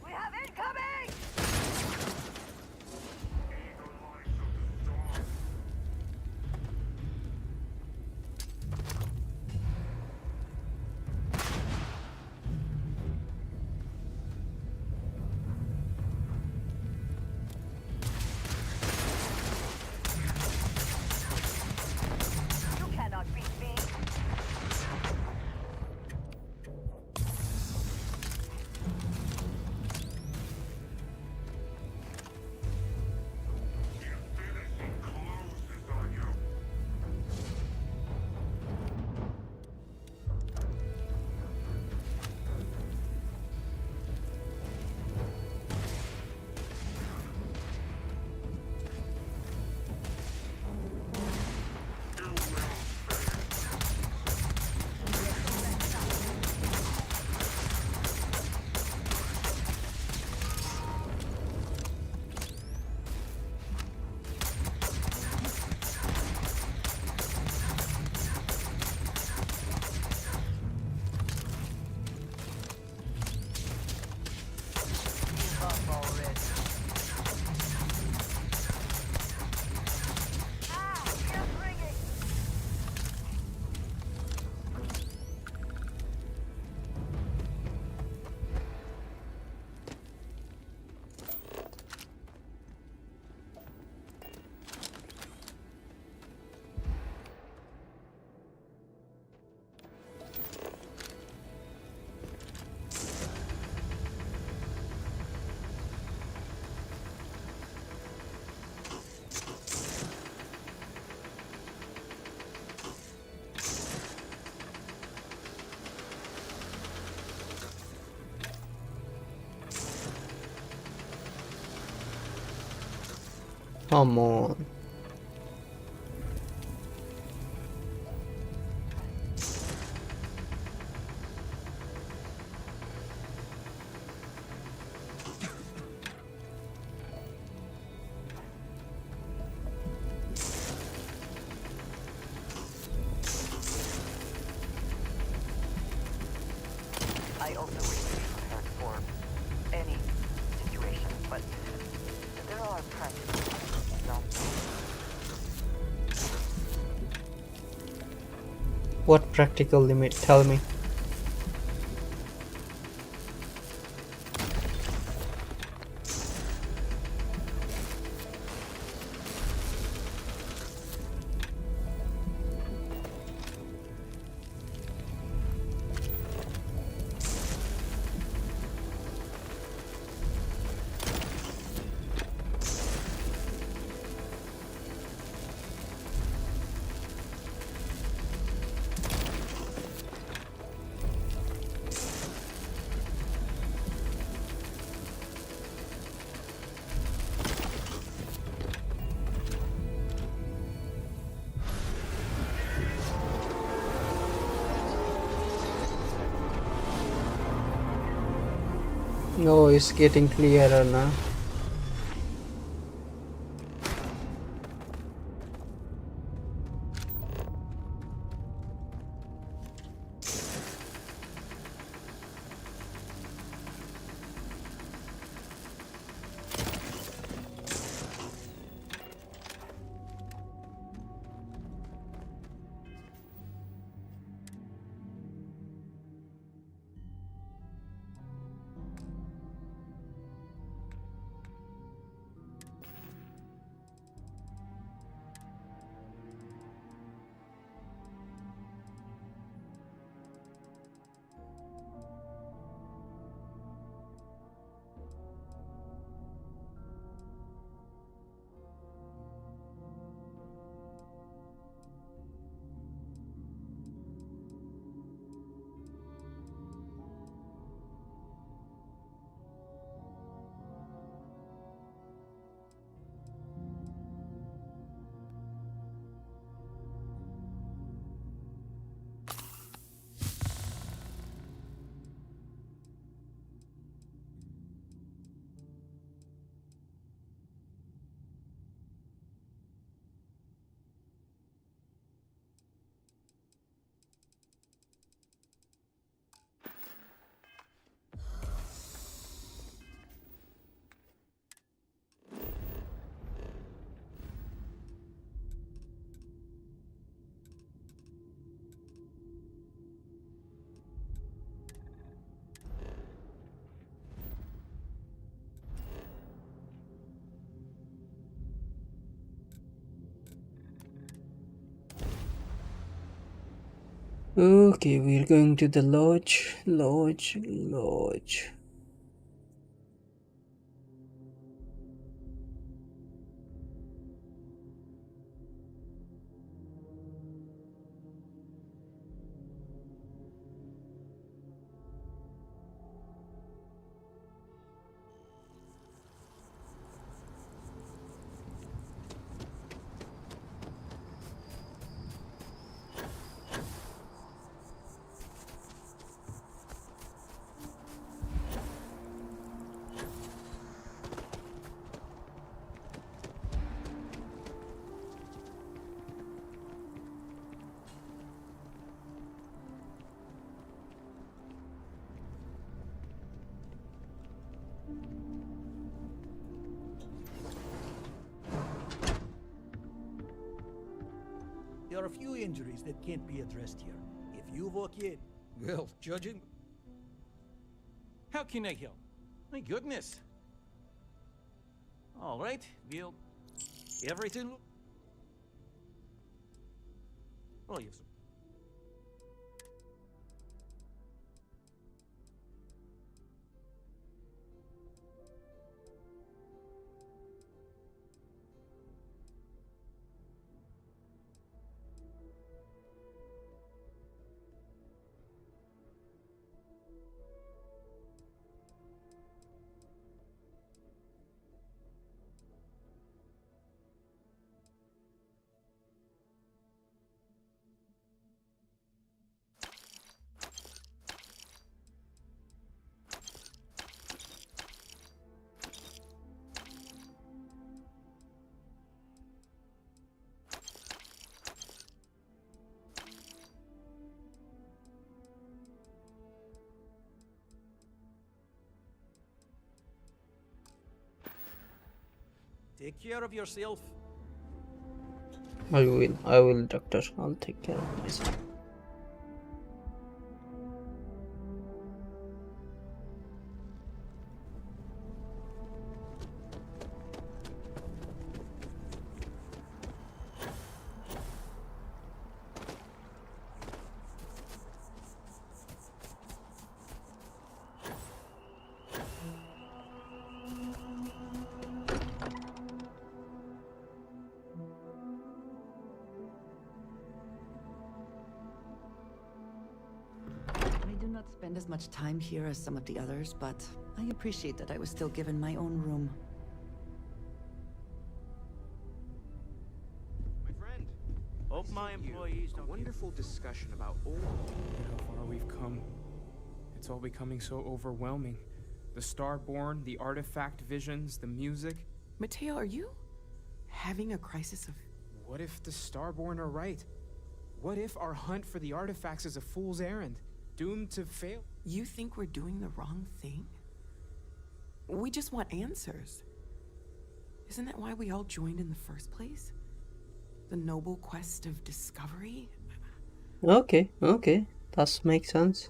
We have incoming! You cannot beat me. Come on. I also wish to be prepared for any situation, but there are practical What practical limit? Tell me. No, it's getting clearer now. Okay, we're going to the lodge. There are a few injuries that can't be addressed here. If you walk in, well, judging... How can I help? My goodness. All right, we'll... Everything... Oh, yes. Take care of yourself. I will, doctor. I'll take care of myself. Spend as much time here as some of the others, but I appreciate that I was still given my own room. My friend. Hope my employees don't... Wonderful discussion about all... Look how far we've come. It's all becoming so overwhelming. The Starborn, the artifact visions, the music. Mateo, are you having a crisis of... What if the Starborn are right? What if our hunt for the artifacts is a fool's errand? Doomed to fail? You think we're doing the wrong thing? We just want answers. Isn't that why we all joined in the first place? The noble quest of discovery? Okay, that makes sense.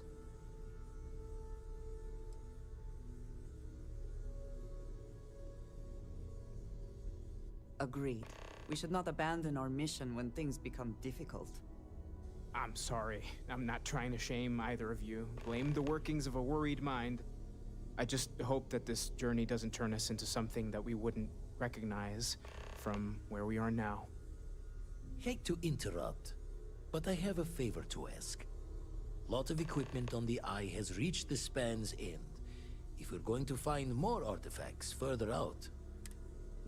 Agreed. We should not abandon our mission when things become difficult. I'm sorry. I'm not trying to shame either of you. Blame the workings of a worried mind. I just hope that this journey doesn't turn us into something that we wouldn't recognize from where we are now. Hate to interrupt, but I have a favor to ask. Lot of equipment on the Eye has reached the span's end. If we're going to find more artifacts further out,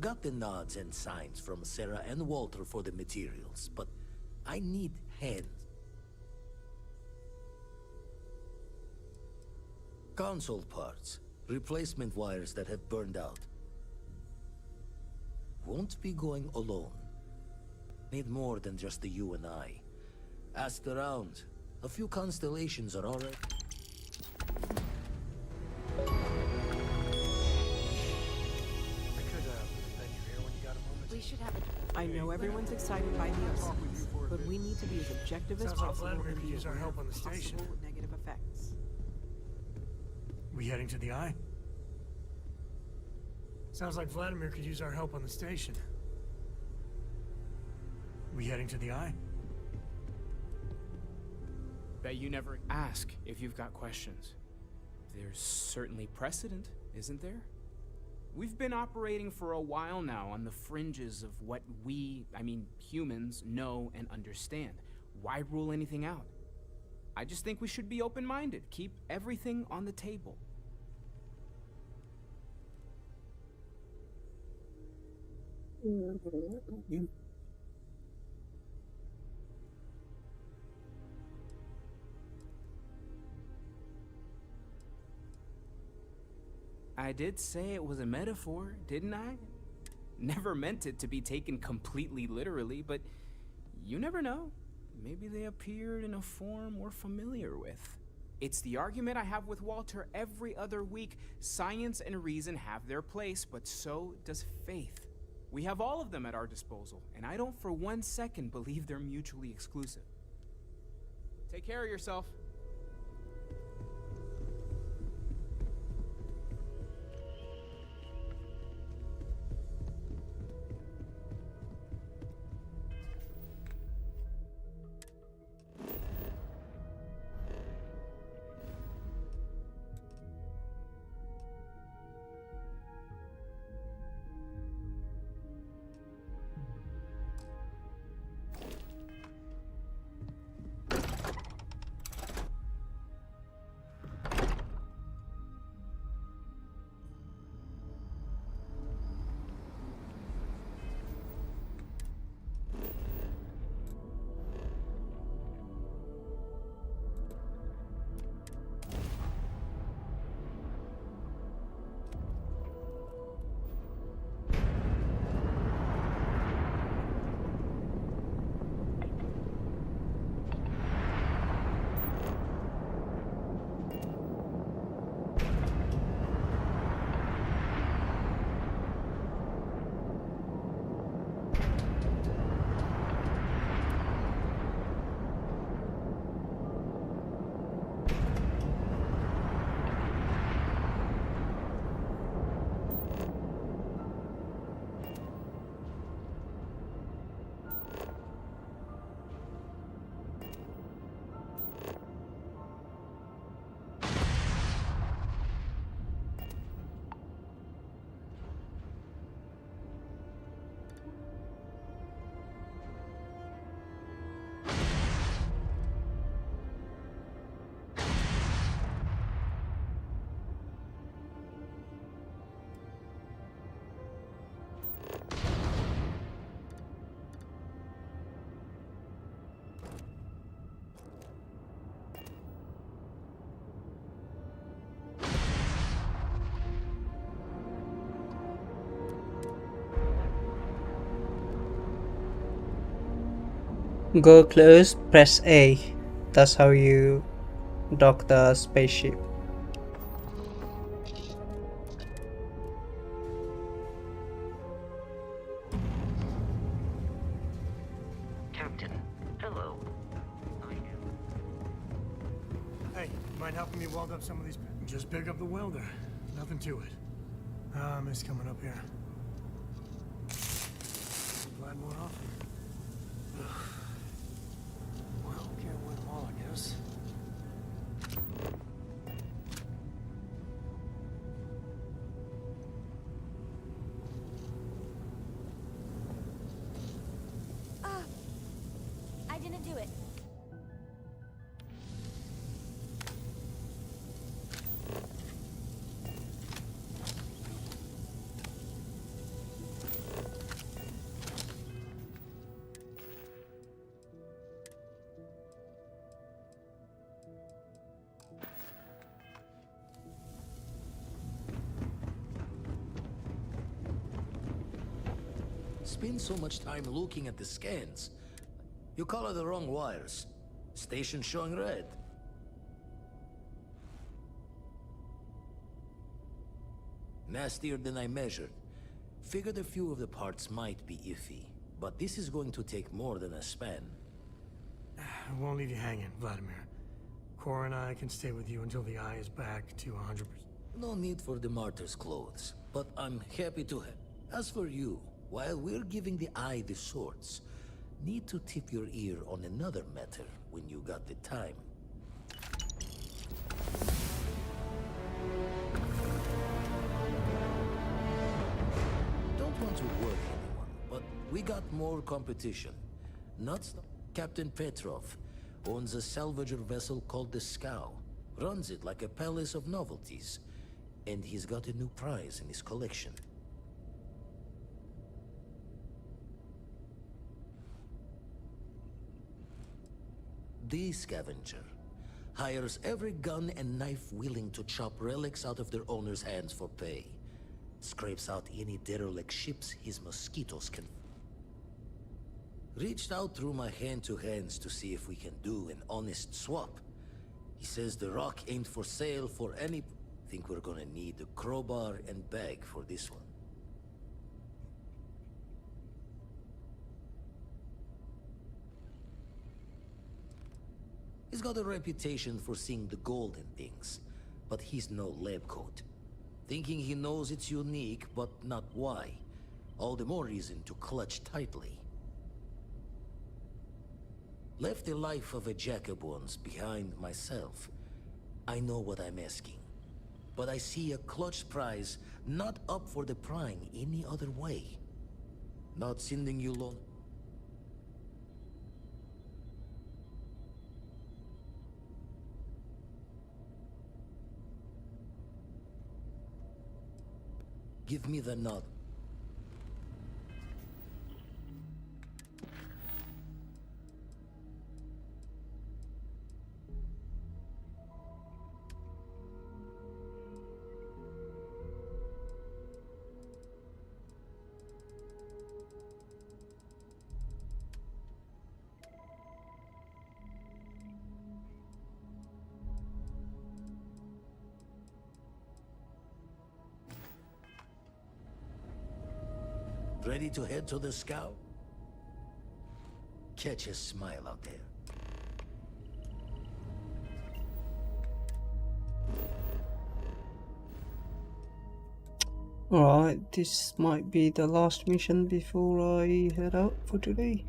got the nods and signs from Sarah and Walter for the materials, but I need hands. Console parts, replacement wires that have burned out. Won't be going alone. Need more than just the you and I. Asked around. A few constellations are already... We should have it. I know everyone's excited by the OCs, but we need to be as objective as Sounds like possible Vladimir and could be use our aware help on of the station. possible negative effects. We heading to the Eye? Sounds like Vladimir could use our help on the station. We heading to the Eye? Bet you never ask if you've got questions. There's certainly precedent, isn't there? We've been operating for a while now on the fringes of what humans, know and understand. Why rule anything out? I just think we should be open-minded, keep everything on the table. I did say it was a metaphor, didn't I? Never meant it to be taken completely literally, but you never know. Maybe they appeared in a form we're familiar with. It's the argument I have with Walter every other week. Science and reason have their place, but so does faith. We have all of them at our disposal, and I don't for 1 second believe they're mutually exclusive. Take care of yourself. Go close, press A. That's how you dock the spaceship. Captain, hello. Hey, you mind helping me weld up some of these? Just pick up the welder. Nothing to it. I miss coming up here. Glad more often. Well, can't win them all, I guess. I didn't do it. Spend so much time looking at the scans. You color the wrong wires. Station showing red. Nastier than I measured. Figured a few of the parts might be iffy, but this is going to take more than a span. I won't leave you hanging, Vladimir. Cora and I can stay with you until the eye is back to 100%. No need for the martyr's clothes, but I'm happy to have. As for you, while we're giving the eye the sorts, need to tip your ear on another matter when you got the time. got more competition. Not Captain Petrov owns a salvager vessel called the Scow. Runs it like a palace of novelties. And he's got a new prize in his collection. The Scavenger hires every gun and knife willing to chop relics out of their owner's hands for pay. Scrapes out any derelict ships his mosquitoes can. Reached out through my hand-to-hands to see if we can do an honest swap. He says the rock ain't for sale for any... Think we're gonna need a crowbar and bag for this one. He's got a reputation for seeing the gold in things, but he's no lab coat. Thinking he knows it's unique, but not why. All the more reason to clutch tightly. Left the life of a jackabones behind myself. I know what I'm asking. But I see a clutch prize not up for the prying any other way. Not sending you alone. Give me the nod. Ready to head to the Scow? Catch a smile out there. Alright, this might be the last mission before I head out for today.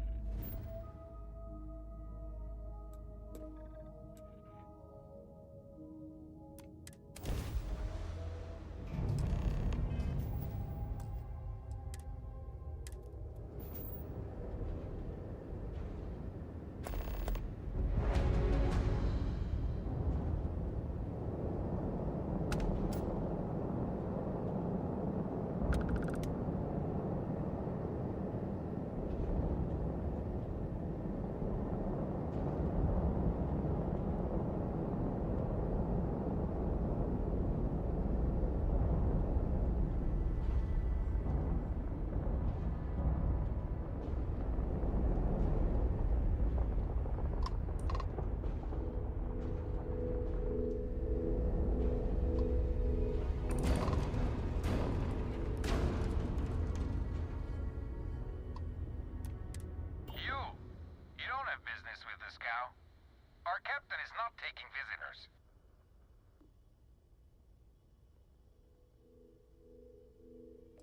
Our captain is not taking visitors.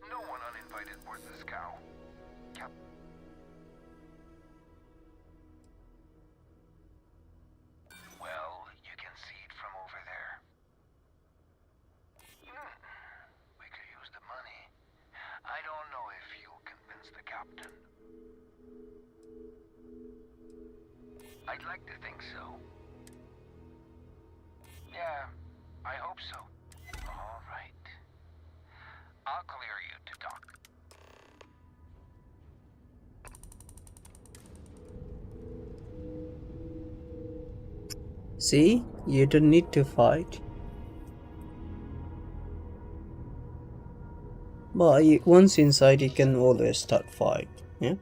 No one uninvited boards the Scow. Well, you can see it from over there. We could use the money. I don't know if you'll convince the captain. I'd like to think so. Yeah, I hope so. All right. I'll clear you to talk. See? You don't need to fight. But once inside, you can always start fight, yeah?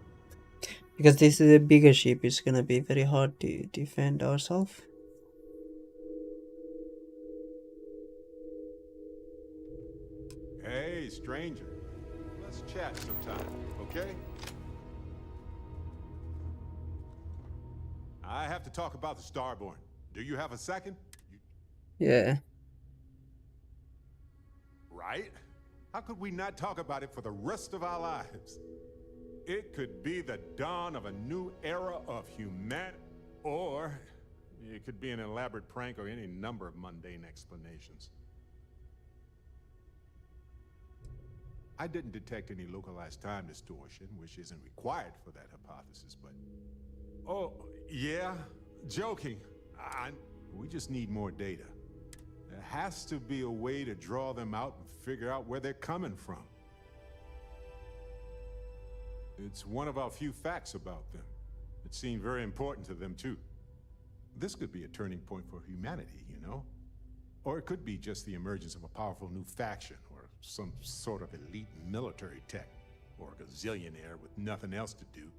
Because this is a bigger ship, it's gonna be very hard to defend ourselves. Hey, stranger. Let's chat sometime, okay? I have to talk about the Starborn. Do you have a second? Yeah. Right? How could we not talk about it for the rest of our lives? It could be the dawn of a new era of humanity, or it could be an elaborate prank or any number of mundane explanations. I didn't detect any localized time distortion, which isn't required for that hypothesis, but... Oh, yeah? Joking. We just need more data. There has to be a way to draw them out and figure out where they're coming from. It's one of our few facts about them. It seemed very important to them, too. This could be a turning point for humanity, you know? Or it could be just the emergence of a powerful new faction, or some sort of elite military tech, or a gazillionaire with nothing else to do.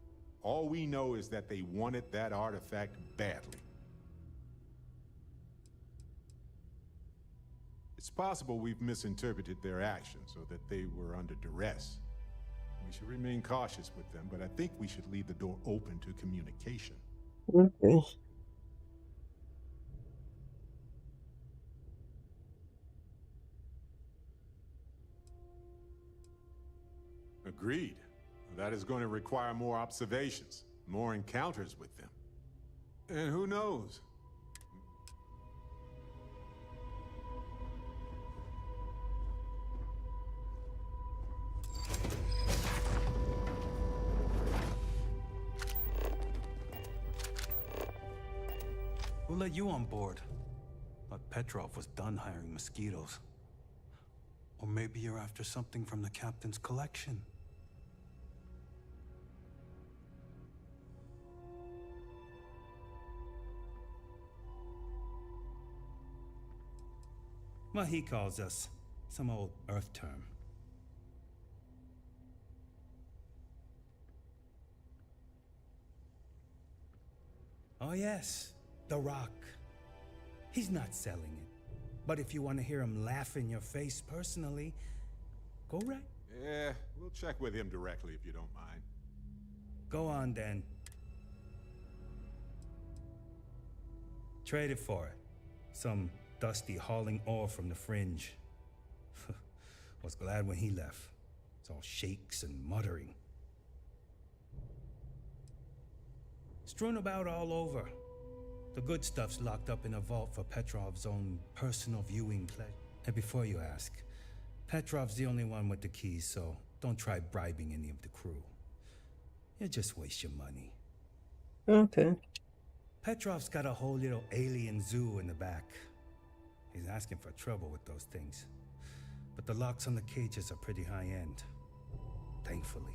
All we know is that they wanted that artifact badly. It's possible we've misinterpreted their actions, or that they were under duress. We should remain cautious with them, but I think we should leave the door open to communication. Okay. Agreed. That is going to require more observations, more encounters with them. And who knows? Who let you on board? Thought Petrov was done hiring mosquitoes. Or maybe you're after something from the captain's collection. Well, he calls us some old Earth term. Oh yes, The Rock. He's not selling it. But if you want to hear him laugh in your face personally, go right. Yeah, we'll check with him directly if you don't mind. Go on then. Trade it for it. Some dusty hauling ore from the fringe. Was glad when he left. It's all shakes and muttering. Strewn about all over. The good stuff's locked up in a vault for Petrov's own personal viewing pleasure. And before you ask, Petrov's the only one with the keys, so don't try bribing any of the crew. You'll just waste your money. Okay. Petrov's got a whole little alien zoo in the back. He's asking for trouble with those things. But the locks on the cages are pretty high-end. Thankfully.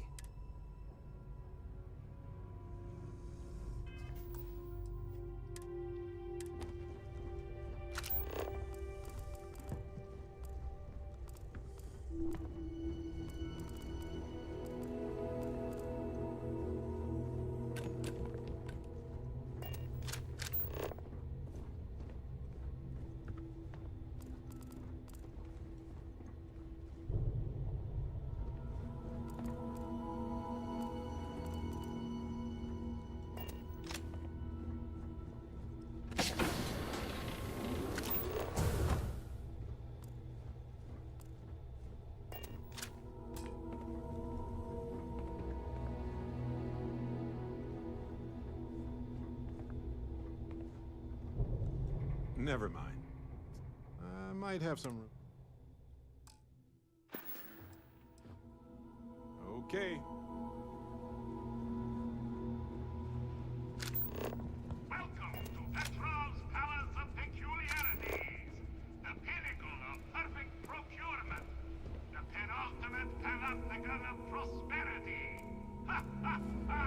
Never mind. I might have some room. Okay. Welcome to Petrov's Palace of Peculiarities, the pinnacle of perfect procurement, the penultimate panopticon of prosperity. Ha ha ha!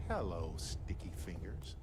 Hello, sticky fingers.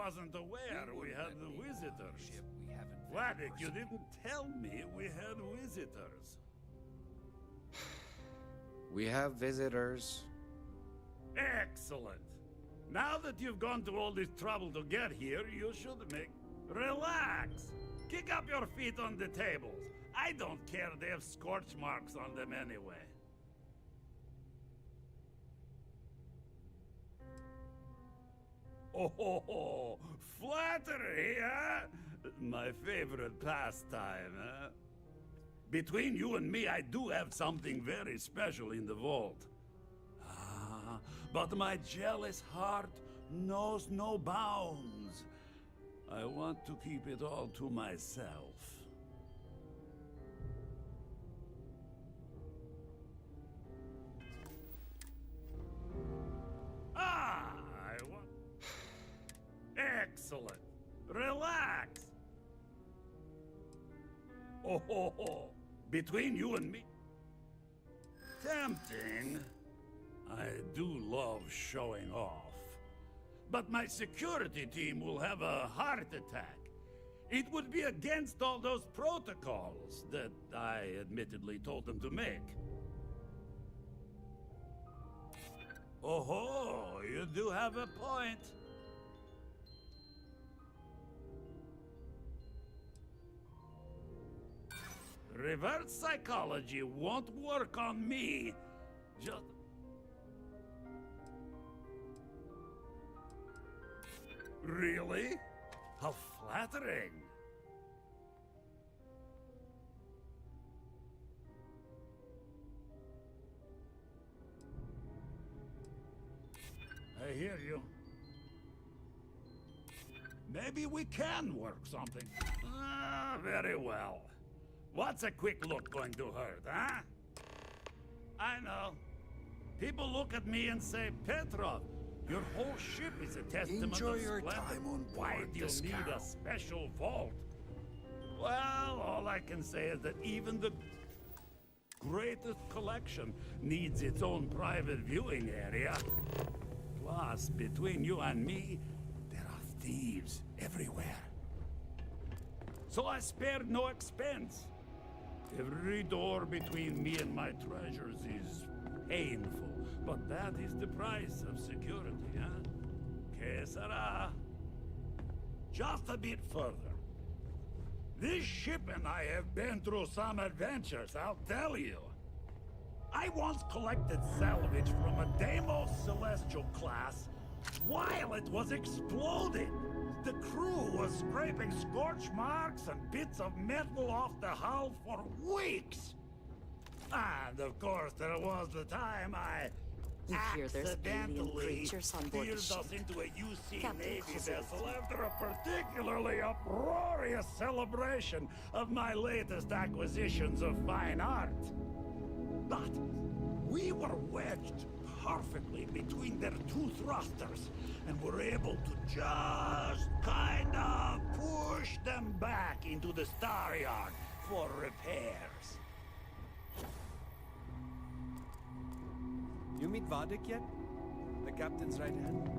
wasn't aware we had visitors. Vladek, you didn't tell me we had visitors. We have visitors. Excellent. Now that you've gone to all this trouble to get here, you should make... Relax! Kick up your feet on the tables. I don't care, they have scorch marks on them anyway. Oh, flattery, huh? My favorite pastime, huh? Between you and me, I do have something very special in the vault. Ah, but my jealous heart knows no bounds. I want to keep it all to myself. Ah, I want... Excellent. Relax. Oh, between you and me. Tempting. I do love showing off. But my security team will have a heart attack. It would be against all those protocols that I admittedly told them to make. Oh, you do have a point. Reverse psychology won't work on me. Just... Really? How flattering. I hear you. Maybe we can work something. Very well. What's a quick look going to hurt, huh? I know. People look at me and say, Petrov, your whole ship is a testament Enjoy of your splendor. time on Why board do you the need Scarab? a special vault? Well, all I can say is that even the greatest collection needs its own private viewing area. Plus, between you and me, there are thieves everywhere. So I spared no expense. Every door between me and my treasures is painful, but that is the price of security, huh? Que sera? Just a bit further. This ship and I have been through some adventures, I'll tell you. I once collected salvage from a Deimos Celestial class while it was exploding. The crew was scraping scorch marks and bits of metal off the hull for weeks. And of course, there was the time I We hear there's alien accidentally creatures on board the steered us ship. into a UC Captain Navy Coulson. vessel after a particularly uproarious celebration of my latest acquisitions of fine art. But we were wedged perfectly between their two thrusters and were able to just kind of push them back into the Star Yard for repairs. You meet Vardek yet? The captain's right hand?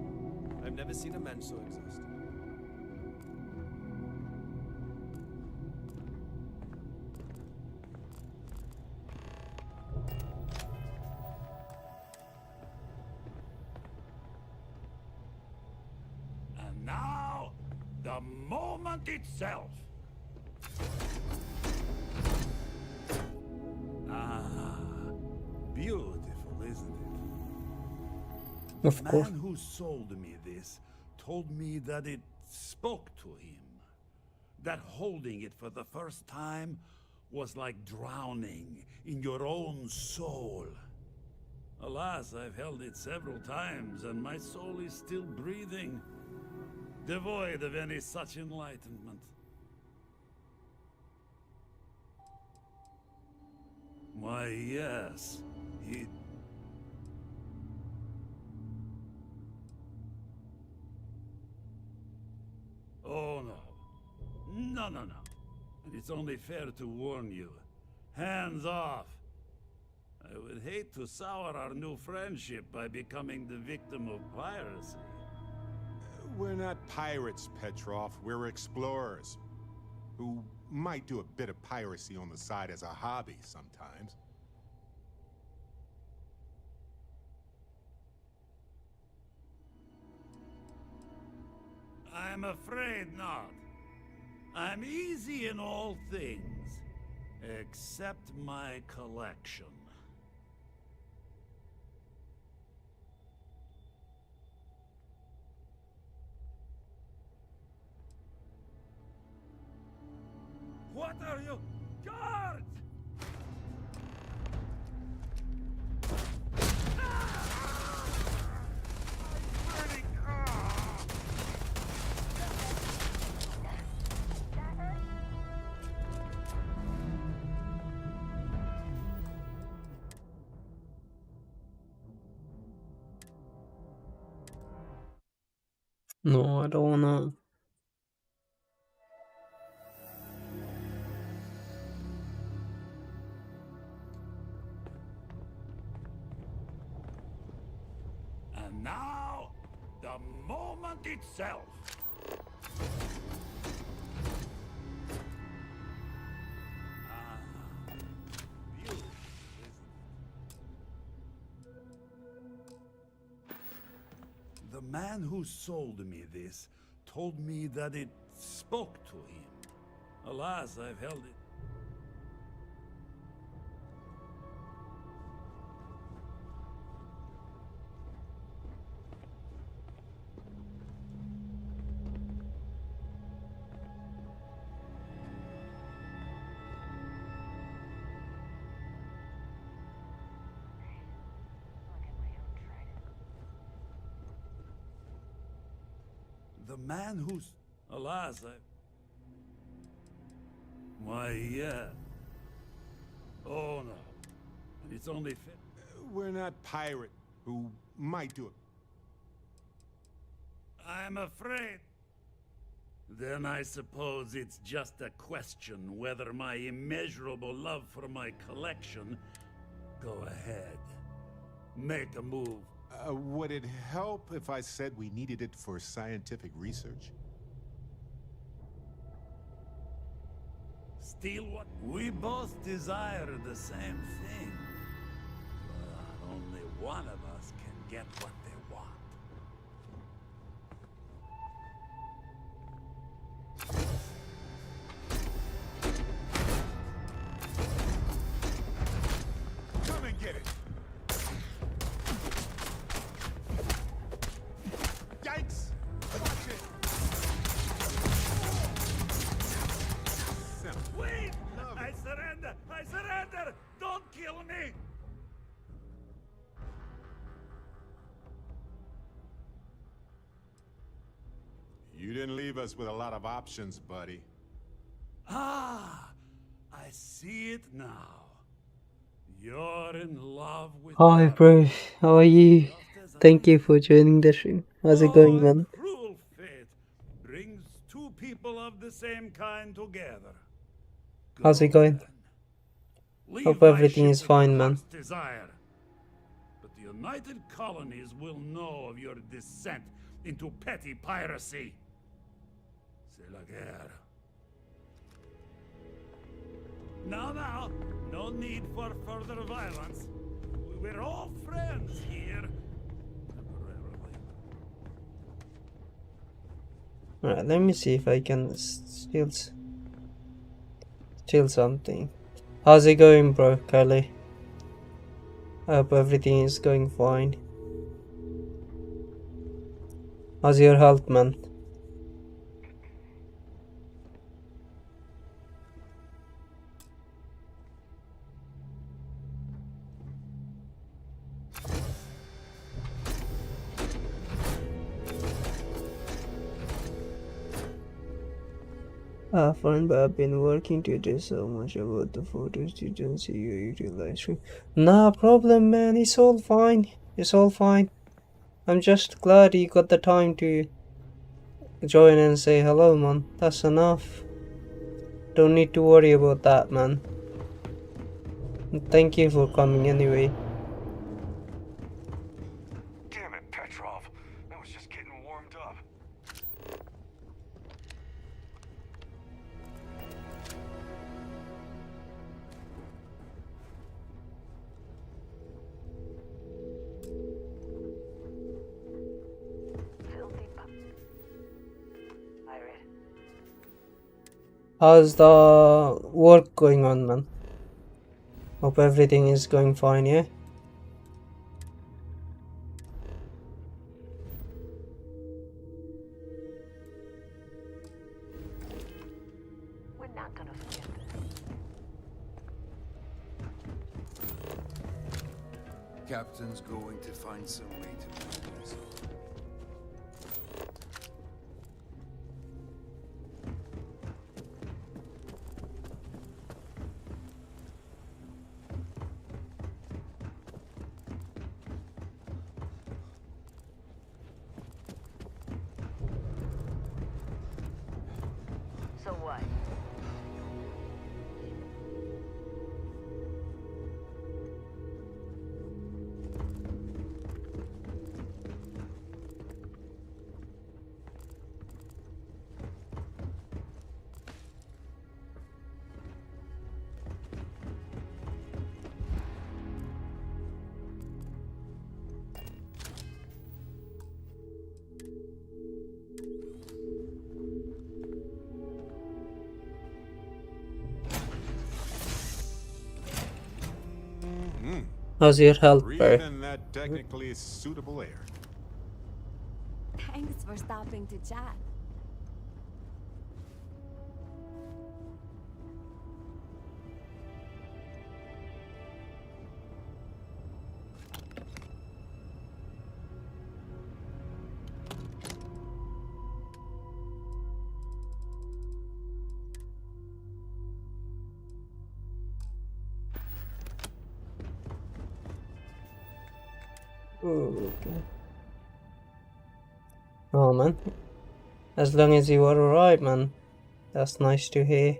I've never seen a man so exhausted. And now, the moment itself. Ah, beautiful, isn't it? Of The course. man who sold me this told me that it spoke to him. That holding it for the first time was like drowning in your own soul. Alas, I've held it several times, and my soul is still breathing, devoid of any such enlightenment. Why, yes, he... Oh, no. No, no, no. And it's only fair to warn you. Hands off. I would hate to sour our new friendship by becoming the victim of piracy. We're not pirates, Petrov. We're explorers. Who might do a bit of piracy on the side as a hobby sometimes. I'm afraid not. I'm easy in all things, except my collection. What are you? Guards! No, I don't wanna. And now, the moment itself. Beautiful, isn't it? The man who sold me this told me that it spoke to him. Alas, I've held it. The man who's... Alas, I... Why, yeah. Oh, no. And it's only fit. We're not pirate. Who might do it. I'm afraid. Then I suppose it's just a question whether my immeasurable love for my collection... Go ahead. Make a move. Would it help if I said we needed it for scientific research? Steal what? We both desire the same thing. But only one of us can get what they want. Come and get it! Yikes! Watch it! Wait! I surrender! I surrender! Don't kill me! You didn't leave us with a lot of options, buddy. Ah! I see it now. You're in love with... Hi, bro. How are you? Thank you for joining the stream. How's it going, man? Cruel fate brings two people of the same kind together. How's it going? Leave Hope my everything ship is with fine, your man. heart's desire. But the United Colonies will know of your descent into petty piracy. C'est la guerre. Now, no need for further violence. We're all friends here. Alright, let me see if I can steal something. How's it going, bro, Carly? I hope everything is going fine. How's your health, man? Fine, but I've been working today so much about the photos. Didn't see you live stream. Nah, problem, man. It's all fine. It's all fine. I'm just glad you got the time to join and say hello, man. That's enough. Don't need to worry about that, man. Thank you for coming anyway. Damn it, Petrov. I was just getting warmed up. How's the work going on, man? Hope everything is going fine, yeah? We're not gonna forget this. Captain's going to find some way to make this. So what? How's your health, Breathe bro? in that technically suitable air. Thanks for stopping to chat. Okay. Oh man, as long as you are alright, man, that's nice to hear.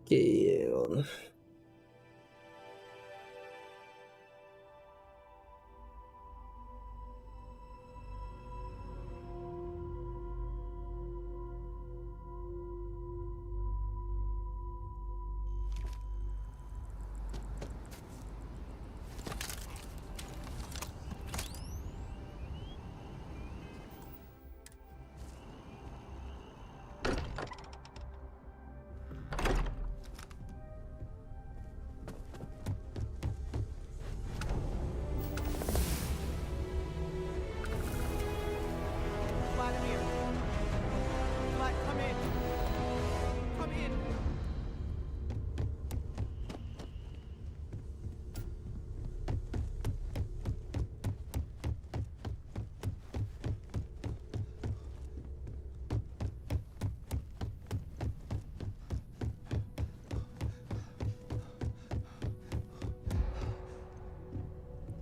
Okay. Vladimir! Vlad, come in! Come in!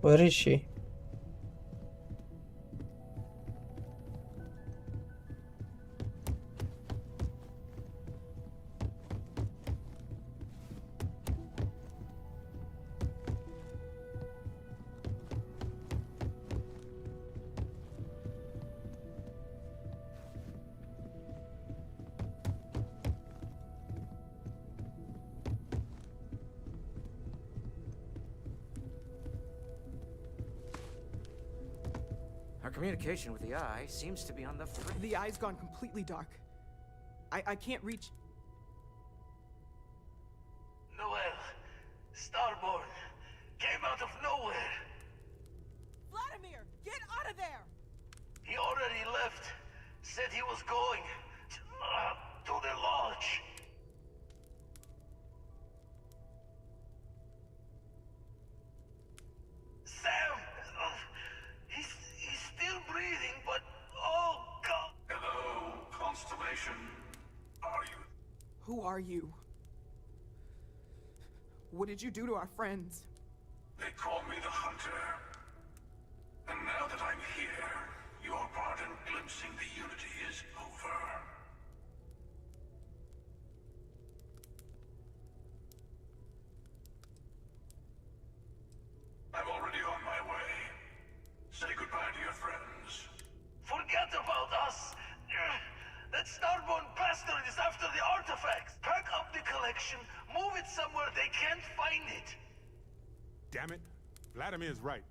Where is she? Our communication with the eye seems to be on the fritz. The eye's gone completely dark. I can't reach... Noel, Starborn, came out of nowhere. Vladimir, get out of there! He already left. Said he was going to the lodge. Sam, he's still breathing, but oh God! Hello, Constellation. Are you? Who are you? What did you do to our friends? They call me the Hunter. And now that I'm here, your part in glimpsing the Unity is over. I'm already on my way. Say goodbye to your friends. Damn it. Vladimir's right.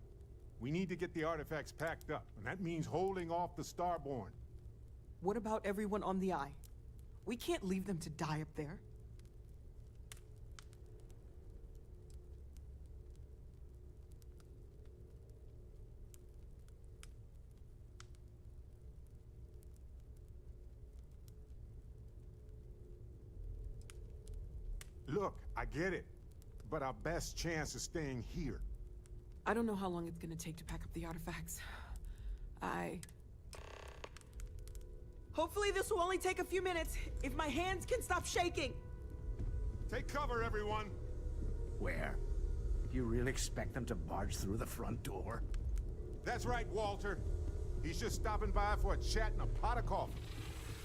We need to get the artifacts packed up, and that means holding off the Starborn. What about everyone on the Eye? We can't leave them to die up there. Look, I get it, but our best chance is staying here. I don't know how long it's gonna take to pack up the artifacts. Hopefully this will only take a few minutes, if my hands can stop shaking! Take cover, everyone! Where? Do you really expect them to barge through the front door? That's right, Walter. He's just stopping by for a chat and a pot of coffee.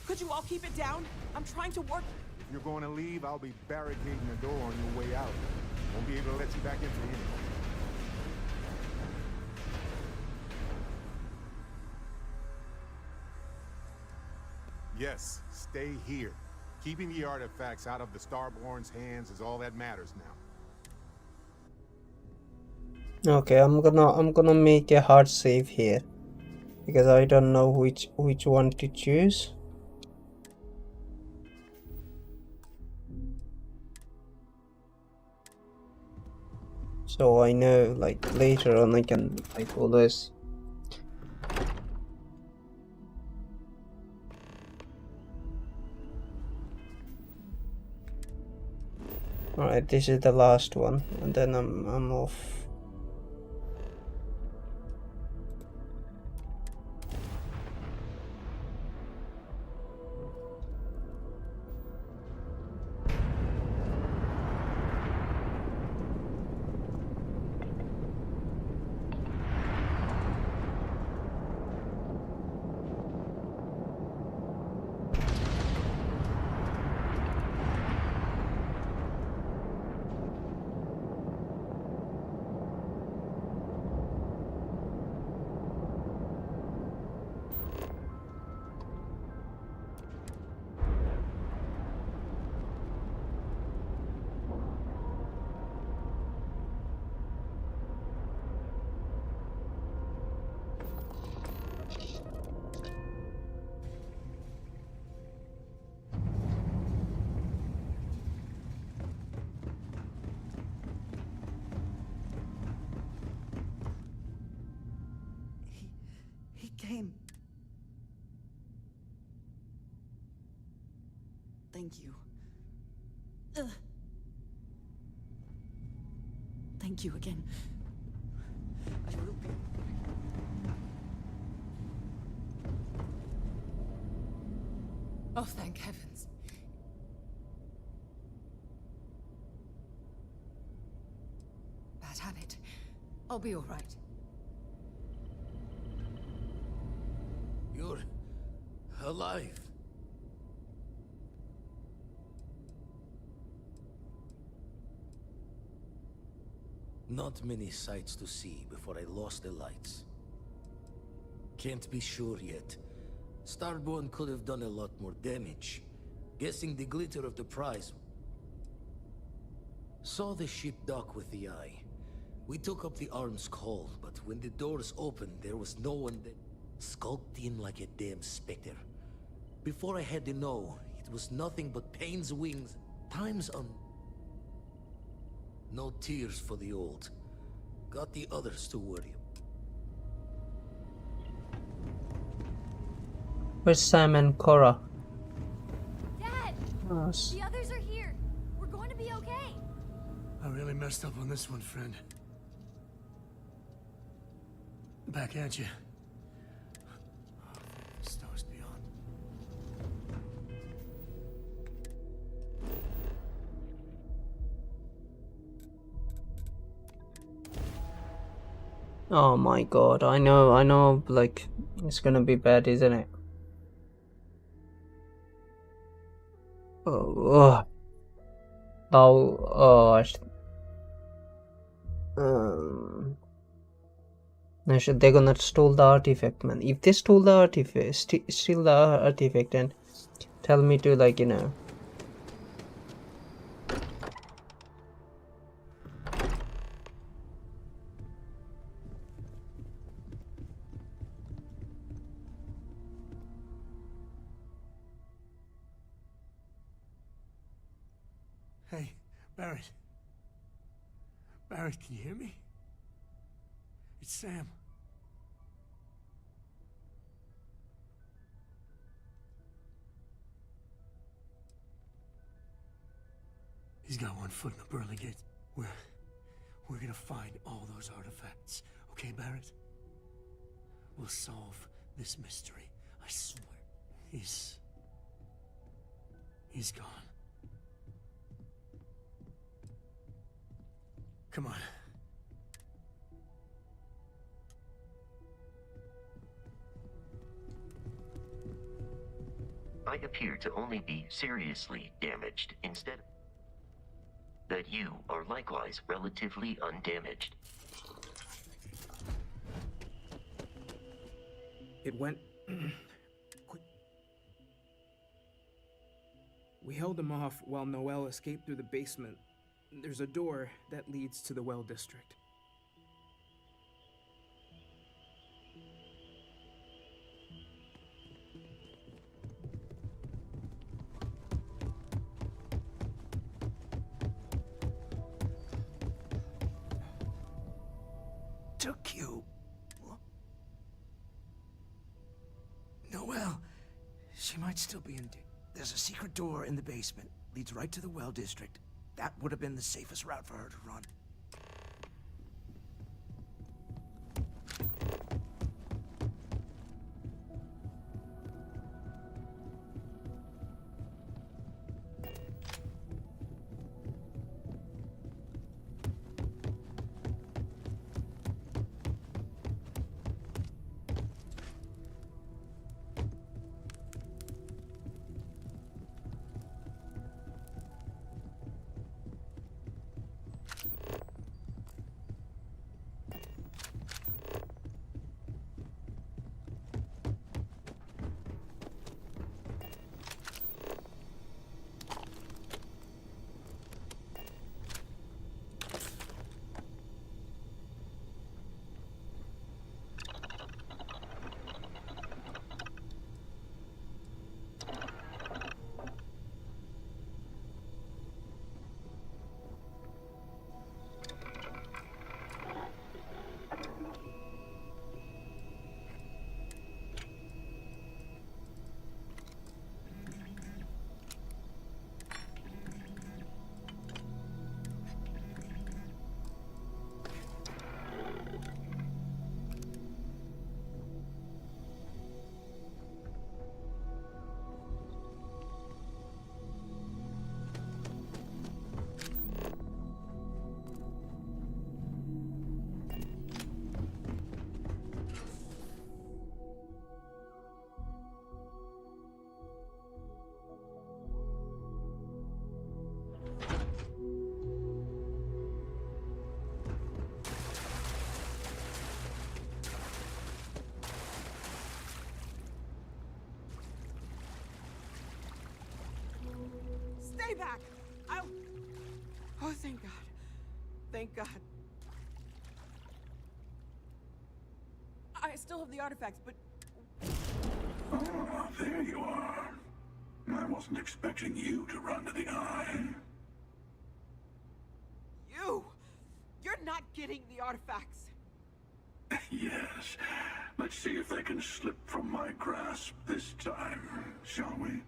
Could you all keep it down? I'm trying to work. If you're going to leave, I'll be barricading the door on your way out. Won't be able to let you back in for anything. Yes, stay here. Keeping the artifacts out of the Starborn's hands is all that matters now. Okay, I'm gonna make a hard save here because I don't know which one to choose. So I know like later on I can like always. Alright, this is the last one, and then I'm off. Came. Thank you. Thank you again. I will be. Oh, thank heavens. Bad habit. I'll be all right. You're alive. Not many sights to see before I lost the lights. Can't be sure yet. Starborn could have done a lot more damage. Guessing the glitter of the prize. Saw the ship dock with the Eye. We took up the arms call, but when the doors opened, there was no one there. Skulked in like a damn specter. Before I had to know, it was nothing but pain's wings. Time's on. No tears for the old. Got the others to worry. Where's Sam and Cora? Dad! Yes. The others are here. We're going to be okay. I really messed up on this one, friend. Back at you. Stars beyond. Oh my god, I know, like, it's gonna be bad, isn't it? Oh, they're gonna steal the artifact, man. If they stole the artifact, steal the artifact and tell me to, like, you know. Barrett. Barrett, can you hear me? It's Sam. He's got one foot in the pearly gates. We're gonna find all those artifacts. Okay, Barrett? We'll solve this mystery. I swear. He's gone. Come on. I appear to only be seriously damaged instead of that you are likewise relatively undamaged. It went... We held him off while Noel escaped through the basement. There's a door that leads to the well district. Took you. Noel, she might still be in. There's a secret door in the basement. Leads right to the well district. That would have been the safest route for her to run. Stay back! Oh, thank God. Thank God. I still have the artifacts, but... Ah, there you are. I wasn't expecting you to run to the eye. You! You're not getting the artifacts! Yes. Let's see if they can slip from my grasp this time, shall we?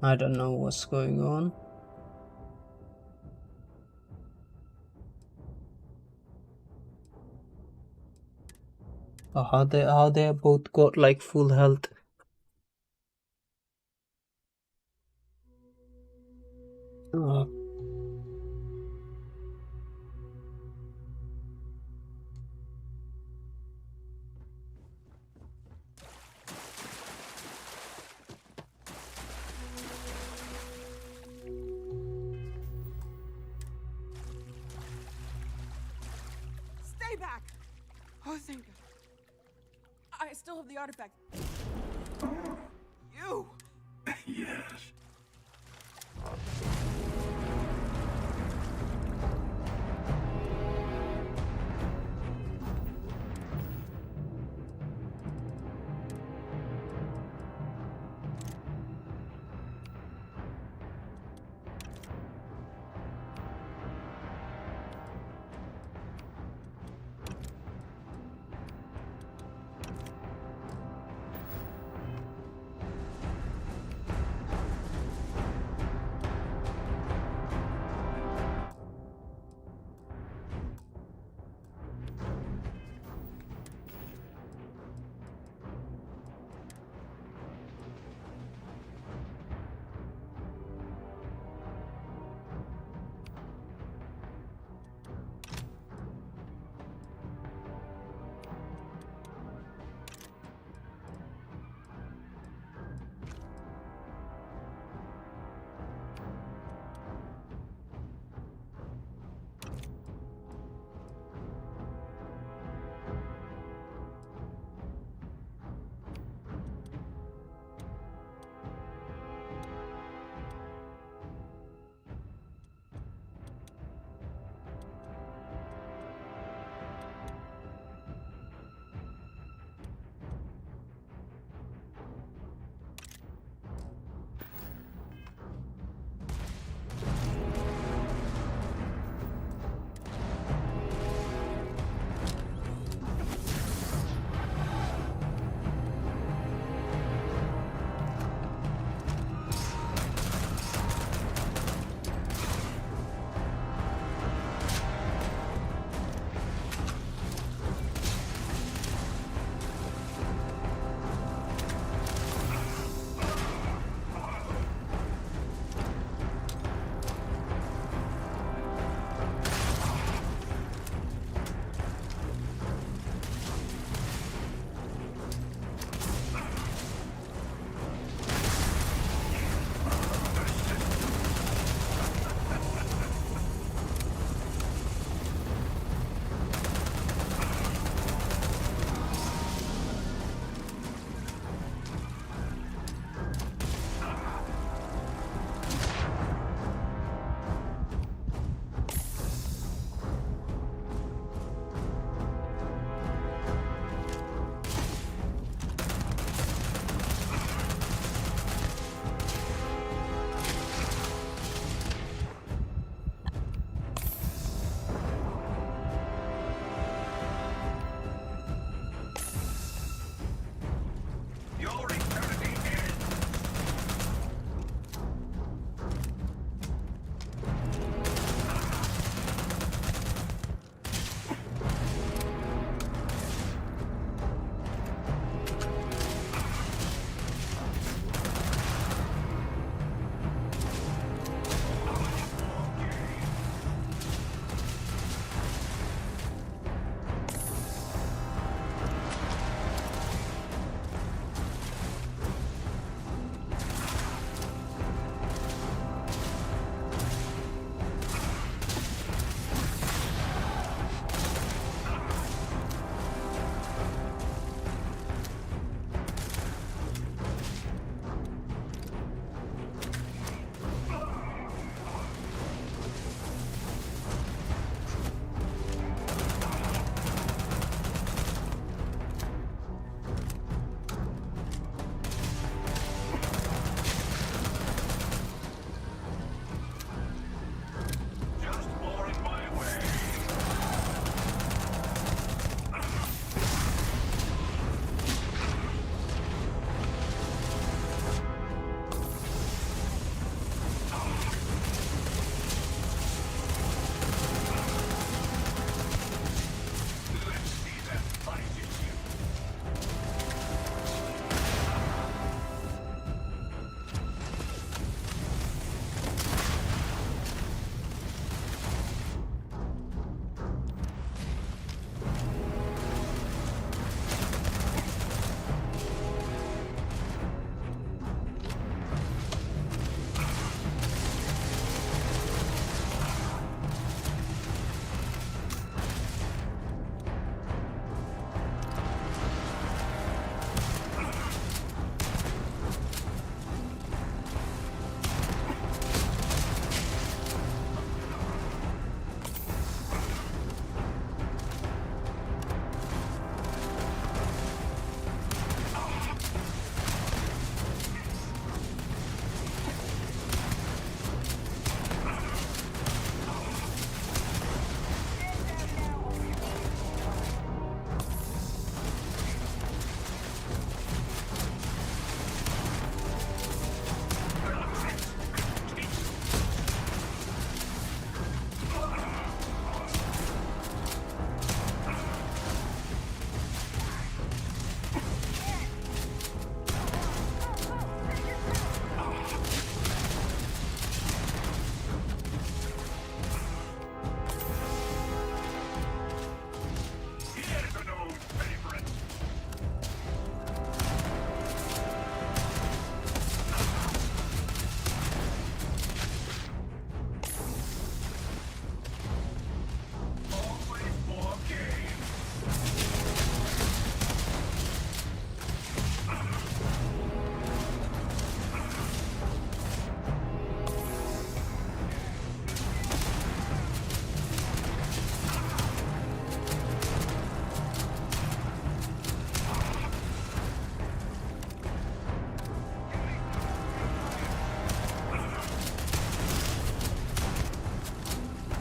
I don't know what's going on. Oh, how they both got like full health. Oh. Stay back! Oh, thank God. I still have the artifact. You! Yes.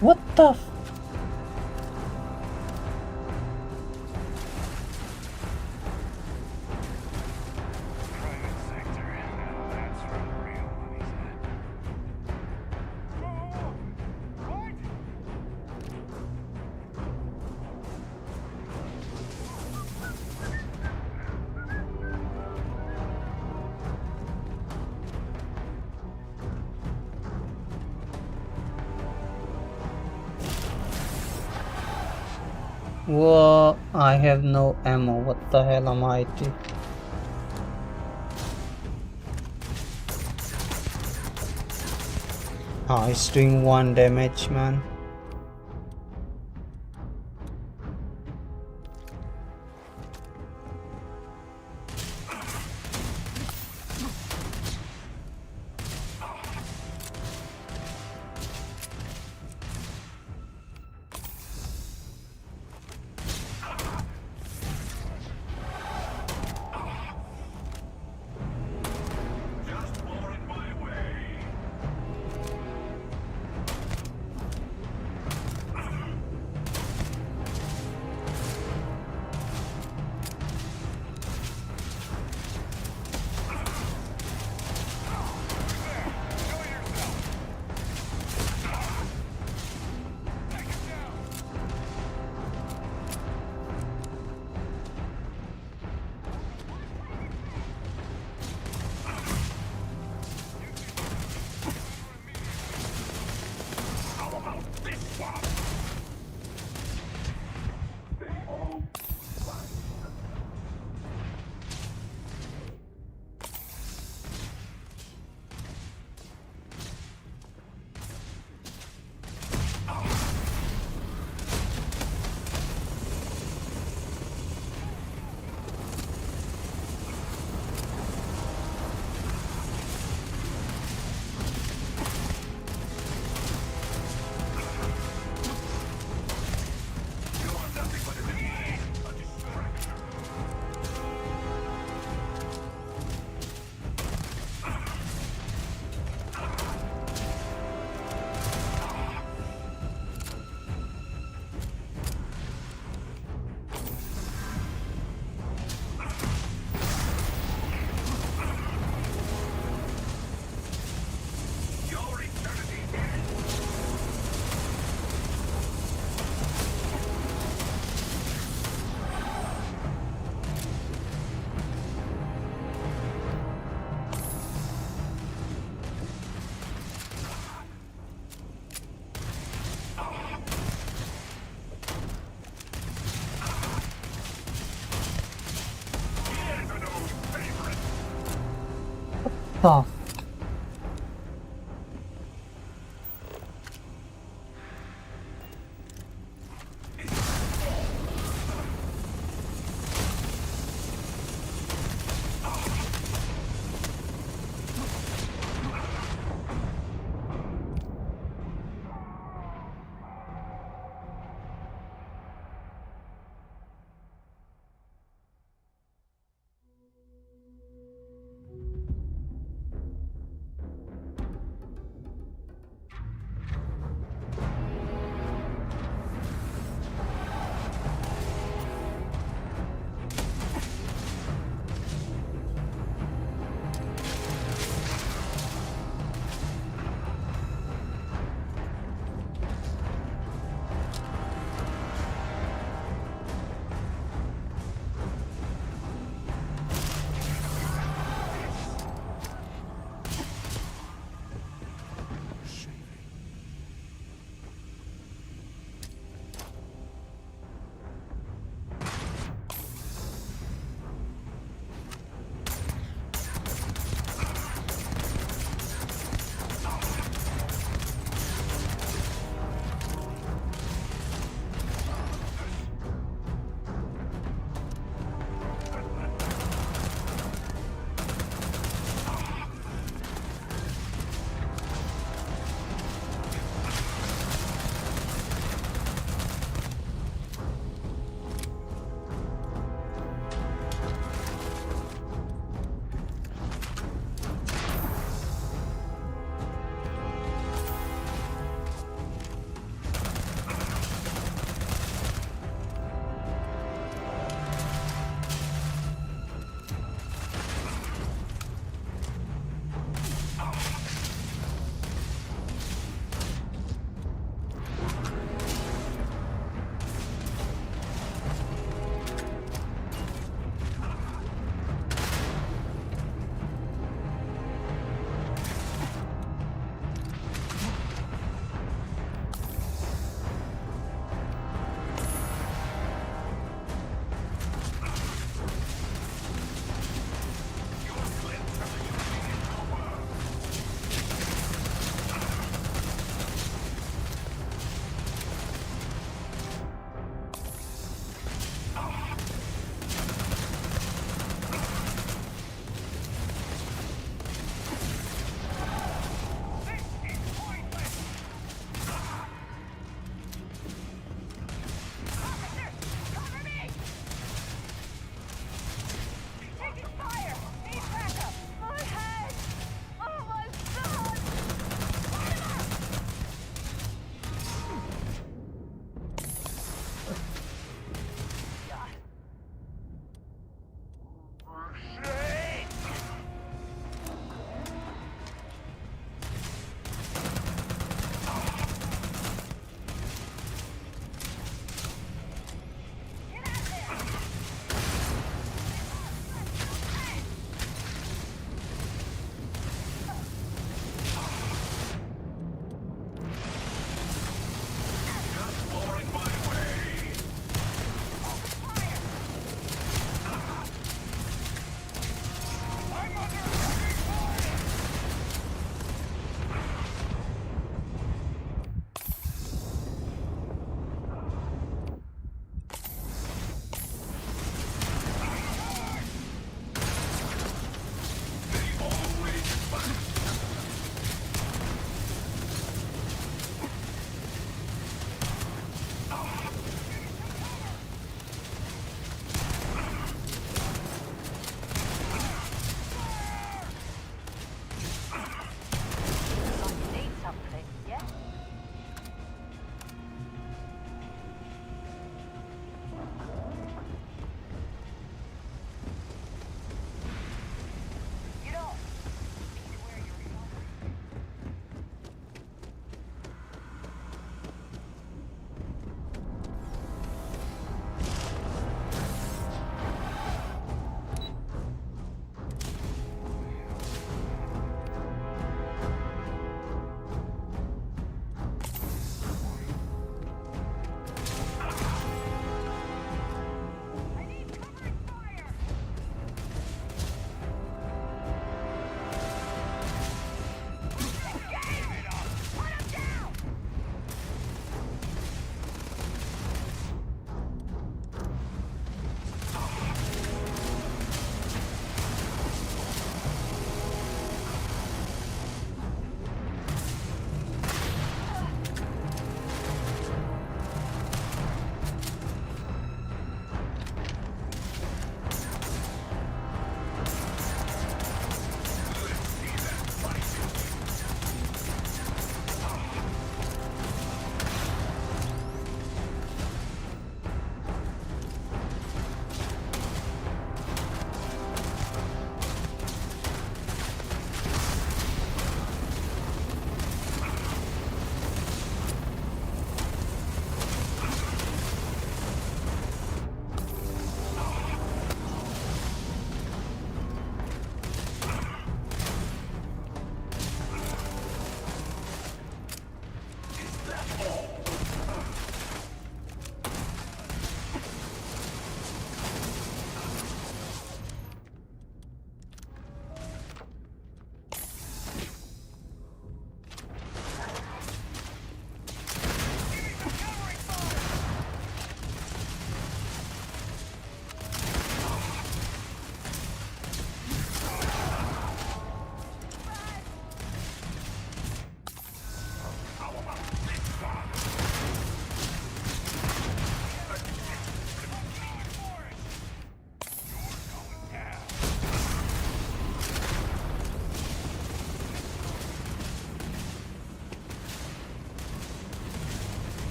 What the f- Whoa, I have no ammo. What the hell am I doing? Oh, it's doing 1 damage, man. Oh.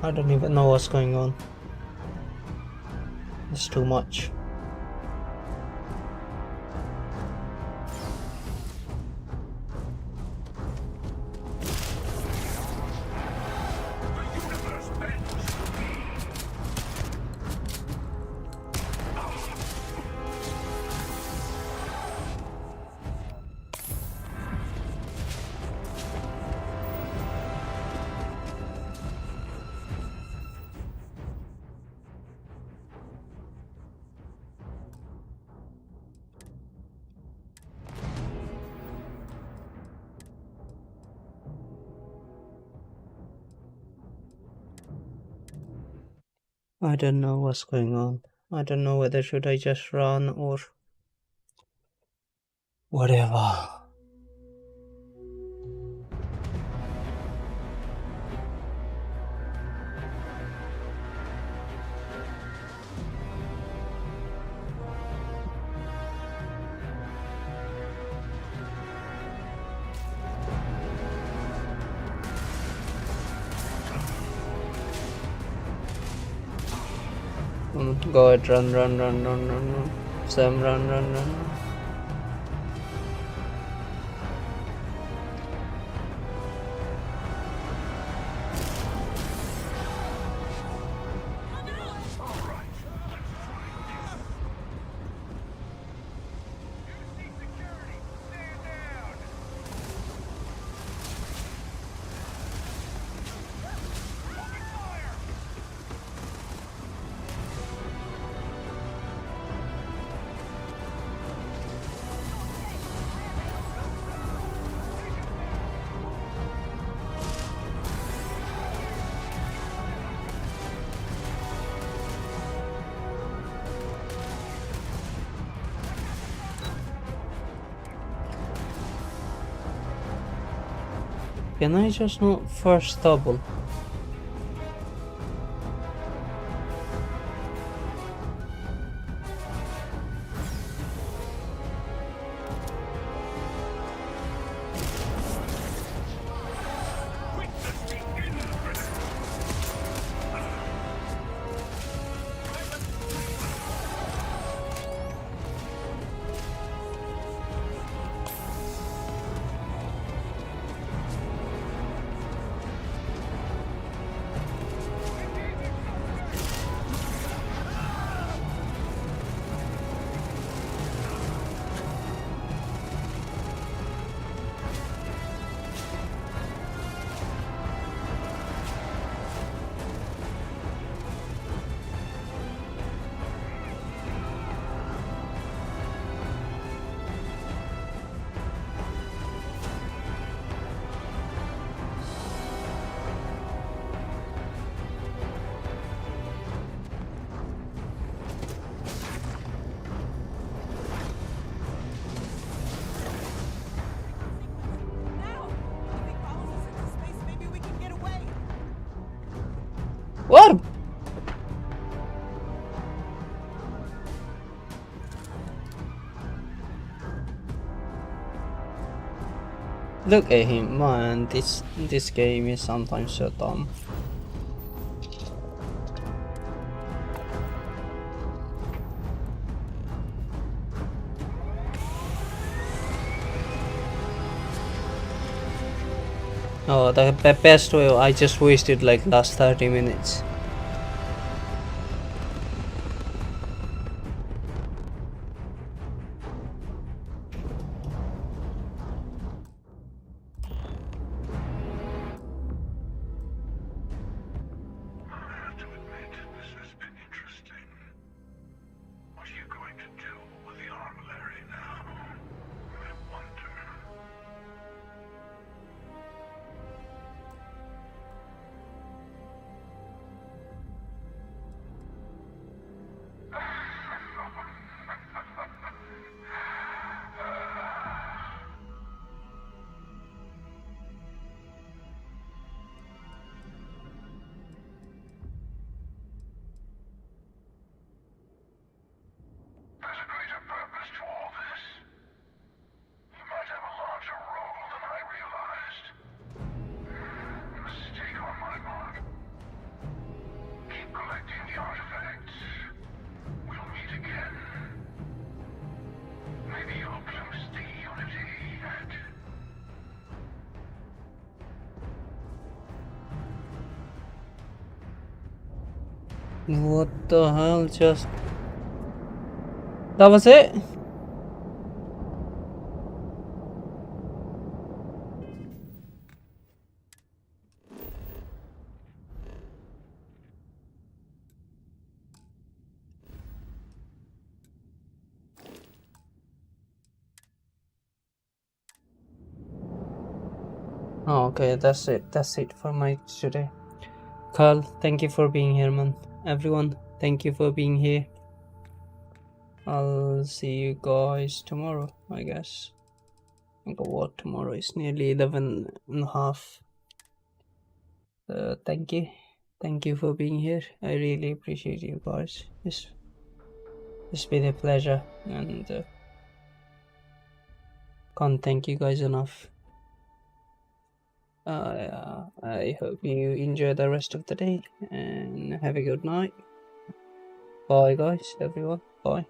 I don't even know what's going on. It's too much. I don't know what's going on. I don't know whether should I just run or whatever. Go ahead, run. Sam, run. Can I just not first double? What? Look at him, man. This game is sometimes so dumb. Oh, the best way, I just wasted like last 30 minutes. What the hell? Just that was it? Oh, okay, that's it. That's it for my today. Carl, thank you for being here, man. Everyone, thank you for being here. I'll see you guys tomorrow, I guess. I think what tomorrow is nearly 11:30. Thank you. Thank you for being here. I really appreciate you guys. It's been a pleasure, and can't thank you guys enough. I hope you enjoy the rest of the day and have a good night. Bye guys, everyone. Bye.